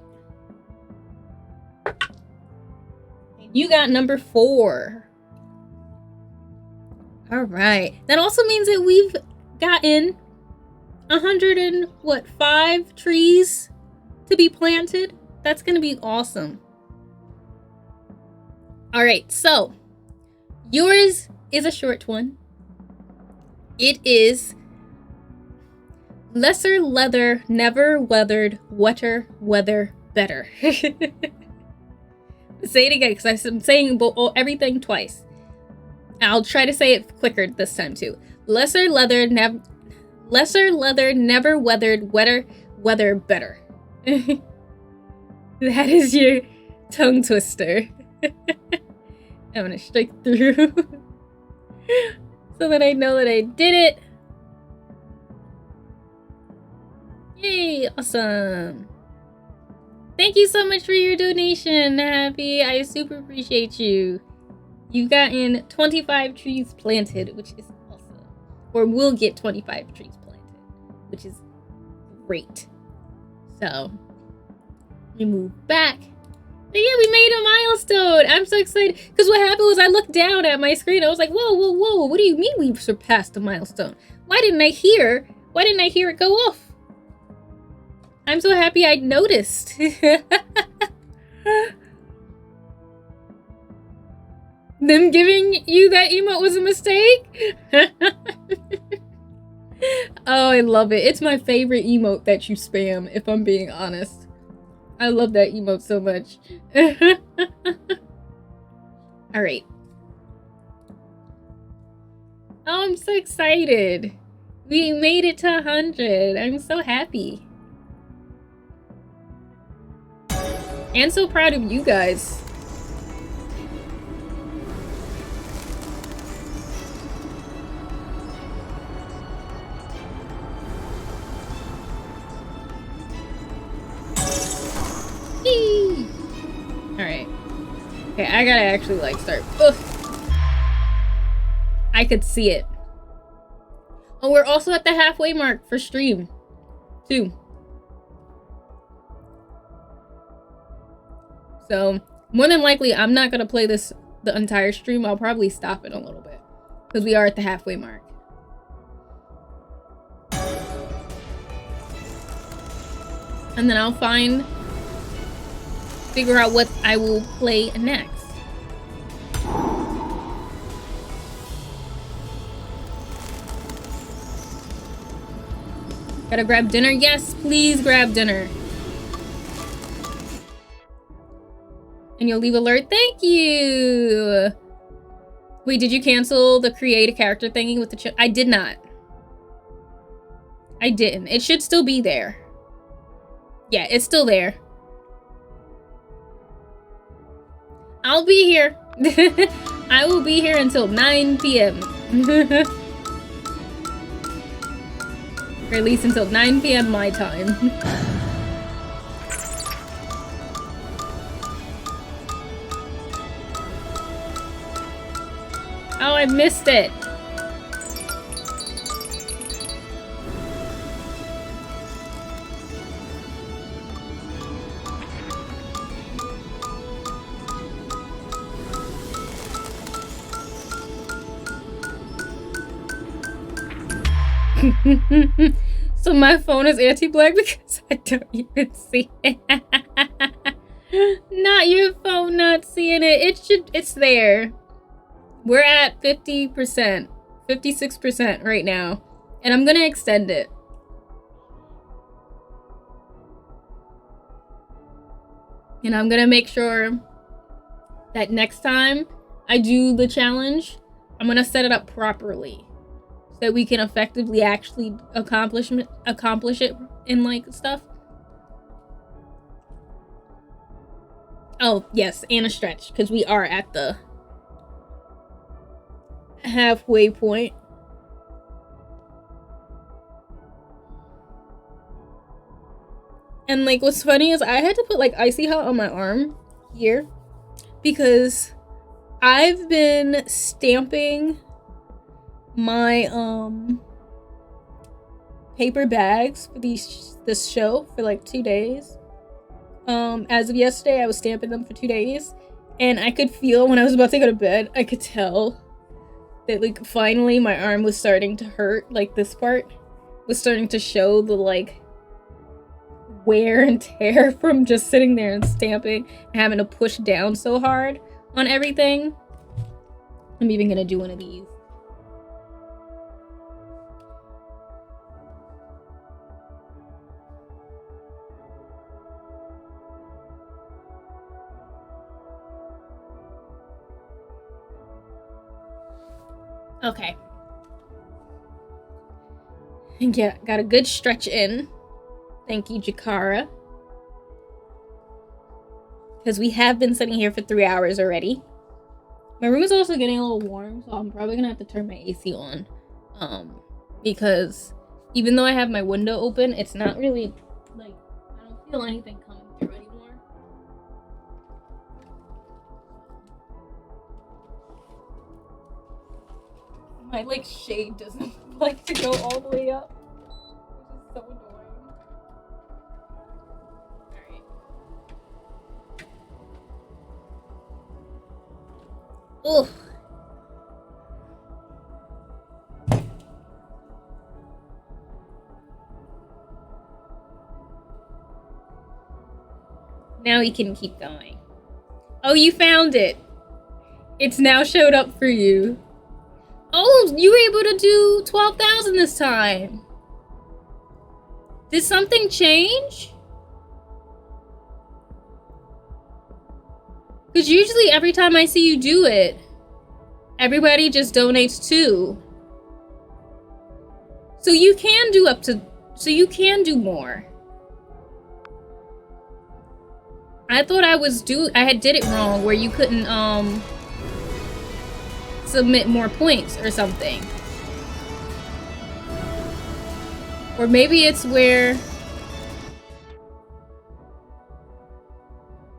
And you got number 4. All right. That also means that we've gotten 105 trees to be planted. That's gonna be awesome. All right, so yours is a short one. It is lesser leather, never weathered, wetter weather better. Say it again, because I'm saying everything twice. I'll try to say it quicker this time too. Lesser leather, never weathered, wetter weather better. That is your tongue twister. I'm gonna strike through so that I know that I did it. Yay, awesome. Thank you so much for your donation, Happy. I super appreciate you. You've gotten 25 trees planted, which is awesome. Or we'll get 25 trees planted, which is great. So, we move back. But yeah, we made a milestone. I'm so excited. Because what happened was I looked down at my screen. I was like, whoa, whoa, whoa. What do you mean we've surpassed a milestone? Why didn't I hear it go off? I'm so happy I noticed. Them giving you that emote was a mistake? Oh, I love it. It's my favorite emote that you spam, if I'm being honest. I love that emote so much. All right. Oh, I'm so excited. We made it to 100. I'm so happy. And so proud of you guys. Alright. Okay, I gotta actually like start. Ugh. I could see it. Oh, we're also at the halfway mark for stream, too. So, more than likely, I'm not gonna play this the entire stream. I'll probably stop it a little bit, because we are at the halfway mark. And then I'll figure out what I will play next. Gotta grab dinner? Yes, please grab dinner. And you'll leave alert? Thank you! Wait, did you cancel the create a character thingy with the I did not. I didn't. It should still be there. Yeah, it's still there. I'll be here. I will be here until 9 p.m. Or at least until 9 p.m. my time. Oh, I missed it. So my phone is anti-black because I don't even see it. Not your phone not seeing it. It's there. We're at 50%, 56% right now. And I'm gonna extend it. And I'm gonna make sure that next time I do the challenge, I'm gonna set it up properly. That we can effectively actually accomplish it in like stuff. Oh yes, and a stretch, because we are at the halfway point. And like what's funny is I had to put like icy hot on my arm here because I've been stamping my paper bags for this show for like 2 days. As of yesterday I was stamping them for 2 days, and I could feel when I was about to go to bed, I could tell that like finally my arm was starting to hurt. Like this part was starting to show the like wear and tear from just sitting there and stamping and having to push down so hard on everything. I'm even gonna do one of these. Okay. And yeah, got a good stretch in. Thank you, Jakara. Because we have been sitting here for 3 hours already. My room is also getting a little warm, so I'm probably gonna have to turn my AC on. Because even though I have my window open, it's not really, like, I don't feel anything coming through anymore. My, like, shade doesn't like to go all the way up, which is so annoying. Alright. Ugh. Now we can keep going. Oh, you found it. It's now showed up for you. Oh, you were able to do 12,000 this time. Did something change? Because usually every time I see you do it, everybody just donates too. So you can do you can do more. I thought I did it wrong where you couldn't submit more points or something. Or maybe it's where...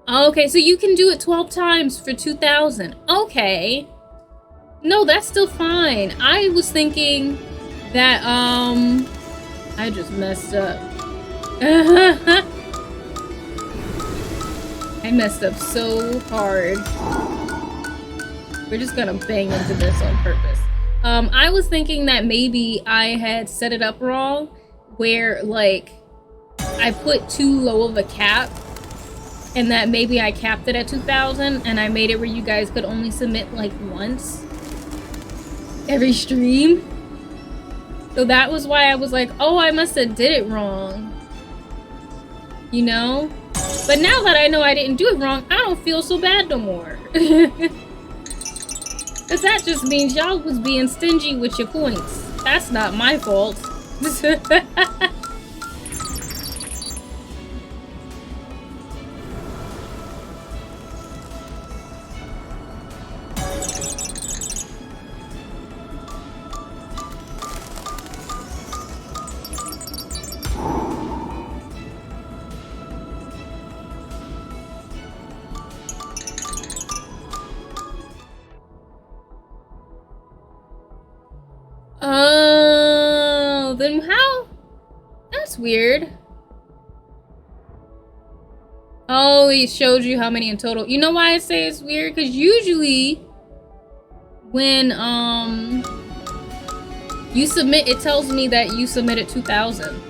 Okay, so you can do it 12 times for 2,000. Okay. No, that's still fine. I was thinking that, I just messed up. I messed up so hard. We're just gonna bang into this on purpose. I was thinking that maybe I had set it up wrong, where like I put too low of a cap, and that maybe I capped it at 2,000, and I made it where you guys could only submit like once every stream. So that was why I was like, oh, I must have did it wrong. You know? But now that I know I didn't do it wrong, I don't feel so bad no more. Cause that just means y'all was being stingy with your points. That's not my fault. Oh, then how? That's weird. Oh, he showed you how many in total. You know why I say it's weird? Because usually when you submit, it tells me that you submitted 2,000.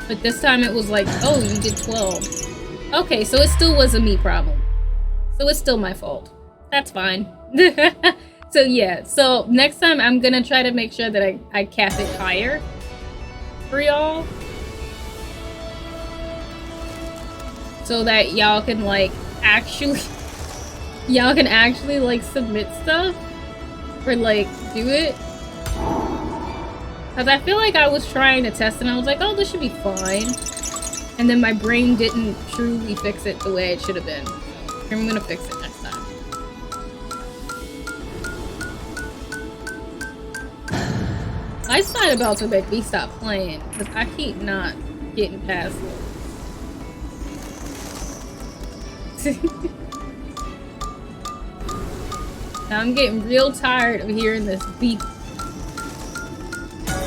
But this time it was like, oh, you did 12. Okay, so it still was a me problem. So it's still my fault. That's fine. So yeah, so next time I'm gonna try to make sure that I cap it higher for y'all. So that y'all can like actually like submit stuff or like do it. Cause I feel like I was trying to test and I was like, oh, this should be fine. And then my brain didn't truly fix it the way it should have been. I'm gonna fix it next time. Lifeslide about to make me stop playing because I keep not getting past it. Now I'm getting real tired of hearing this beep.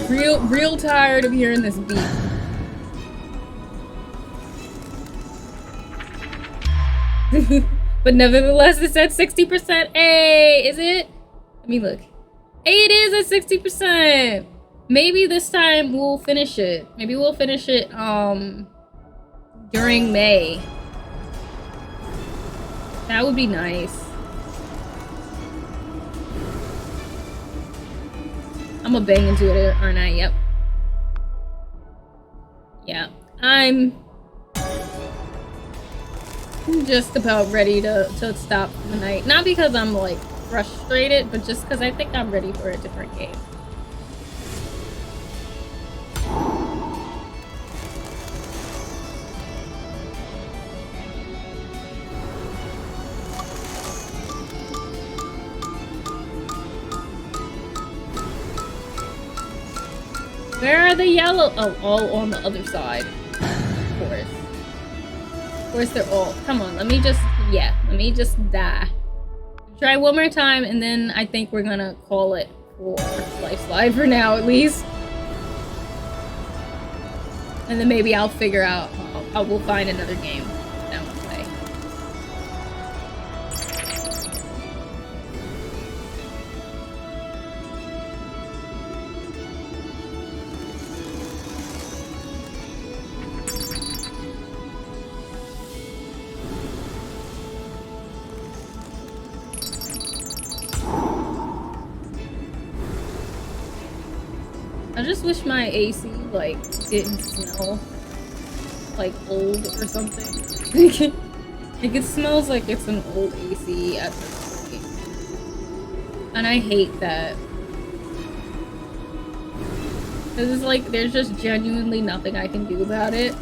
Real tired of hearing this beep. But nevertheless, it's at 60%. Hey, is it? Let me look. Hey, it is at 60%. Maybe this time we'll finish it. Maybe we'll finish it during May. That would be nice. I'm gonna bang into it, aren't I? Yep. Yeah, I'm just about ready to stop for the night. Not because I'm like frustrated, but just because I think I'm ready for a different game. Where are the yellow? Oh, all on the other side. Of course. Of course they're all. Come on, let me just die. Try one more time and then I think we're gonna call it for Lifeslide for now at least. And then maybe I'll figure out how we'll find another game down the way. I just wish my AC like didn't smell like old or something. Like it smells like it's an old AC at this point. And I hate that. Cause it's like there's just genuinely nothing I can do about it.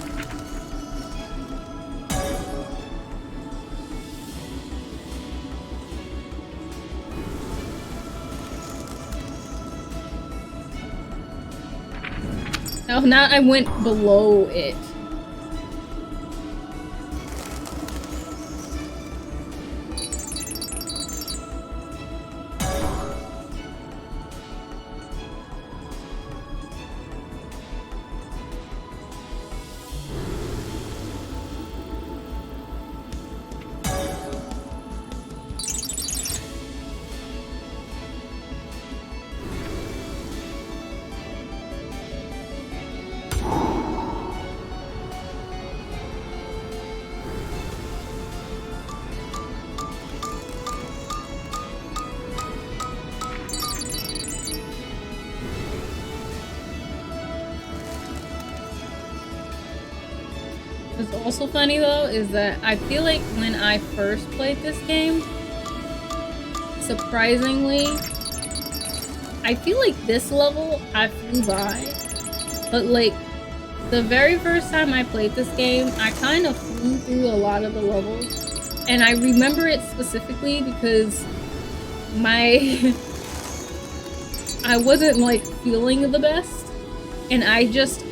Oh, now I went below it. What's also funny though is that I feel like when I first played this game, surprisingly, I feel like this level I flew by, but like the very first time I played this game, I kind of flew through a lot of the levels, and I remember it specifically because I wasn't like feeling the best, and I just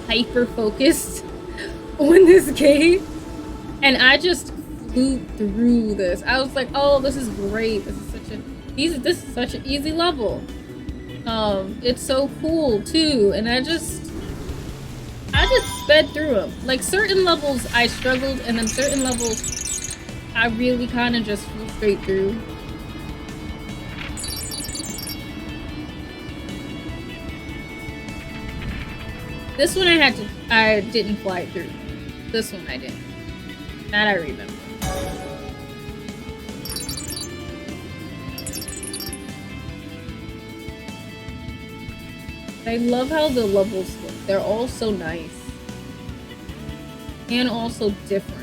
hyper focused on this game, and I just flew through this. I was like, oh, this is great. This is such an easy level. It's so cool too, and I just sped through them. Like certain levels I struggled, and then certain levels I really kind of just flew straight through. This one I didn't fly through. This one I didn't. That I remember. I love how the levels look. They're all so nice. And also different.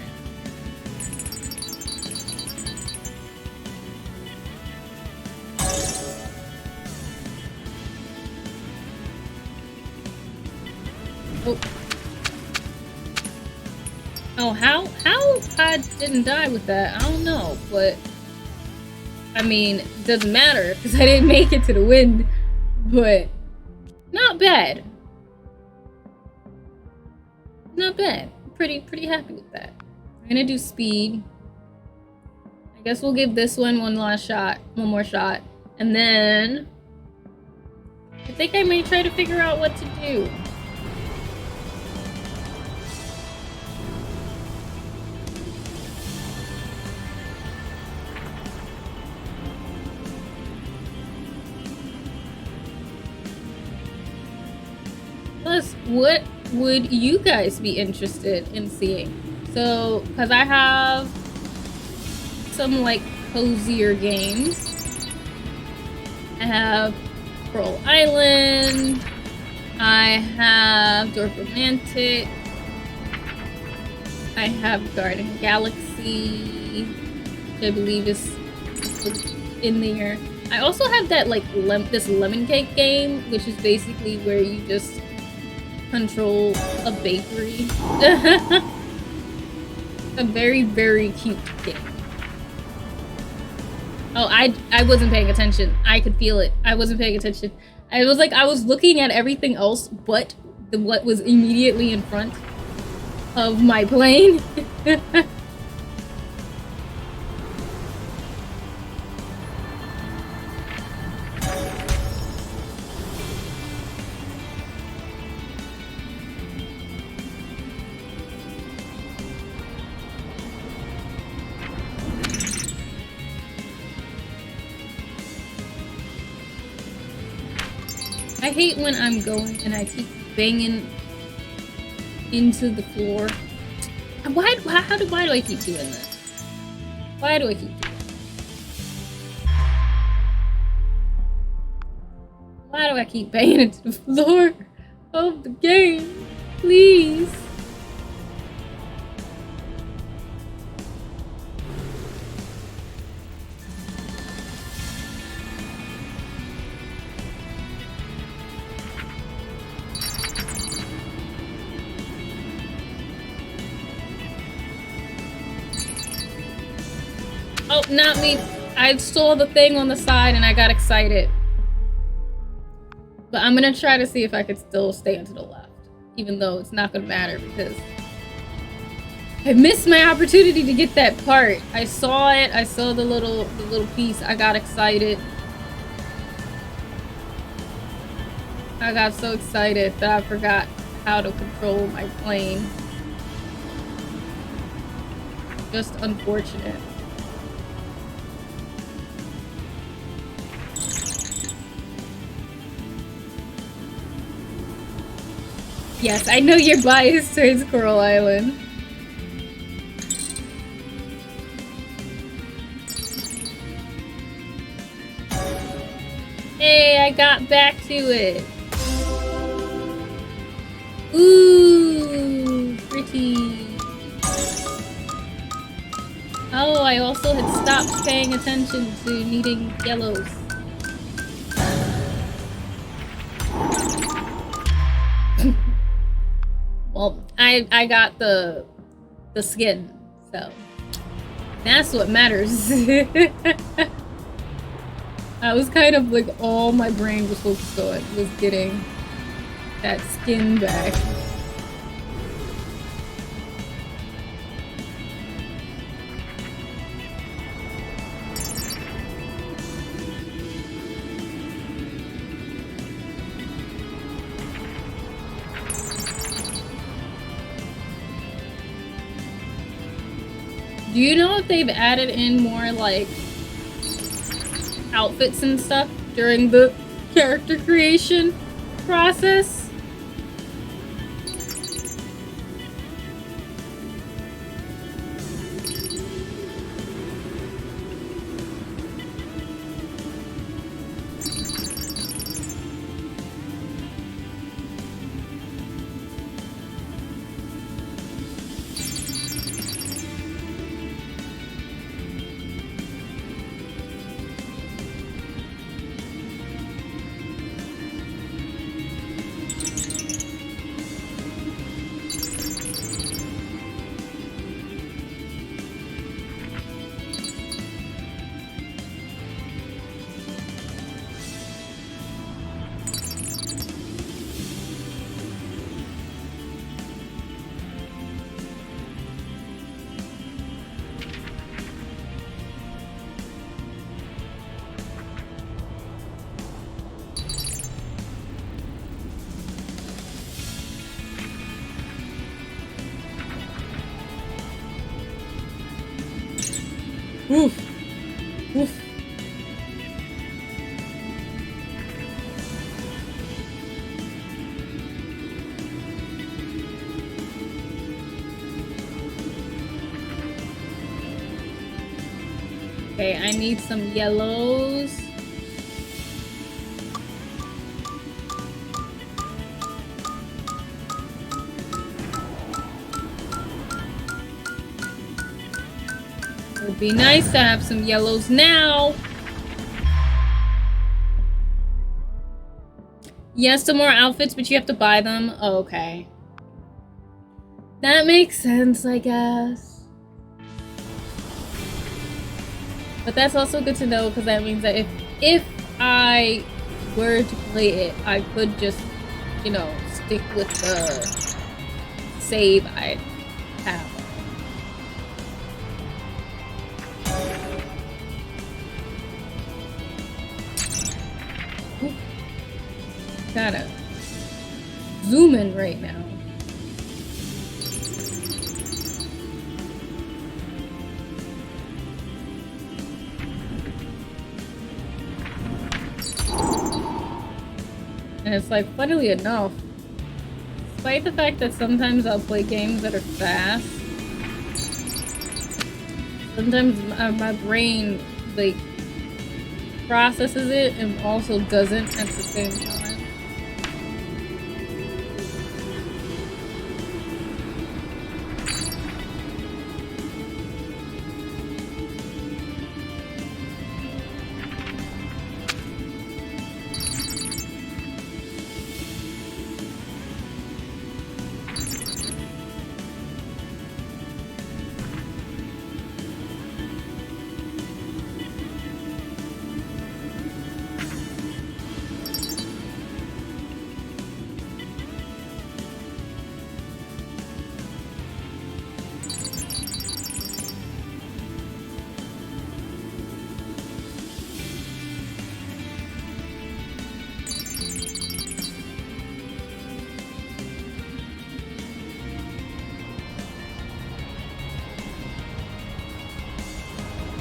Oh, how I didn't die with that, I don't know, but I mean, it doesn't matter because I didn't make it to the wind, but not bad. Not bad. Pretty happy with that. I'm gonna do speed. I guess we'll give this one one more shot, and then I think I may try to figure out what to do. Plus, what would you guys be interested in seeing? So, because I have some like cozier games. I have Pearl Island. I have Dork Romantic. I have Garden Galaxy, which I believe is in there. I also have that like this lemon cake game, which is basically where you just control a bakery. A very cute game. Oh, I wasn't paying attention. I could feel it. I wasn't paying attention. I was looking at everything else but what was immediately in front of my plane. I hate when I'm going and I keep banging into the floor. Why do I keep doing this? Why do I keep doing this? Why do I keep banging into the floor of the game? Please. Oh, not me. I saw the thing on the side and I got excited. But I'm gonna try to see if I could still stay to the left. Even though it's not gonna matter because I missed my opportunity to get that part. I saw it. I saw the little piece. I got excited. I got so excited that I forgot how to control my plane. Just unfortunate. Yes, I know you're biased towards Coral Island. Hey, I got back to it. Ooh, pretty. Oh, I also had stopped paying attention to needing yellows. Well, I got the skin, so that's what matters. I was kind of like all my brain was focused on was getting that skin back. Do you know if they've added in more, like, outfits and stuff during the character creation process? Oof. Oof. Okay, I need some yellows. It would be nice to have some yellows now. Yes, some more outfits, but you have to buy them. Oh, okay. That makes sense, I guess. But that's also good to know, because that means that if I were to play it, I could just, you know, stick with the save I have. Ooh. Gotta zoom in right now. And it's like, funnily enough, despite the fact that sometimes I'll play games that are fast, sometimes my brain, like, processes it and also doesn't at the same time.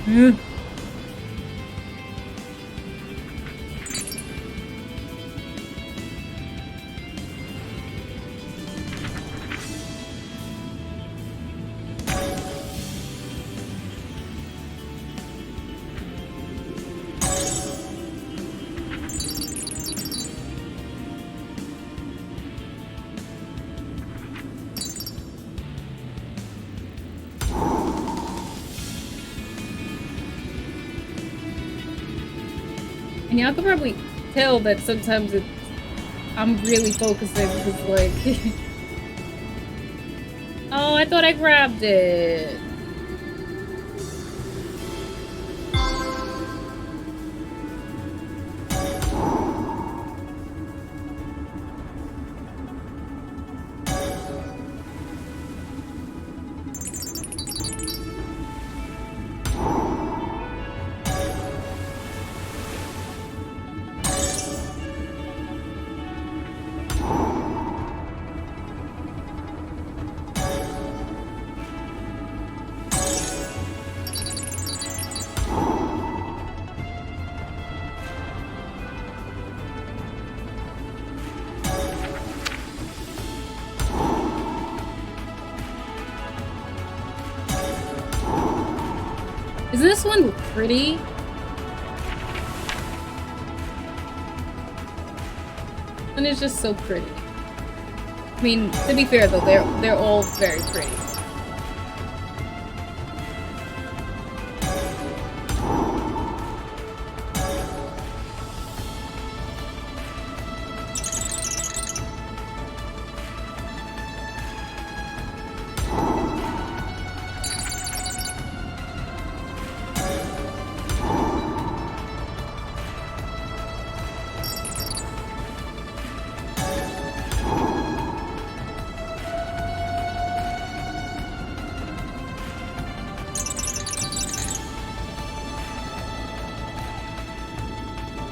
Mm. And y'all can probably tell that sometimes I'm really focusing because, like, oh, I thought I grabbed it. this one pretty? And it's just so pretty. I mean, to be fair though, they're all very pretty.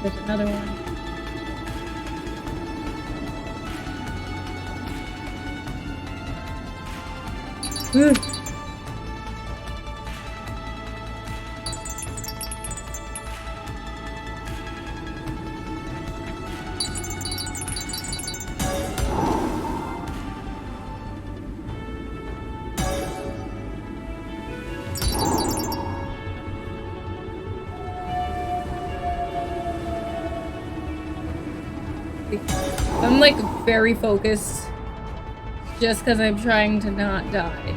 There's another one. Ooh. I'm like very focused just because I'm trying to not die.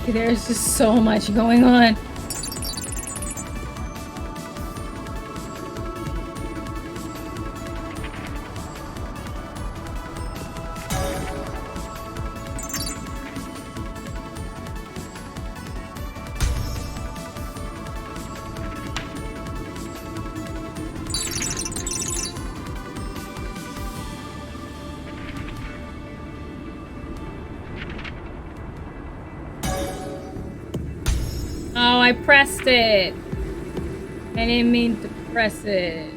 There's just so much going on. Oh, I pressed it. I didn't mean to press it.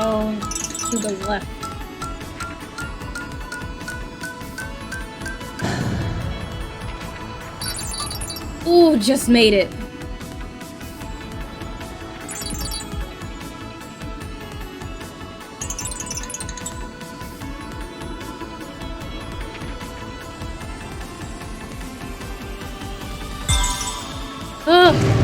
Oh, to the left. Ooh, just made it. Oh.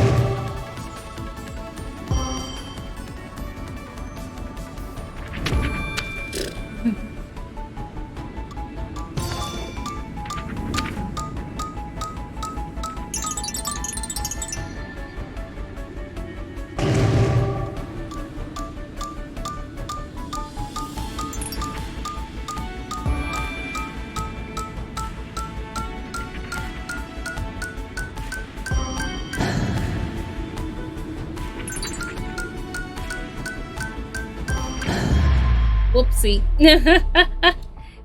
Whoopsie.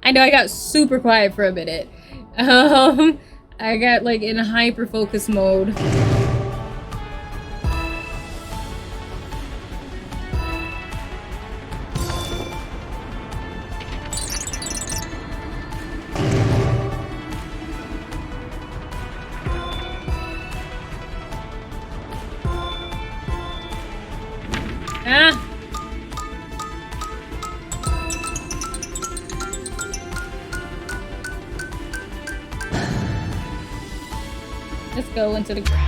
I know I got super quiet for a minute. I got like in hyper focus mode. Ah. Let's go into the ground.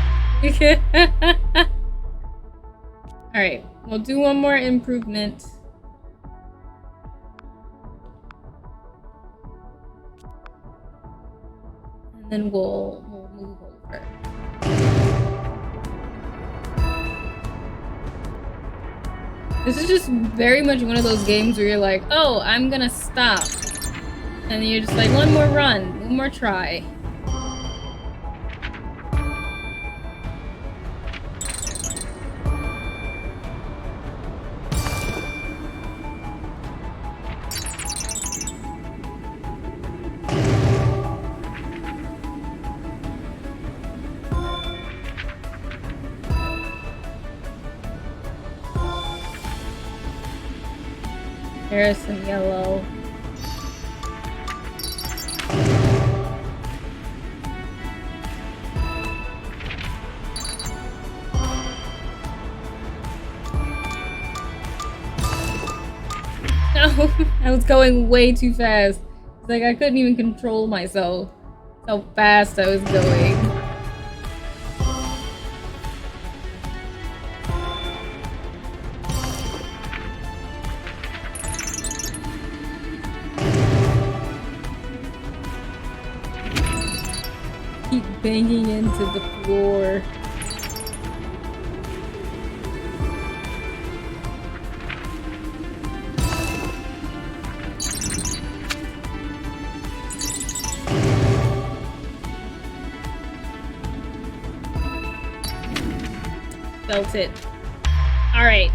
Alright, we'll do one more improvement. And then we'll move over. This is just very much one of those games where you're like, oh, I'm gonna stop. And you're just like, one more run, one more try. There's some yellow. No, I was going way too fast. It's like I couldn't even control myself. How fast I was going. Keep banging into the floor. Felt it. All right.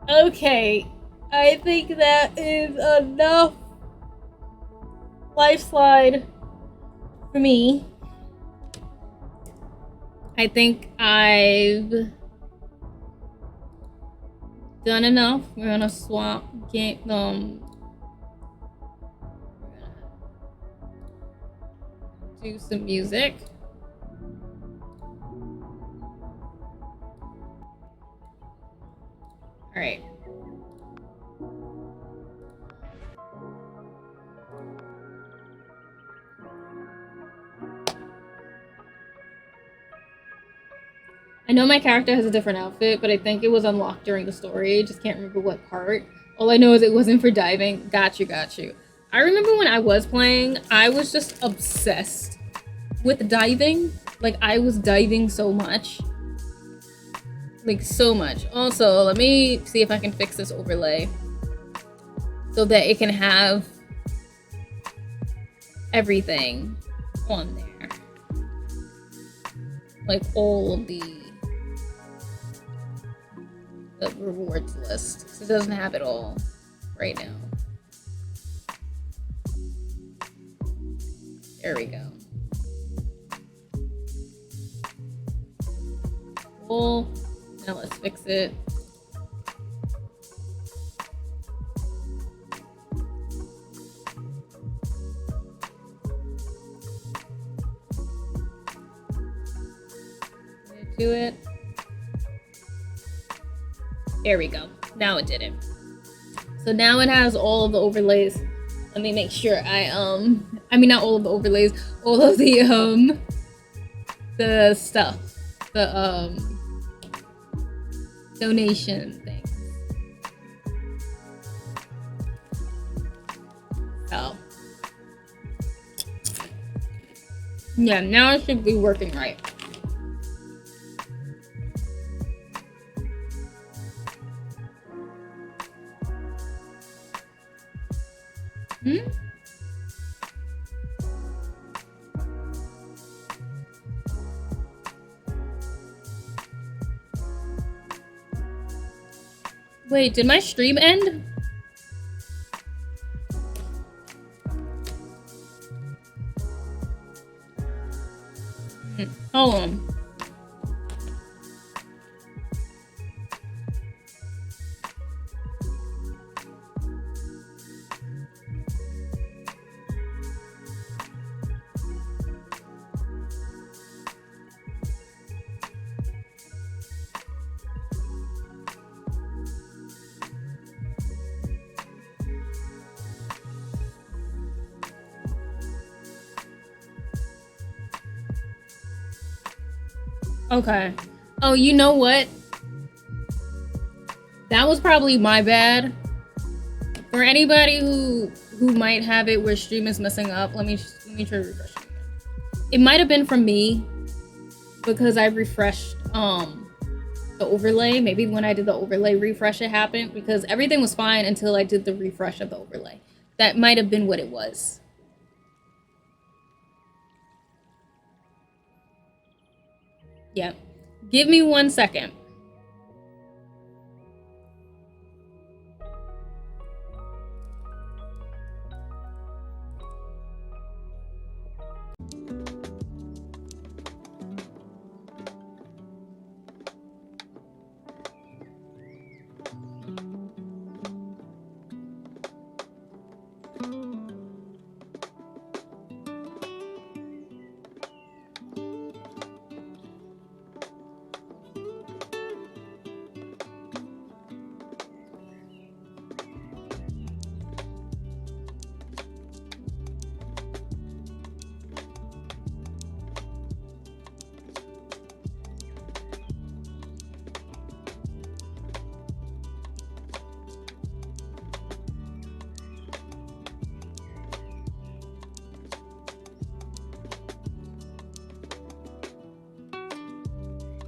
Okay. I think that is enough Lifeslide for me. I think I've done enough. We're gonna swap game. Do some music. All right. I know my character has a different outfit, but I think it was unlocked during the story. I just can't remember what part. All I know is it wasn't for diving. Got you. I remember when I was playing, I was just obsessed with diving. Like, I was diving so much. Like, so much. Also, let me see if I can fix this overlay so that it can have everything on there. Like, all of the rewards list. So it doesn't have it all right now. There we go. Cool. Now let's fix it. Do it. There we go. Now it did it. So now it has all of the overlays. Let me make sure I mean not all of the overlays, all of the stuff. The donation thing. Oh. Yeah, now it should be working right. Wait, did my stream end? Hold on. Okay. Oh, you know what? That was probably my bad. For anybody who might have it where stream is messing up, let me try to refresh it. It might have been from me because I refreshed the overlay. Maybe when I did the overlay refresh it happened, because everything was fine until I did the refresh of the overlay. That might have been what it was. Yeah. Give me 1 second.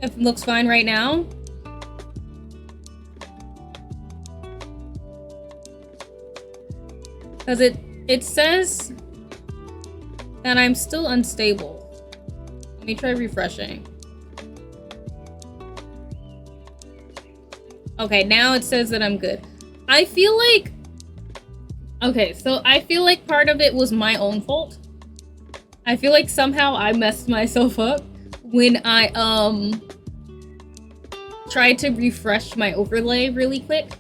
It looks fine right now. Because it says that I'm still unstable. Let me try refreshing. Okay, now it says that I'm good. I feel like... Okay, so I feel like part of it was my own fault. I feel like somehow I messed myself up when I tried to refresh my overlay really quick.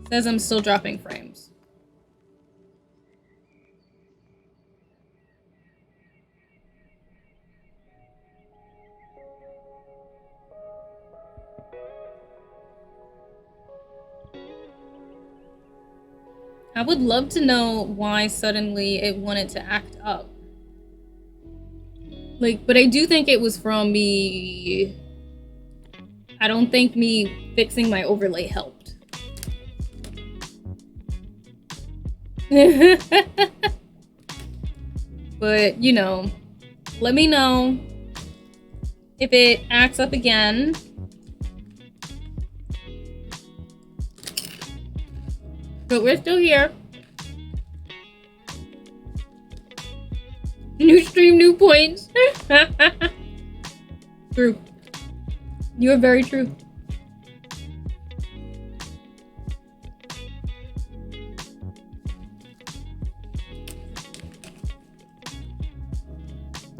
Says I'm still dropping frames. I would love to know why suddenly it wanted to act up. Like, but I do think it was from me. I don't think me fixing my overlay helped. But, you know, let me know if it acts up again. But we're still here. New stream, new points. True. You are very true.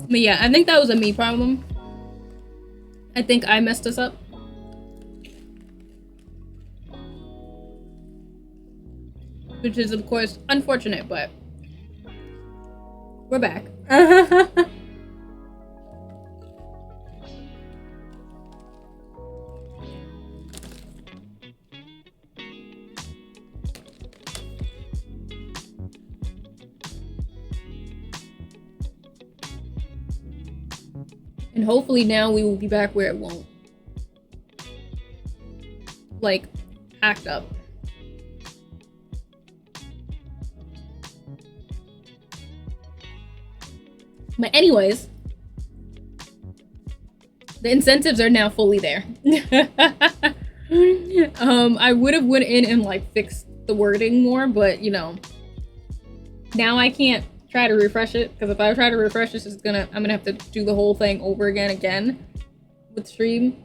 But yeah, I think that was a me problem. I think I messed us up. Which is, of course, unfortunate, but we're back. And hopefully now we will be back where it won't, like, act up. But anyways, the incentives are now fully there. I would have went in and like fixed the wording more, but you know, now I can't try to refresh it, because if I try to refresh this, I'm gonna have to do the whole thing over again with stream.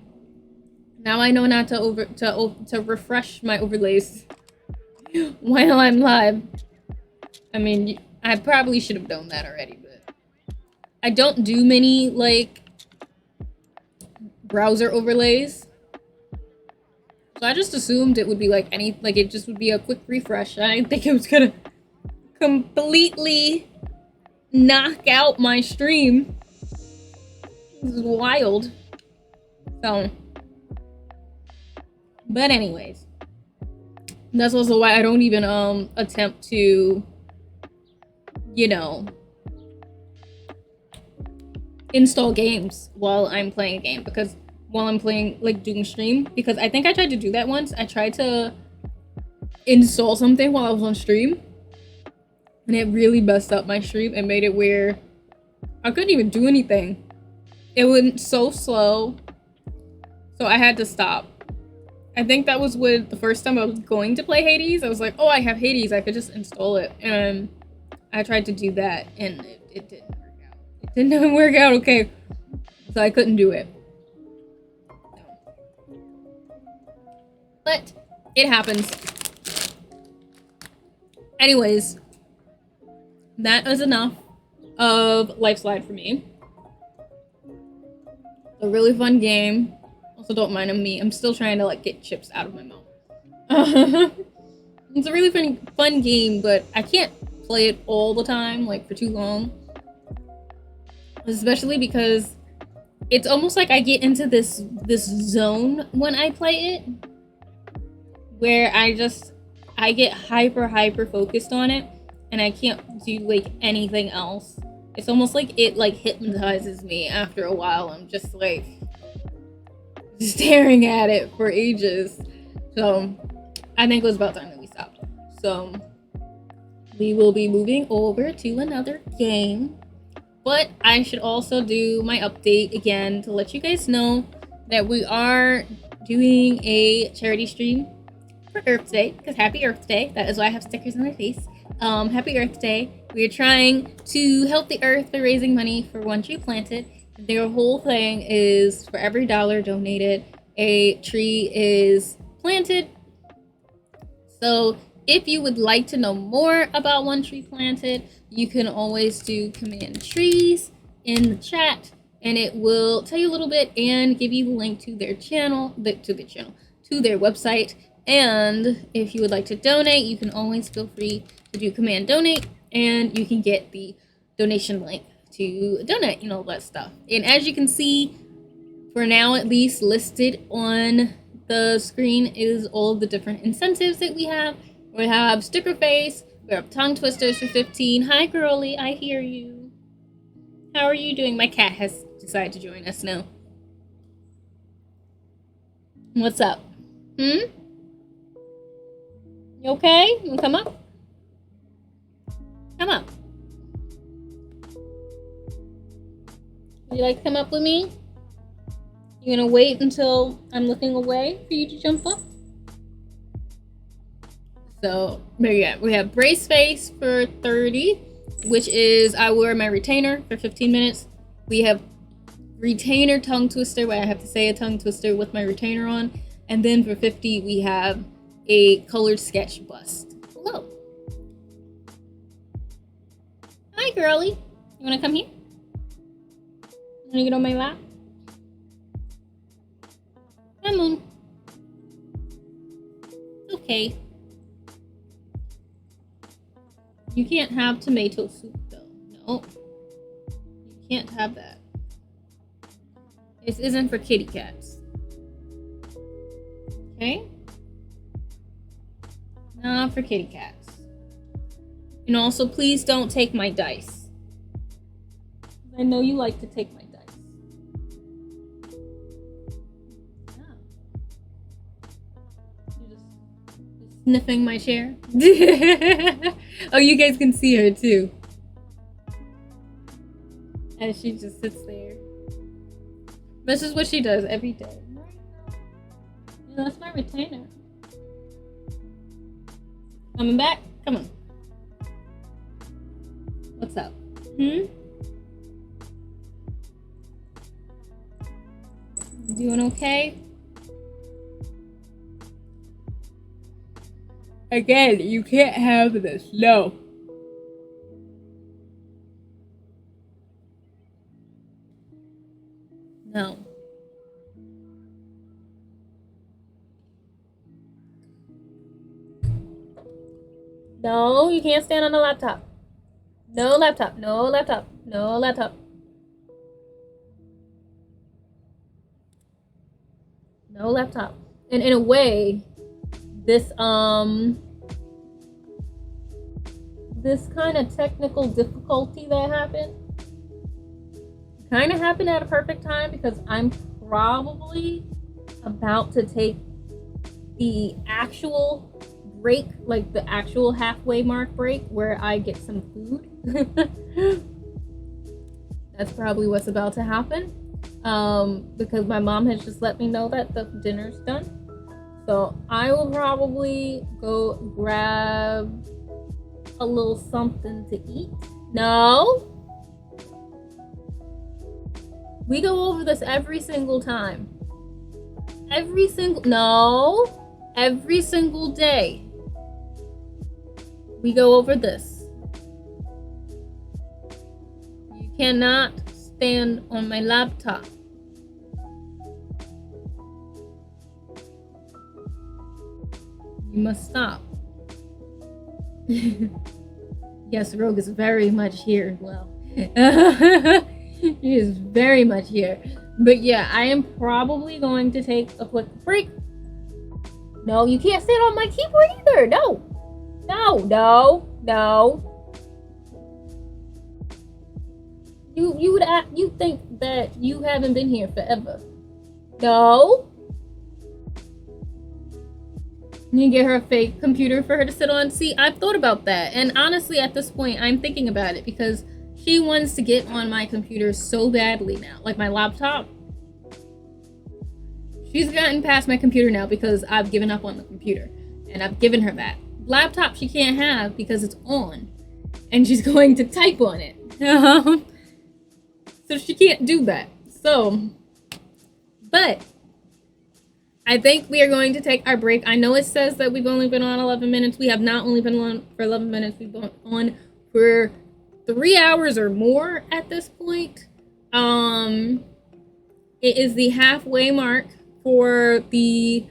Now I know not to refresh my overlays while I'm live. I mean, I probably should have known that already, but I don't do many like browser overlays, so I just assumed it would be like it just would be a quick refresh. I didn't think it was gonna completely knock out my stream. This is wild. So, but anyways, that's also why I don't even attempt to you know, install games while I'm playing a game, because while I'm playing, like, doing stream, because I think I tried to do that once. I tried to install something while I was on stream, and it really messed up my stream and made it where I couldn't even do anything. It went so slow, so I had to stop. I think that was with the first time I was going to play Hades. I was like, oh, I have Hades, I could just install it. And I tried to do that, and it didn't work out. It didn't work out okay. So I couldn't do it. But it happens. Anyways, that is enough of Lifeslide for me. A really fun game. Also, don't mind me. I'm still trying to, like, get chips out of my mouth. It's a really fun game, but I can't play it all the time, like, for too long. Especially because it's almost like I get into this zone when I play it, where I get hyper focused on it, and I can't do, like, anything else. It's almost like it, like, hypnotizes me after a while. I'm just, like, staring at it for ages. So I think it was about time that we stopped. So we will be moving over to another game. But I should also do my update again to let you guys know that we are doing a charity stream for Earth Day, because happy Earth Day. That is why I have stickers on my face. Happy Earth Day. We are trying to help the earth by raising money for One Tree Planted. Their whole thing is for every $1 donated, a tree is planted. So if you would like to know more about One Tree Planted, you can always do command trees in the chat, and it will tell you a little bit and give you the link to their channel, to their website. And if you would like to donate, you can always feel free to do command donate, and you can get the donation link to donate, you know, that stuff. And as you can see, for now at least, listed on the screen is all the different incentives that we have. We have sticker face, we have tongue twisters for 15. Hi girly, I hear you. How are you doing? My cat has decided to join us now. What's up? You okay? You wanna come up? Come up. Would you like to come up with me? You're gonna wait until I'm looking away for you to jump up? So, we have brace face for 30, which is I wear my retainer for 15 minutes. We have retainer tongue twister, where I have to say a tongue twister with my retainer on. And then for 50, we have a colored sketch bust. Hello. Hi, girly. You wanna come here? You wanna get on my lap? Come on. Okay. You can't have tomato soup, though. No. You can't have that. This isn't for kitty cats. Okay? Not for kitty cats. And also, please don't take my dice. I know you like to take my dice. Yeah. You're just sniffing my chair. Oh, you guys can see her too. And she just sits there. This is what she does every day. Yeah, that's my retainer. Coming back? Come on. What's up? Doing okay? Again, you can't have this. No. No. No, you can't stand on the laptop. No laptop, no laptop, no laptop. No laptop. And in a way, this this kind of technical difficulty that happened kind of happened at a perfect time, because I'm probably about to take the actual break, like the actual halfway mark break, where I get some food. That's probably what's about to happen, because my mom has just let me know that the dinner's done. So I will probably go grab a little something to eat. No, we go over this every single time. Every single day we go over this. You cannot stand on my laptop. You must stop. Yes, Rogue is very much here as well. He is very much here. But yeah, I am probably going to take a quick break. No, you can't stand on my keyboard either. No. You think that you haven't been here forever. No. You get her a fake computer for her to sit on. See, I've thought about that. And honestly, at this point, I'm thinking about it, because she wants to get on my computer so badly now. Like my laptop. She's gotten past my computer now because I've given up on the computer. And I've given her that. Laptop she can't have because it's on. And she's going to type on it. So she can't do that. So, but I think we are going to take our break. I know it says that we've only been on 11 minutes. We have not only been on for 11 minutes. We've been on for 3 hours or more at this point. It is the halfway mark for the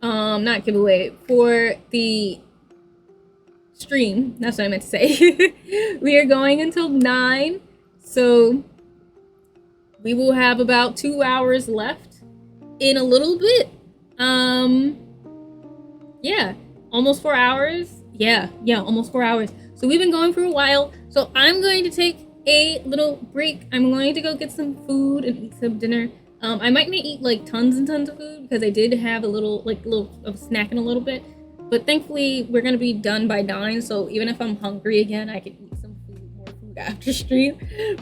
not giveaway, for the stream. That's what I meant to say. We are going until 9, so we will have about 2 hours left in a little bit. Yeah, almost 4 hours. Yeah, almost 4 hours. So we've been going for a while. So I'm going to take a little break. I'm going to go get some food and eat some dinner. I might not eat like tons and tons of food, because I did have a little snack in a little bit. But thankfully, we're gonna be done by 9. So even if I'm hungry again, I can eat some more food after stream.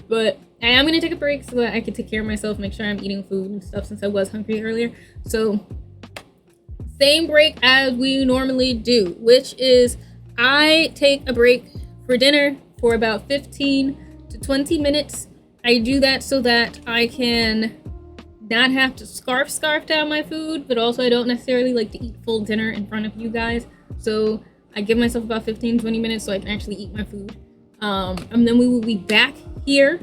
But I am gonna take a break so that I can take care of myself, make sure I'm eating food and stuff, since I was hungry earlier. So same break as we normally do, which is I take a break for dinner for about 15 to 20 minutes. I do that so that I can not have to scarf down my food, but also I don't necessarily like to eat full dinner in front of you guys. So I give myself about 15-20 minutes so I can actually eat my food. And then we will be back here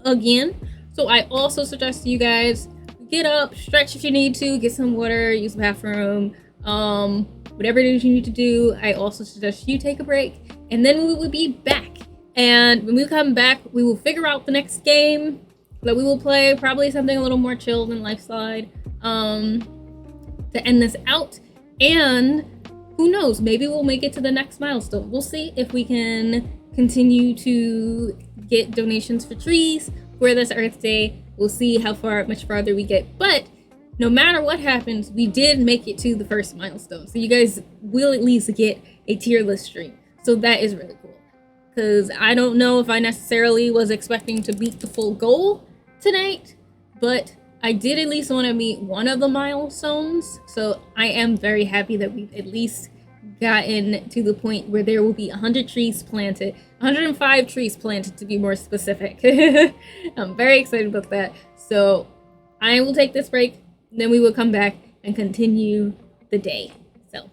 again. So I also suggest you guys get up, stretch if you need to, get some water, use the bathroom, whatever it is you need to do. I also suggest you take a break, and then we will be back. And when we come back, we will figure out the next game that we will play, probably something a little more chill than Lifeslide, to end this out. And who knows, maybe we'll make it to the next milestone. We'll see if we can continue to get donations for trees for this Earth Day. We'll see how much farther we get. But no matter what happens, we did make it to the first milestone. So you guys will at least get a tier list stream. So that is really cool. Because I don't know if I necessarily was expecting to beat the full goal tonight, but I did at least want to meet one of the milestones. So I am very happy that we've at least gotten to the point where there will be 100 trees planted, 105 trees planted to be more specific. I'm very excited about that. So I will take this break, then we will come back and continue the day. So